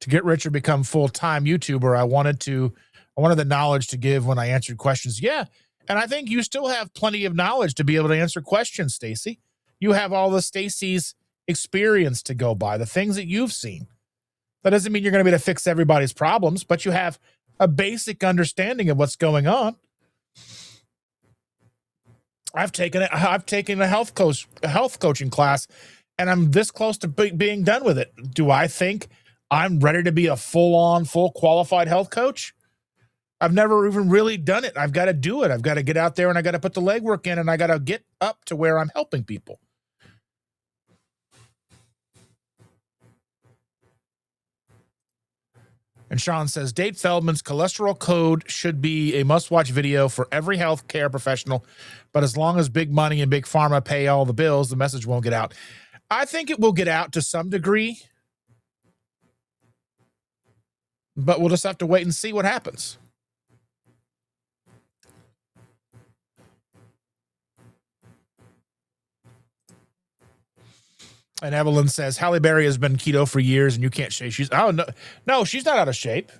to get rich or become full-time YouTuber. I wanted the knowledge to give when I answered questions. Yeah. And I think you still have plenty of knowledge to be able to answer questions, Stacy. You have all the Stacy's experience to go by, the things that you've seen. That doesn't mean you're going to be able to fix everybody's problems, but you have a basic understanding of what's going on. I've taken a health coaching class, and I'm this close to being done with it. Do I think I'm ready to be a full qualified health coach? I've never even really done it. I've got to do it. I've got to get out there, and I got to put the legwork in, and I got to get up to where I'm helping people. And Sean says, Dave Feldman's cholesterol code should be a must-watch video for every healthcare professional, but as long as big money and big pharma pay all the bills, the message won't get out. I think it will get out to some degree, but we'll just have to wait and see what happens. And Evelyn says, Halle Berry has been keto for years and you can't say she's, no, she's not out of shape.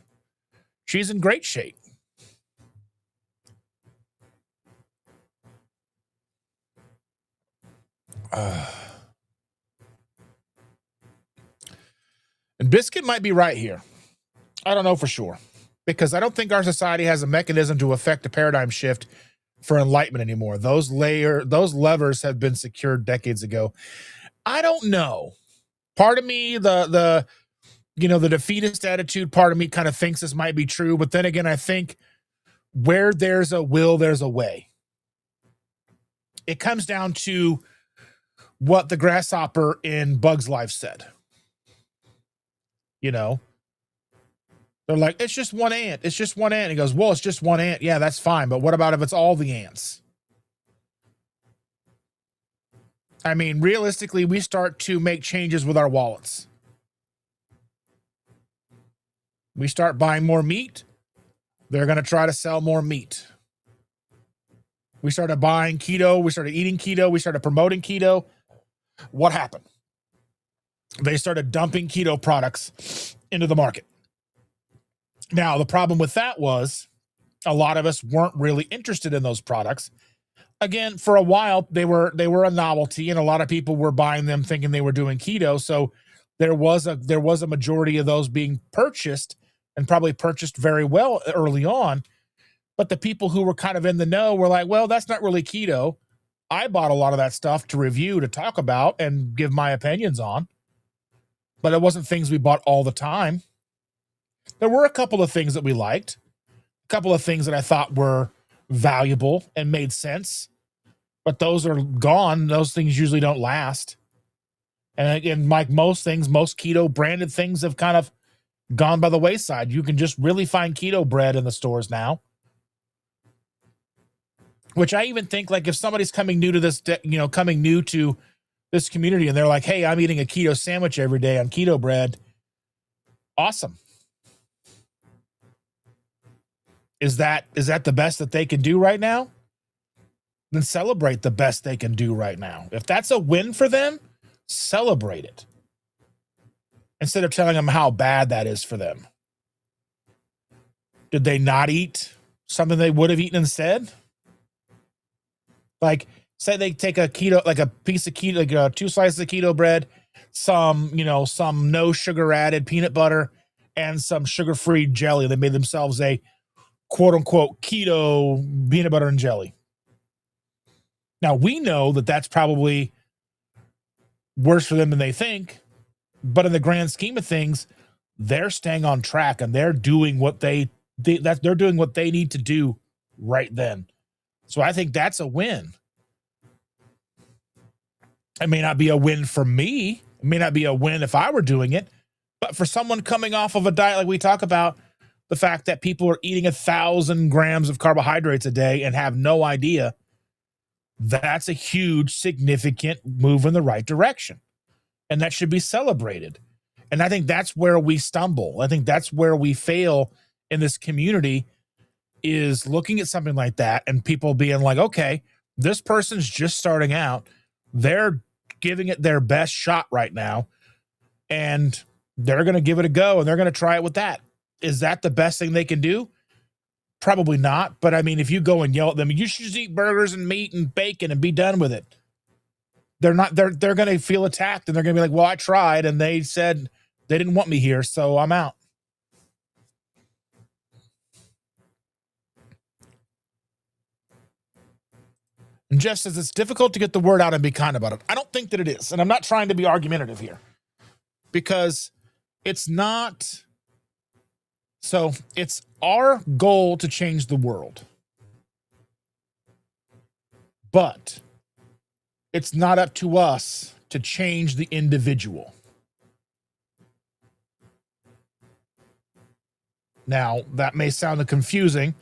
She's in great shape. And Biscuit might be right here. I don't know for sure, because I don't think our society has a mechanism to affect a paradigm shift for enlightenment anymore. Those levers have been secured decades ago. I don't know. Part of me, the defeatist attitude part of me kind of thinks this might be true, but then again, I think where there's a will, there's a way. It comes down to what the grasshopper in Bug's Life said. You know, they're like, it's just one ant. It's just one ant. He goes, well, it's just one ant. Yeah, that's fine. But what about if it's all the ants? I mean, realistically, we start to make changes with our wallets. We start buying more meat. They're going to try to sell more meat. We started buying keto. We started eating keto. We started promoting keto. What happened? They started dumping keto products into the market. Now, the problem with that was a lot of us weren't really interested in those products. Again, for a while, they were a novelty, and a lot of people were buying them thinking they were doing keto. So there was a majority of those being purchased, and probably purchased very well early on. But the people who were kind of in the know were like, well, that's not really keto. I bought a lot of that stuff to review, to talk about, and give my opinions on. But it wasn't things we bought all the time. There were a couple of things that we liked, a couple of things that I thought were valuable and made sense, but those are gone. Those things usually don't last. And again, like most things, most keto branded things have kind of gone by the wayside. You can just really find keto bread in the stores now, which I even think, like, if somebody's coming new to this, coming new to this community, and they're like, hey, I'm eating a keto sandwich every day on keto bread. Awesome. Is that the best that they can do right now? Then celebrate the best they can do right now. If that's a win for them, celebrate it. instead of telling them how bad that is for them? Did they not eat something they would have eaten instead? Like, say they take a keto, like a piece of keto, like 2 slices of keto bread, some, some no sugar added peanut butter, and some sugar-free jelly. They made themselves a quote unquote keto peanut butter and jelly. Now, we know that that's probably worse for them than they think, but in the grand scheme of things, they're staying on track and they're doing what they're doing what they need to do right then. So I think that's a win. It may not be a win for me. It may not be a win if I were doing it, but for someone coming off of a diet like we talk about, the fact that people are eating 1,000 grams of carbohydrates a day and have no idea, that's a huge, significant move in the right direction. And that should be celebrated. And I think that's where we stumble. I think that's where we fail in this community, is looking at something like that and people being like, okay, this person's just starting out. They're giving it their best shot right now, and they're going to give it a go and they're going to try it with that. Is that the best thing they can do? Probably not. But I mean, if you go and yell at them, you should just eat burgers and meat and bacon and be done with it. They're going to feel attacked and they're going to be like, well, I tried and they said they didn't want me here, so I'm out. And Jeff says it's difficult to get the word out and be kind about it. I don't think that it is. And I'm not trying to be argumentative here, because it's not. So it's our goal to change the world, but it's not up to us to change the individual. Now, that may sound confusing,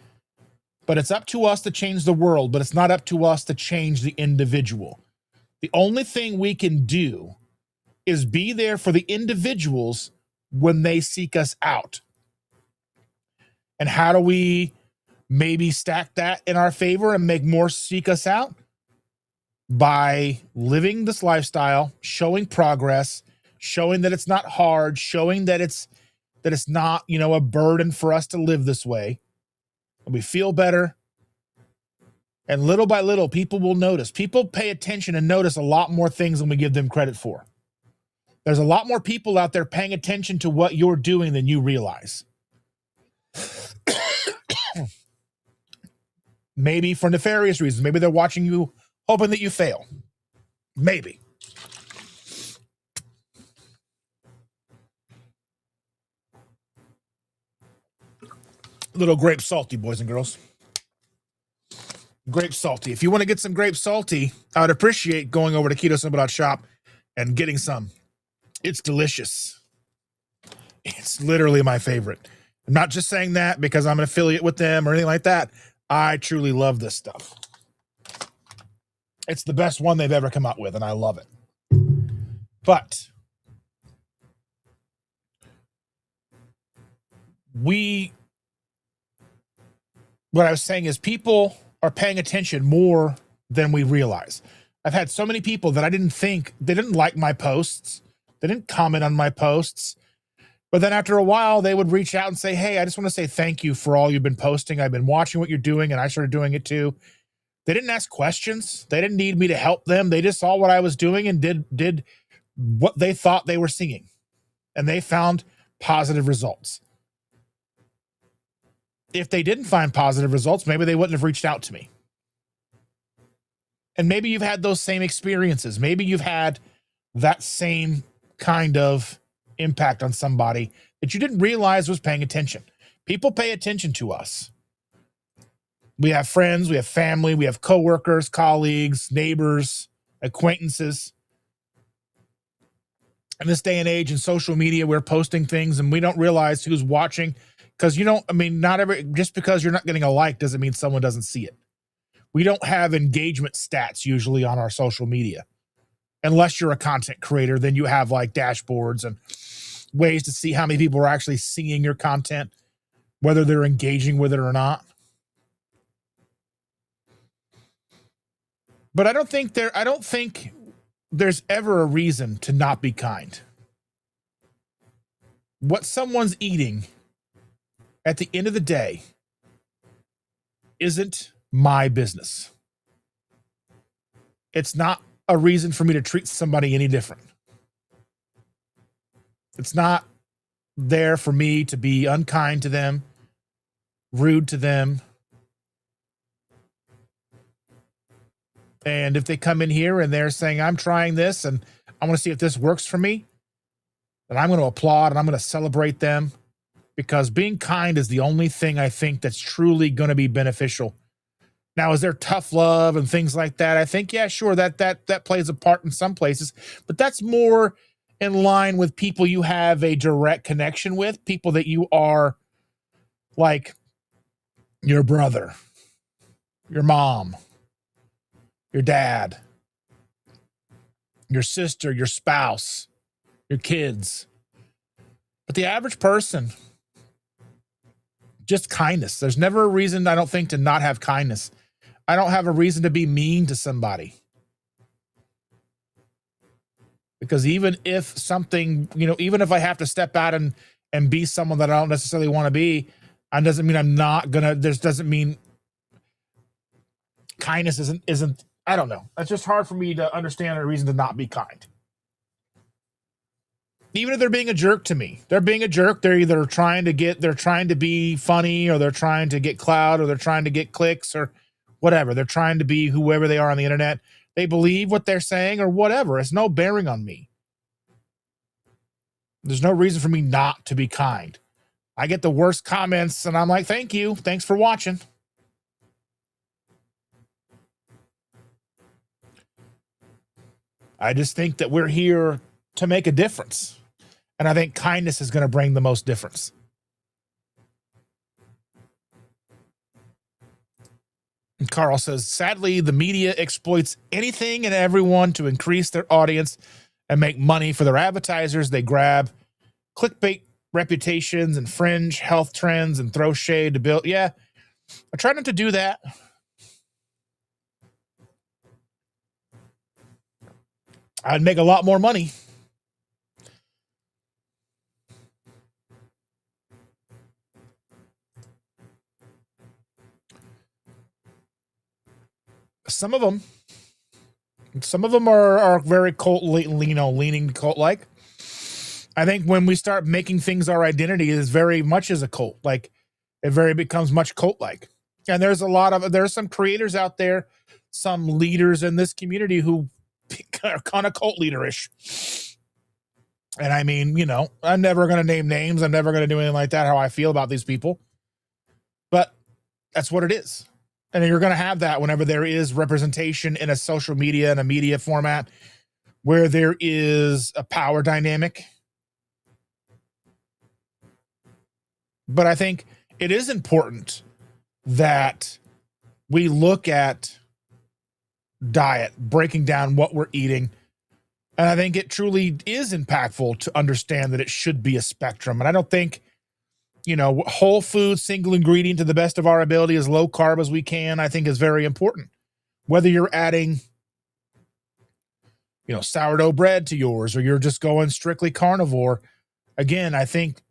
but it's up to us to change the world, but it's not up to us to change the individual. The only thing we can do is be there for the individuals when they seek us out. And how do we maybe stack that in our favor and make more seek us out? By living this lifestyle, showing progress, showing that it's not hard, showing that it's not, a burden for us to live this way. And we feel better. And little by little, people will notice. People pay attention and notice a lot more things than we give them credit for. There's a lot more people out there paying attention to what you're doing than you realize. Maybe for nefarious reasons. Maybe they're watching you, hoping that you fail. Maybe. Little grape salty, boys and girls. Grape salty. If you want to get some grape salty, I would appreciate going over to KetoSimple.shop and getting some. It's delicious. It's literally my favorite. I'm not just saying that because I'm an affiliate with them or anything like that. I truly love this stuff. It's the best one they've ever come out with, and I love it. But what I was saying is people are paying attention more than we realize. I've had so many people that I didn't think, they didn't like my posts. They didn't comment on my posts. But then after a while, they would reach out and say, hey, I just want to say thank you for all you've been posting. I've been watching what you're doing, and I started doing it too. They didn't ask questions. They didn't need me to help them. They just saw what I was doing and did what they thought they were seeing. And they found positive results. If they didn't find positive results, maybe they wouldn't have reached out to me. And maybe you've had those same experiences. Maybe you've had that same kind of impact on somebody that you didn't realize was paying attention. People pay attention to us. We have friends, we have family, we have coworkers, colleagues, neighbors, acquaintances. In this day and age in social media, we're posting things and we don't realize who's watching, because just because you're not getting a like doesn't mean someone doesn't see it. We don't have engagement stats usually on our social media. Unless you're a content creator, then you have like dashboards and ways to see how many people are actually seeing your content, whether they're engaging with it or not. But I don't think there's ever a reason to not be kind. what someone's eating at the end of the day isn't my business. It's not a reason for me to treat somebody any different. It's not there for me to be unkind to them, rude to them. And if they come in here and they're saying, I'm trying this and I want to see if this works for me, then I'm going to applaud and I'm going to celebrate them, because being kind is the only thing I think that's truly going to be beneficial. Now, is there tough love and things like that? I think, yeah, sure, that plays a part in some places, but that's more in line with people you have a direct connection with, people that you are like your brother, your mom, your dad, your sister, your spouse, your kids. But the average person, just kindness. There's never a reason, I don't think, to not have kindness. I don't have a reason to be mean to somebody. Because even if something, even if I have to step out and be someone that I don't necessarily want to be, it doesn't mean I'm not gonna, this doesn't mean kindness isn't, I don't know. It's just hard for me to understand a reason to not be kind. Even if they're being a jerk to me, they're being a jerk. They're either trying to be funny, or they're trying to get clout, or they're trying to get clicks, or whatever. They're trying to be whoever they are on the internet. They believe what they're saying or whatever. It's no bearing on me. There's no reason for me not to be kind. I get the worst comments and I'm like, thank you. Thanks for watching. I just think that we're here to make a difference. And I think kindness is going to bring the most difference. And Carl says, sadly, the media exploits anything and everyone to increase their audience and make money for their advertisers. They grab clickbait reputations and fringe health trends and throw shade to build. Yeah, I try not to do that. I'd make a lot more money. Some of them are very cult, leaning cult-like. I think when we start making things our identity, it is very much as a cult. Like, it becomes much cult-like. And there's some creators out there, some leaders in this community who are kind of cult leaderish. And I mean, I'm never going to name names. I'm never going to do anything like that, how I feel about these people. But that's what it is. And you're going to have that whenever there is representation in a social media and a media format where there is a power dynamic. But I think it is important that we look at diet, breaking down what we're eating. And I think it truly is impactful to understand that it should be a spectrum. And I don't think, whole food, single ingredient to the best of our ability, as low carb as we can, I think is very important. Whether you're adding, sourdough bread to yours, or you're just going strictly carnivore. Again, I think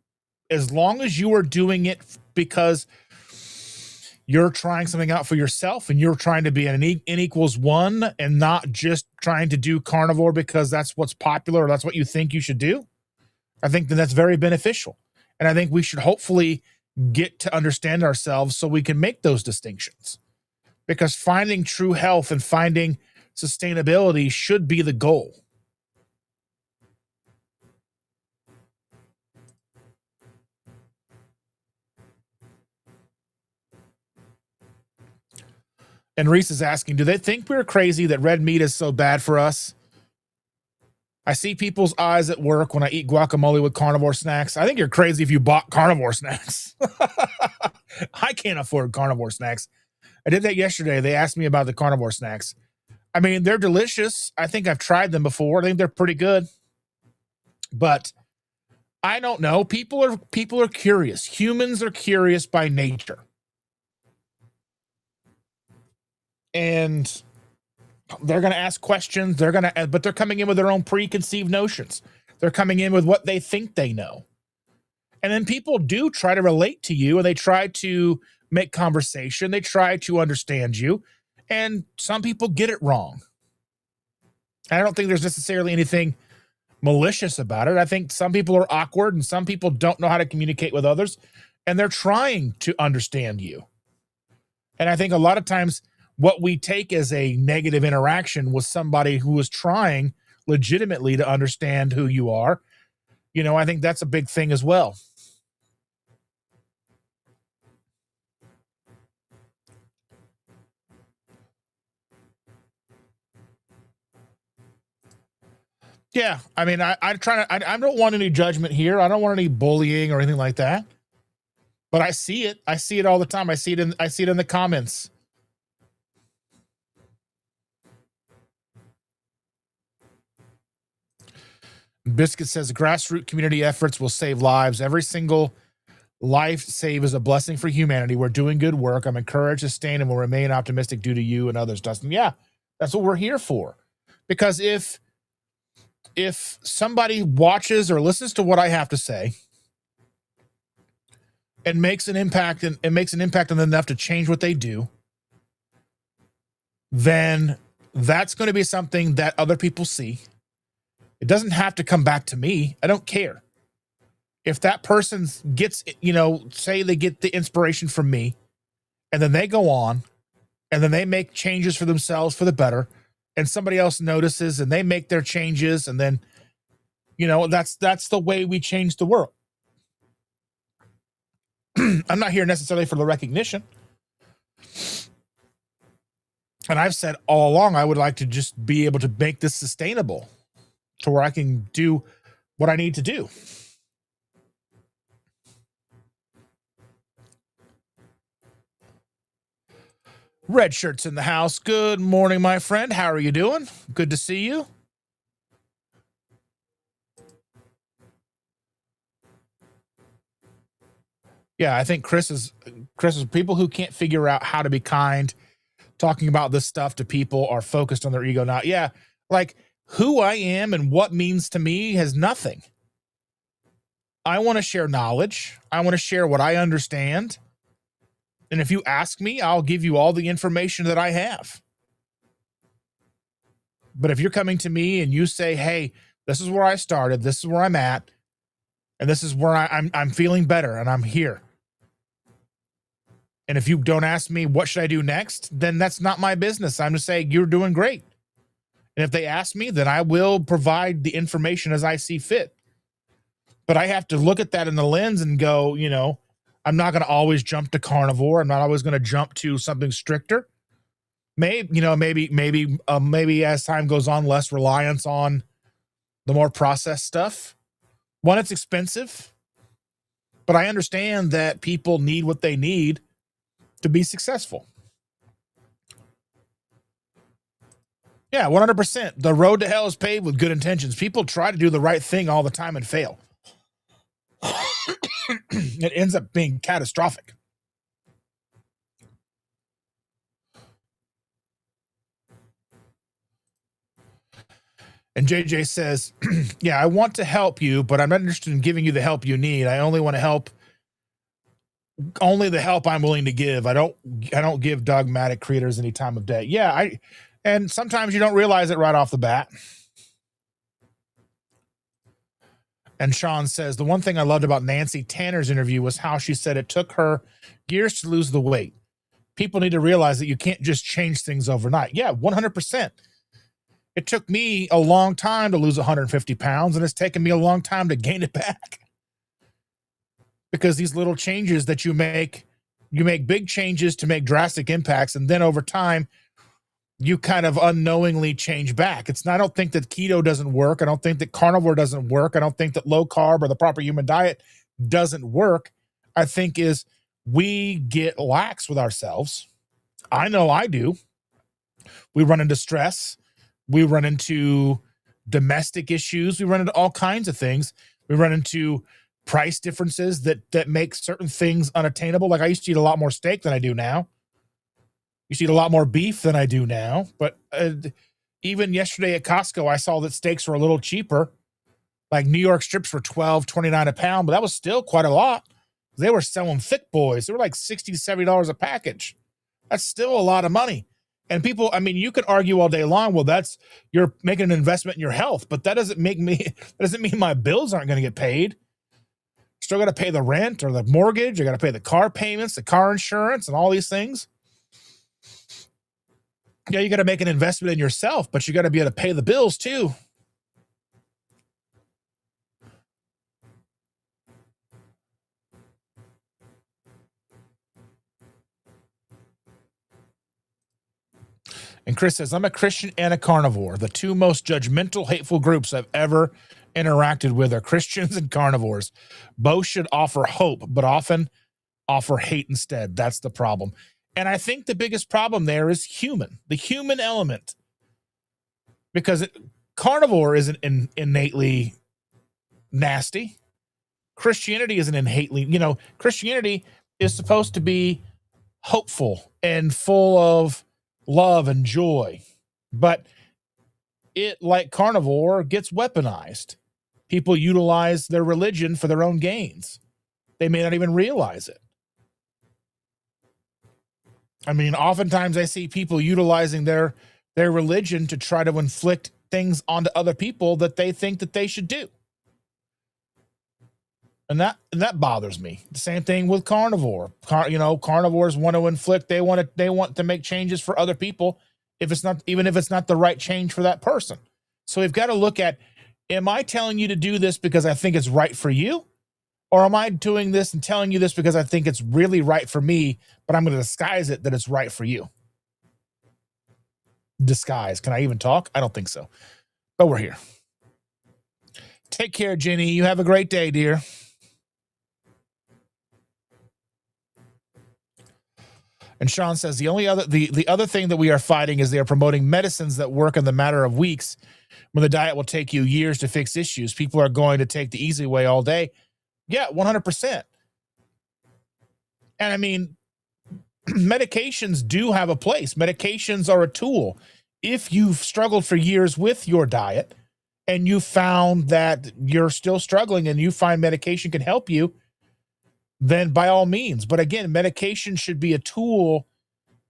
as long as you are doing it because you're trying something out for yourself and you're trying to be an N equals 1 and not just trying to do carnivore because that's what's popular or that's what you think you should do, I think that's very beneficial. And I think we should hopefully get to understand ourselves so we can make those distinctions, because finding true health and finding sustainability should be the goal. And Reese is asking, do they think we're crazy that red meat is so bad for us? I see people's eyes at work when I eat guacamole with carnivore snacks. I think you're crazy if you bought carnivore snacks. I can't afford carnivore snacks. I did that yesterday. They asked me about the carnivore snacks. I mean, they're delicious. I think I've tried them before. I think they're pretty good. But I don't know. People are curious. Humans are curious by nature. And they're going to ask questions. But they're coming in with their own preconceived notions. They're coming in with what they think they know. And then people do try to relate to you, and they try to make conversation. They try to understand you. And some people get it wrong. I don't think there's necessarily anything malicious about it. I think some people are awkward and some people don't know how to communicate with others, and they're trying to understand you. And I think a lot of times what we take as a negative interaction with somebody who is trying legitimately to understand who you are, I think that's a big thing as well. Yeah, I mean, I don't want any judgment here. I don't want any bullying or anything like that. But I see it. I see it all the time. I see it in the comments. Biscuit says grassroots community efforts will save lives. Every single life saved is a blessing for humanity. We're doing good work. I'm encouraged to sustain and will remain optimistic due to you and others, Dustin. Yeah, that's what we're here for. Because if somebody watches or listens to what I have to say and makes an impact on them enough to change what they do, then that's going to be something that other people see. It doesn't have to come back to me. I don't care. If that person gets, say they get the inspiration from me, and then they go on, and then they make changes for themselves for the better, and somebody else notices and they make their changes, and then, that's the way we change the world. I'm not here necessarily for the recognition. And I've said all along, I would like to just be able to make this sustainable to where I can do what I need to do. Red Shirt's in the house. Good morning, my friend. How are you doing? Good to see you. Yeah, I think Chris is people who can't figure out how to be kind, talking about this stuff to people are focused on their ego. Not, yeah, like who I am and what means to me has nothing. I want to share knowledge. I want to share what I understand. And if you ask me, I'll give you all the information that I have. But if you're coming to me and you say, hey, this is where I started, this is where I'm at, and this is where I'm feeling better and I'm here. And if you don't ask me what should I do next, then that's not my business. I'm just saying you're doing great. And if they ask me, then I will provide the information as I see fit. But I have to look at that in the lens and go, I'm not going to always jump to carnivore. I'm not always going to jump to something stricter. Maybe as time goes on, less reliance on the more processed stuff. One, it's expensive, but I understand that people need what they need to be successful. Yeah, 100%. The road to hell is paved with good intentions. People try to do the right thing all the time and fail. It ends up being catastrophic. And JJ says, yeah, I want to help you, but I'm not interested in giving you the help you need. I only want to help, only the help I'm willing to give. I don't give dogmatic creators any time of day. Yeah, and sometimes you don't realize it right off the bat. And Sean says, the one thing I loved about Nancy Tanner's interview was how she said it took her years to lose the weight. People need to realize that you can't just change things overnight. Yeah, 100%. It took me a long time to lose 150 pounds, and it's taken me a long time to gain it back. Because these little changes that you make big changes to make drastic impacts, and then over time, you kind of unknowingly change back. I don't think that keto doesn't work. I don't think that carnivore doesn't work. I don't think that low carb or the proper human diet doesn't work. I think is we get lax with ourselves. I know I do. We run into stress. We run into domestic issues. We run into all kinds of things. We run into price differences that make certain things unattainable. Like I used to eat a lot more steak than I do now. You see a lot more beef than I do now. But even yesterday at Costco, I saw that steaks were a little cheaper Like New York strips were $12.29 a pound, but that was still quite a lot. They were selling thick boys. They were like $60 to $70 a package. That's still a lot of money. And people, I mean, you could argue all day long, well, you're making an investment in your health, but that doesn't mean my bills aren't going to get paid. Still got to pay the rent or the mortgage. I got to pay the car payments, the car insurance, and all these things. Yeah, you got to make an investment in yourself, but you got to be able to pay the bills too. And Chris says, I'm a Christian and a carnivore. The two most judgmental, hateful groups I've ever interacted with are Christians and carnivores. Both should offer hope, but often offer hate instead. That's the problem. And I think the biggest problem there is the human element. Because carnivore isn't innately nasty. Christianity isn't innately, Christianity is supposed to be hopeful and full of love and joy, but it, like carnivore, gets weaponized. People utilize their religion for their own gains. They may not even realize it. I mean, oftentimes I see people utilizing their religion to try to inflict things onto other people that they think that they should do. And that bothers me. The same thing with carnivore. Carnivores want to inflict. They want to make changes for other people, even if it's not the right change for that person. So we've got to look at: am I telling you to do this because I think it's right for you, or am I doing this and telling you this because I think it's really right for me, but I'm going to disguise it that it's right for you? Disguise. Can I even talk? I don't think so. But we're here. Take care, Jenny. You have a great day, dear. And Sean says the other thing that we are fighting is they are promoting medicines that work in the matter of weeks when the diet will take you years to fix issues. People are going to take the easy way all day. Yeah, 100%. And I mean, medications do have a place. Medications are a tool. If you've struggled for years with your diet and you found that you're still struggling and you find medication can help you, then by all means. But again, medication should be a tool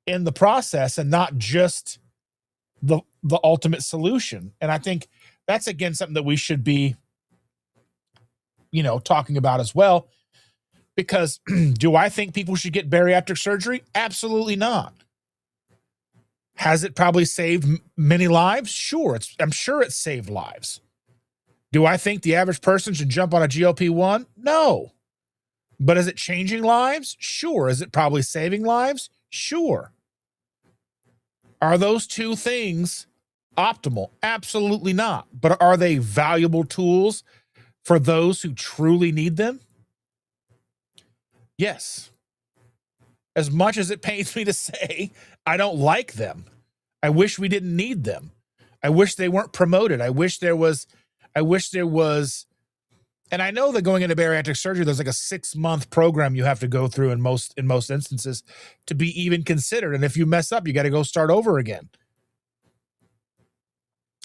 in the process and not just the ultimate solution. And I think that's, again, something that we should be, talking about as well. Because do I think people should get bariatric surgery? Absolutely not. Has it probably saved many lives? Sure. I'm sure it's saved lives. Do I think the average person should jump on a GLP-1? No. But is it changing lives? Sure. Is it probably saving lives? Sure. Are those two things optimal? Absolutely not. But are they valuable tools for those who truly need them? Yes. As much as it pains me to say, I don't like them. I wish we didn't need them. I wish they weren't promoted. I wish there was, and I know that going into bariatric surgery, there's like a 6-month program you have to go through in most instances to be even considered. And if you mess up, you got to go start over again.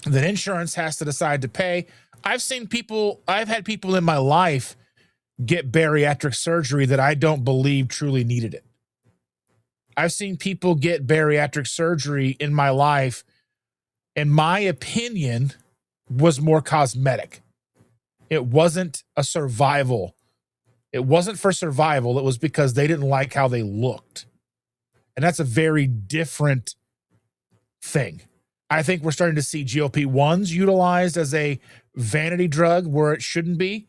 Then insurance has to decide to pay. I've had people in my life get bariatric surgery that I don't believe truly needed it. I've seen people get bariatric surgery in my life, in my opinion, was more cosmetic. It wasn't a survival. It wasn't for survival. It was because they didn't like how they looked. And that's a very different thing. I think we're starting to see GLP-1s utilized as a vanity drug where it shouldn't be.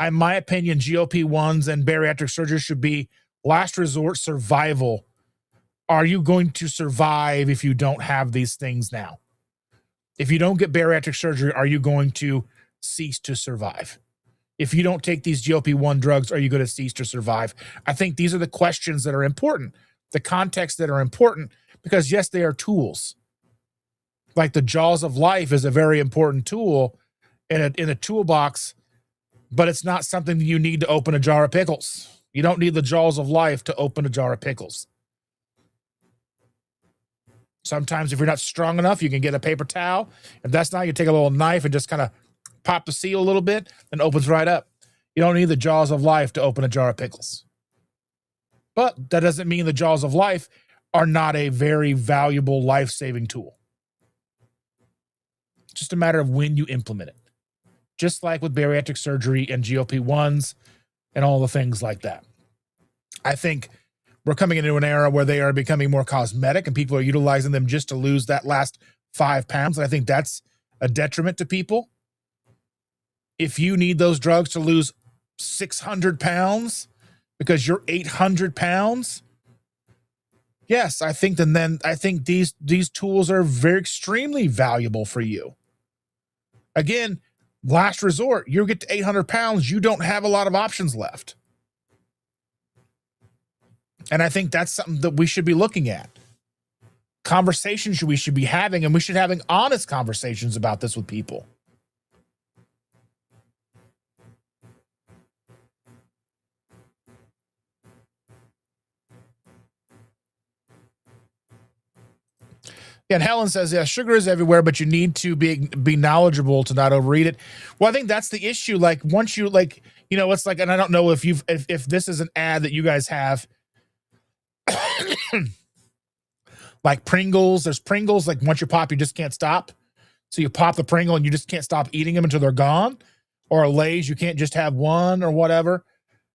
In my opinion, GLP-1s and bariatric surgery should be last resort survival. Are you going to survive if you don't have these things now? If you don't get bariatric surgery, are you going to cease to survive? If you don't take these GLP-1 drugs, are you going to cease to survive? I think these are the questions that are important, the context that are important, because yes, they are tools. Like the jaws of life is a very important tool in a toolbox, but it's not something that you need to open a jar of pickles. You don't need the jaws of life to open a jar of pickles. Sometimes if you're not strong enough, you can get a paper towel. If that's not, you take a little knife and just kind of pop the seal a little bit, then opens right up. You don't need the jaws of life to open a jar of pickles. But that doesn't mean the jaws of life are not a very valuable life-saving tool. It's just a matter of when you implement it. Just like with bariatric surgery and GLP-1s and all the things like that. I think we're coming into an era where they are becoming more cosmetic and people are utilizing them just to lose that last 5 pounds. And I think that's a detriment to people. If you need those drugs to lose 600 pounds because you're 800 pounds, yes, I think I think these tools are very extremely valuable for you. Again, last resort, you get to 800 pounds, you don't have a lot of options left. And I think that's something that we should be looking at. Conversations we should be having, and we should be having honest conversations about this with people. And Helen says, yeah, sugar is everywhere, but you need to be knowledgeable to not overeat it. Well, I think that's the issue. Like once you it's like, and I don't know if if this is an ad that you guys have, like Pringles. There's Pringles, like once you pop, you just can't stop. So you pop the Pringle and you just can't stop eating them until they're gone. Or Lay's, you can't just have one or whatever.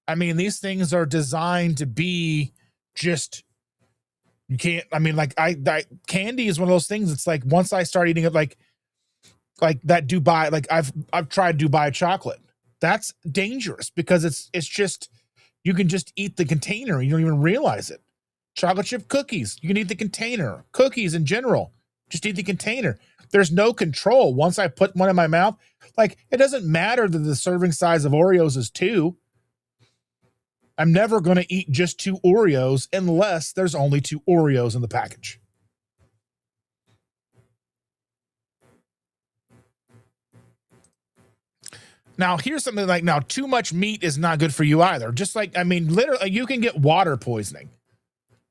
I mean, these things are designed to be just, you can't, I mean, like candy is one of those things. It's like, once I start eating it, like that Dubai, like I've tried Dubai chocolate. That's dangerous because it's just, you can just eat the container. You don't even realize it. Chocolate chip cookies, you can eat the container. Cookies in general, just eat the container. There's no control. Once I put one in my mouth, like it doesn't matter that the serving size of Oreos is 2. I'm never going to eat just 2 Oreos unless there's only 2 Oreos in the package. Now, here's something like, now, too much meat is not good for you either. Just like, I mean, literally, you can get water poisoning.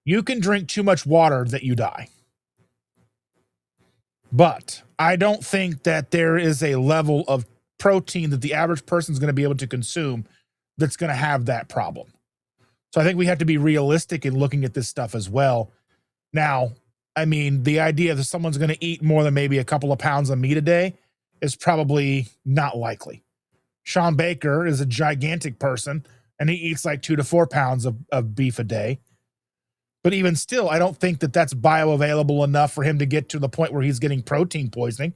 You can drink too much water that you die. But I don't think that there is a level of protein that the average person is going to be able to consume that's going to have that problem. So I think we have to be realistic in looking at this stuff as well. Now, I mean, the idea that someone's going to eat more than maybe a couple of pounds of meat a day is probably not likely. Sean Baker is a gigantic person, and he eats like 2 to 4 pounds of beef a day. But even still, I don't think that that's bioavailable enough for him to get to the point where he's getting protein poisoning.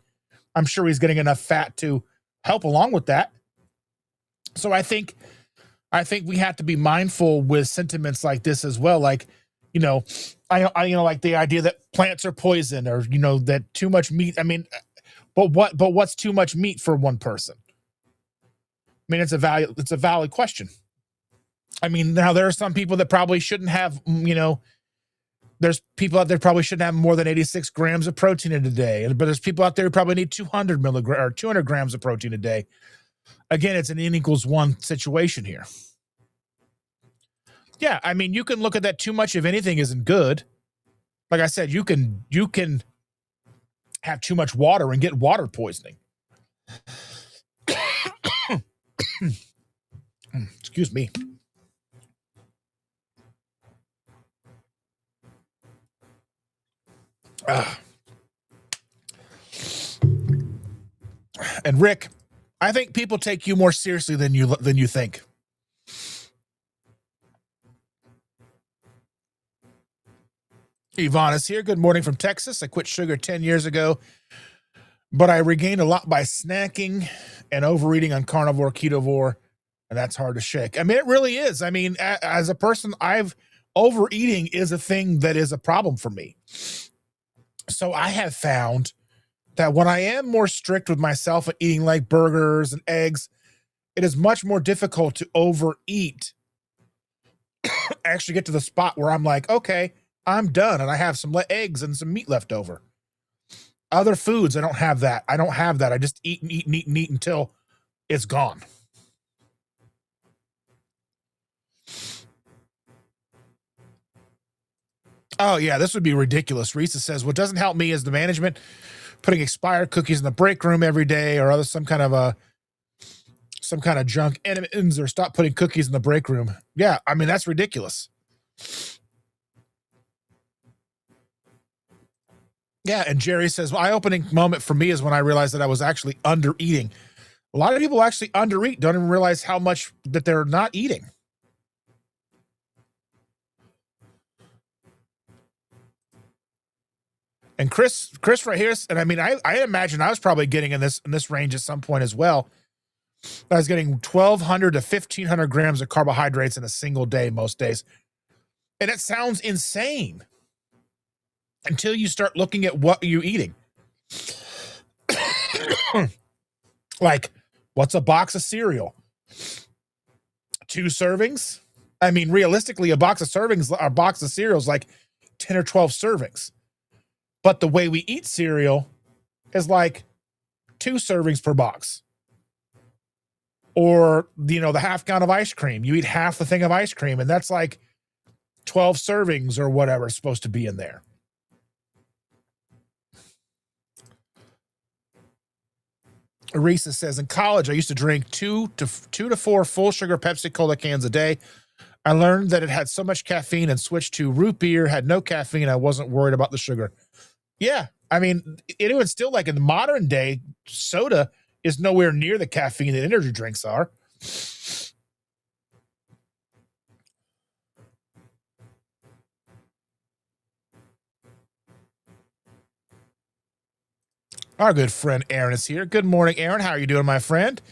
I'm sure he's getting enough fat to help along with that. So I think we have to be mindful with sentiments like this as well. Like, I like the idea that plants are poison, or, that too much meat. I mean, but what's too much meat for one person? I mean, it's a valid question. I mean, now there are some people that probably shouldn't have, there's people out there probably shouldn't have more than 86 grams of protein in a day. But there's people out there who probably need 200 grams of protein a day. Again, it's an N equals 1 situation here. Yeah, I mean, you can look at that. Too much of anything isn't good. Like I said, you can have too much water and get water poisoning. Excuse me. And Rick, I think people take you more seriously than you think. Yvonne is here. Good morning from Texas. I quit sugar 10 years ago, but I regained a lot by snacking and overeating on carnivore, ketovore, and that's hard to shake. I mean, it really is. I mean, as a person, overeating is a thing that is a problem for me. So I have found that when I am more strict with myself at eating like burgers and eggs, it is much more difficult to overeat. Actually get to the spot where I'm like, okay, I'm done, and I have some eggs and some meat left over. Other foods, I don't have that. I just eat and eat and eat and eat until it's gone. Oh, yeah, this would be ridiculous. Risa says, what doesn't help me is the management putting expired cookies in the break room every day, or some kind of a some kind of junk M&Ms or stop putting cookies in the break room. Yeah, I mean, that's ridiculous. Yeah, and Jerry says, well, eye-opening moment for me is when I realized that I was actually under-eating. A lot of people actually under-eat, don't even realize how much that they're not eating. And Chris right here, and I mean, I imagine I was probably getting in this range at some point as well. I was getting 1,200 to 1,500 grams of carbohydrates in a single day most days. And it sounds insane until you start looking at what you're eating. Like, what's a box of cereal? 2 servings? I mean, realistically, a box of cereal is like 10 or 12 servings. But the way we eat cereal is like 2 servings per box. Or, the half gallon of ice cream. You eat half the thing of ice cream, and that's like 12 servings or whatever is supposed to be in there. Arisa says, in college, I used to drink 2 to 4 full sugar Pepsi Cola cans a day. I learned that it had so much caffeine and switched to root beer, had no caffeine. I wasn't worried about the sugar. Yeah, I mean, it was still like in the modern day, soda is nowhere near the caffeine that energy drinks are. Our good friend Aaron is here. Good morning, Aaron. How are you doing, my friend?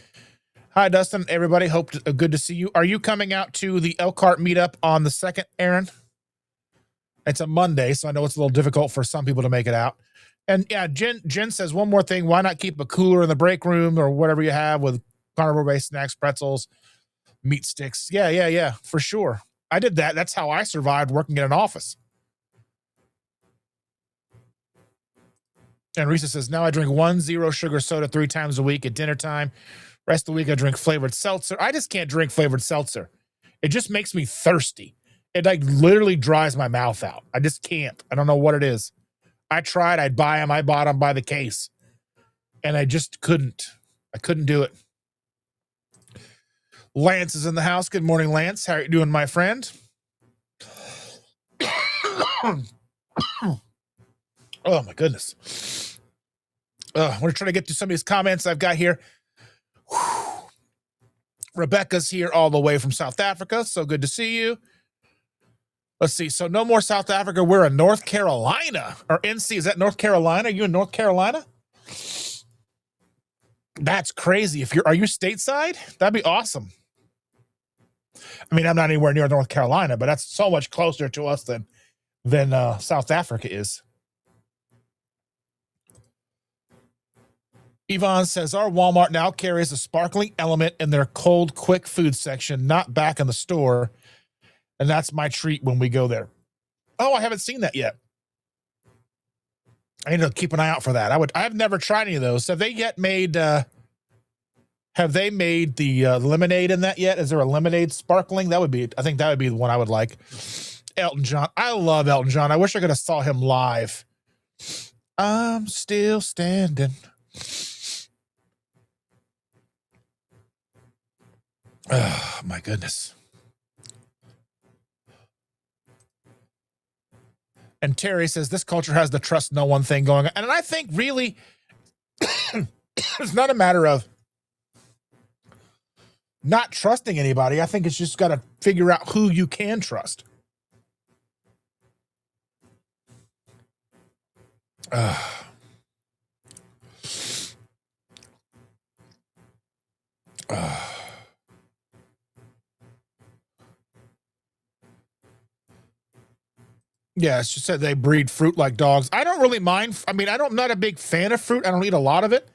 Hi, Dustin. Everybody, good to see you. Are you coming out to the Elkhart meetup on the 2nd, Aaron? It's a Monday, so I know it's a little difficult for some people to make it out. And yeah, Jen says one more thing. Why not keep a cooler in the break room or whatever you have with carnivore-based snacks, pretzels, meat sticks? Yeah, for sure. I did that. That's how I survived working in an office. And Risa says, now I drink 1 zero sugar soda 3 times a week at dinner time. Rest of the week, I drink flavored seltzer. I just can't drink flavored seltzer. It just makes me thirsty. It like literally dries my mouth out. I just can't. I don't know what it is. I tried. I'd buy them. I bought them by the case. And I just couldn't. I couldn't do it. Lance is in the house. Good morning, Lance. How are you doing, my friend? Oh, my goodness. I'm going to try to get to some of these comments I've got here. Rebecca's here all the way from South Africa. So good to see you. Let's see. So no more South Africa. We're in North Carolina. Or NC. Is that North Carolina? Are you in North Carolina? That's crazy. Are you stateside? That'd be awesome. I mean, I'm not anywhere near North Carolina, but that's so much closer to us than South Africa is. Yvonne says, our Walmart now carries a sparkling element in their cold, quick food section, not back in the store. And that's my treat when we go there. Oh, I haven't seen that yet. I need to keep an eye out for that. I've never tried any of those. Have they made the lemonade in that yet? Is there a lemonade sparkling? I think that would be the one I would like. Elton John. I love Elton John. I wish I could have saw him live. I'm still standing. Oh, my goodness. And Terry says, this culture has the trust no one thing going on. And I think really it's not a matter of not trusting anybody. I think it's just got to figure out who you can trust. Yeah, she said they breed fruit like dogs. I don't really mind. I mean, I'm not a big fan of fruit. I don't eat a lot of it.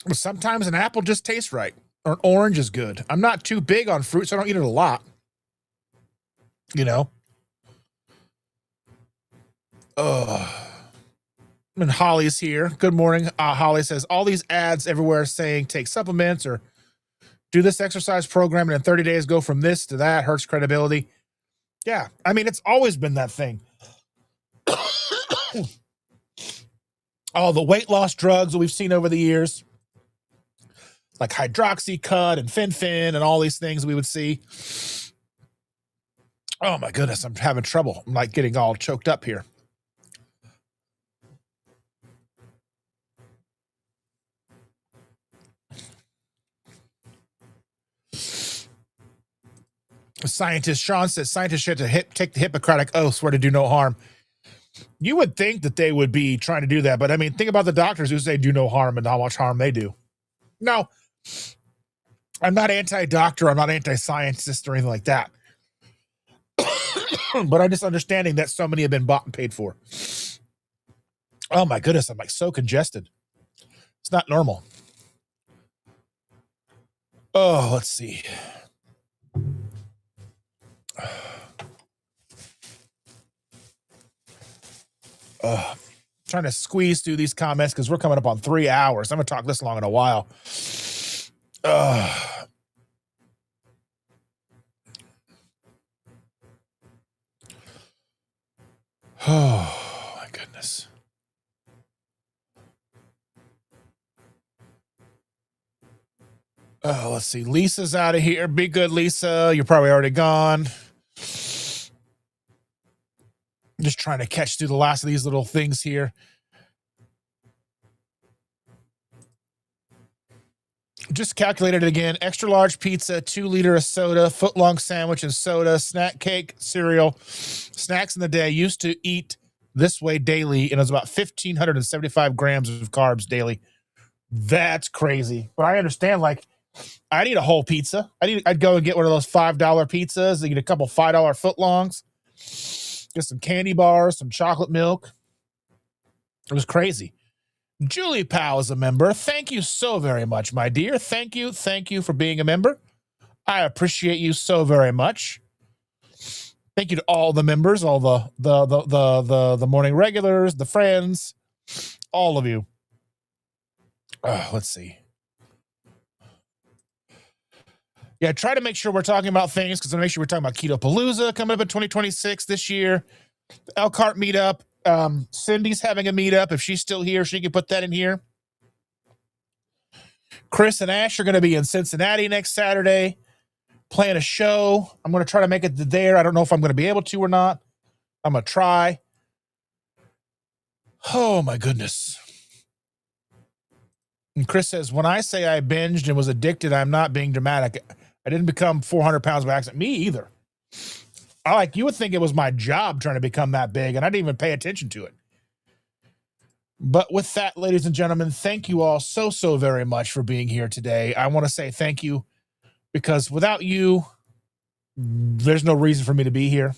But sometimes an apple just tastes right. Or an orange is good. I'm not too big on fruit, so I don't eat it a lot. And Holly's here. Good morning. Holly says, all these ads everywhere saying take supplements or do this exercise program and in 30 days go from this to that, hurts credibility. Yeah, I mean, it's always been that thing. All the weight loss drugs that we've seen over the years. like hydroxycut and fen and all these things we would see. Oh my goodness, I'm having trouble. I'm like getting all choked up here. Scientist Sean says scientists should take the Hippocratic oath, swear to do no harm. You would think that they would be trying to do that, but I mean, think about the doctors who say do no harm and how much harm they do. No, I'm not anti-doctor. I'm not anti-scientist or anything like that. But I'm just understanding that so many have been bought and paid for. Oh my goodness, I'm like so congested. It's not normal. Oh, let's see. Trying to squeeze through these comments because we're coming up on 3 hours. I'm gonna talk this long in a while. Oh my goodness. Oh, let's see. Lisa's out of here. Be good, Lisa. You're probably already gone. Just trying to catch through the last of these little things here. Just calculated it again. Extra large pizza, 2 liter of soda, foot-long sandwich and soda, snack cake, cereal, snacks in the day. Used to eat this way daily, and it was about 1,575 grams of carbs daily. That's crazy. But I understand, like, I'd eat a whole pizza. I'd go and get one of those $5 pizzas. I'd get a couple $5 footlongs, get some candy bars, some chocolate milk. It was crazy. Julie Powell is a member. Thank you so very much, my dear. Thank you for being a member. I appreciate you so very much. Thank you to all the members, all the morning regulars, the friends, all of you. Let's see. Yeah, try to make sure we're talking about things because I make sure we're talking about Keto Palooza coming up in 2026 this year. The Elkhart meetup. Cindy's having a meetup. If she's still here, she can put that in here. Chris and Ash are going to be in Cincinnati next Saturday, playing a show. I'm going to try to make it there. I don't know if I'm going to be able to or not. I'm going to try. Oh, my goodness. And Chris says, when I say I binged and was addicted, I'm not being dramatic. I didn't become 400 pounds by accident. Me either. You would think it was my job trying to become that big, and I didn't even pay attention to it. But with that, ladies and gentlemen, thank you all so very much for being here today. I want to say thank you because without you, there's no reason for me to be here.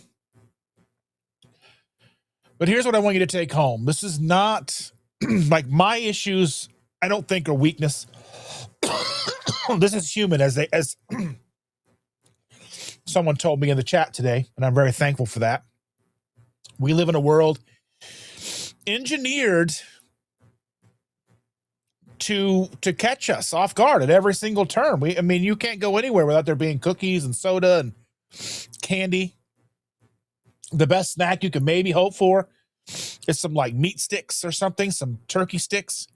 But here's what I want you to take home. This is not like my issues, I don't think are weakness. This is human as someone told me in the chat today, and I'm very thankful for that. We live in a world engineered to catch us off guard at every single turn. I mean, you can't go anywhere without there being cookies and soda and candy. The best snack you can maybe hope for is some like meat sticks or something, some turkey sticks.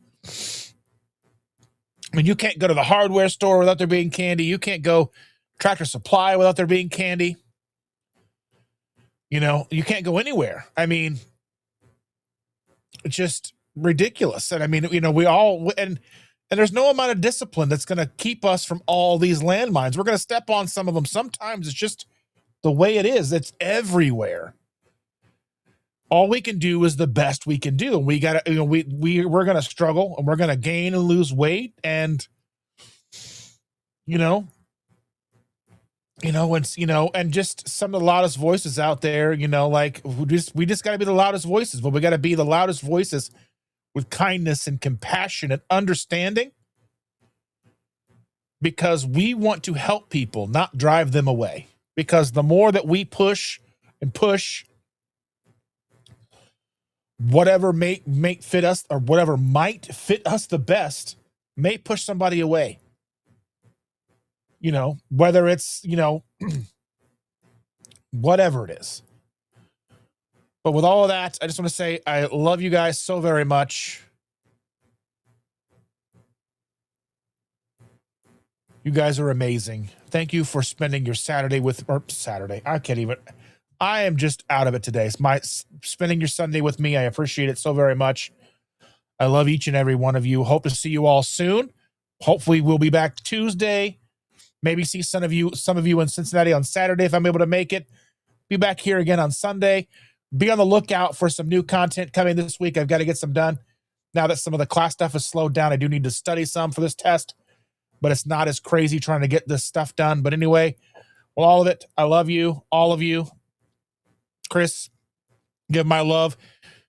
I mean, you can't go to the hardware store without there being candy. You can't go Tractor Supply without there being candy. You know, you can't go anywhere. I mean, it's just ridiculous. And I mean, you know, we all, and there's no amount of discipline that's going to keep us from all these landmines. We're going to step on some of them. Sometimes it's just the way it is. It's everywhere. All we can do is the best we can do. And we got to, you know, we're going to struggle and we're going to gain and lose weight. And, and just some of the loudest voices out there, like we just got to be the loudest voices, but we got to be the loudest voices with kindness and compassion and understanding, because we want to help people, not drive them away. Because the more that we push, whatever may fit us, or whatever might fit us the best, may push somebody away. Whether it's, whatever it is. But with all of that, I just want to say I love you guys so very much. You guys are amazing. Thank you for spending your Saturday I am just out of it today. It's spending your Sunday with me. I appreciate it so very much. I love each and every one of you. Hope to see you all soon. Hopefully we'll be back Tuesday. Maybe see some of you in Cincinnati on Saturday if I'm able to make it. Be back here again on Sunday. Be on the lookout for some new content coming this week. I've got to get some done. Now that some of the class stuff has slowed down, I do need to study some for this test, but it's not as crazy trying to get this stuff done. But anyway, well, all of it, I love you, all of you. Chris, give my love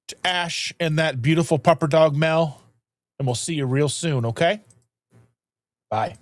to Ash and that beautiful pupper dog Mel, and we'll see you real soon, okay? Bye.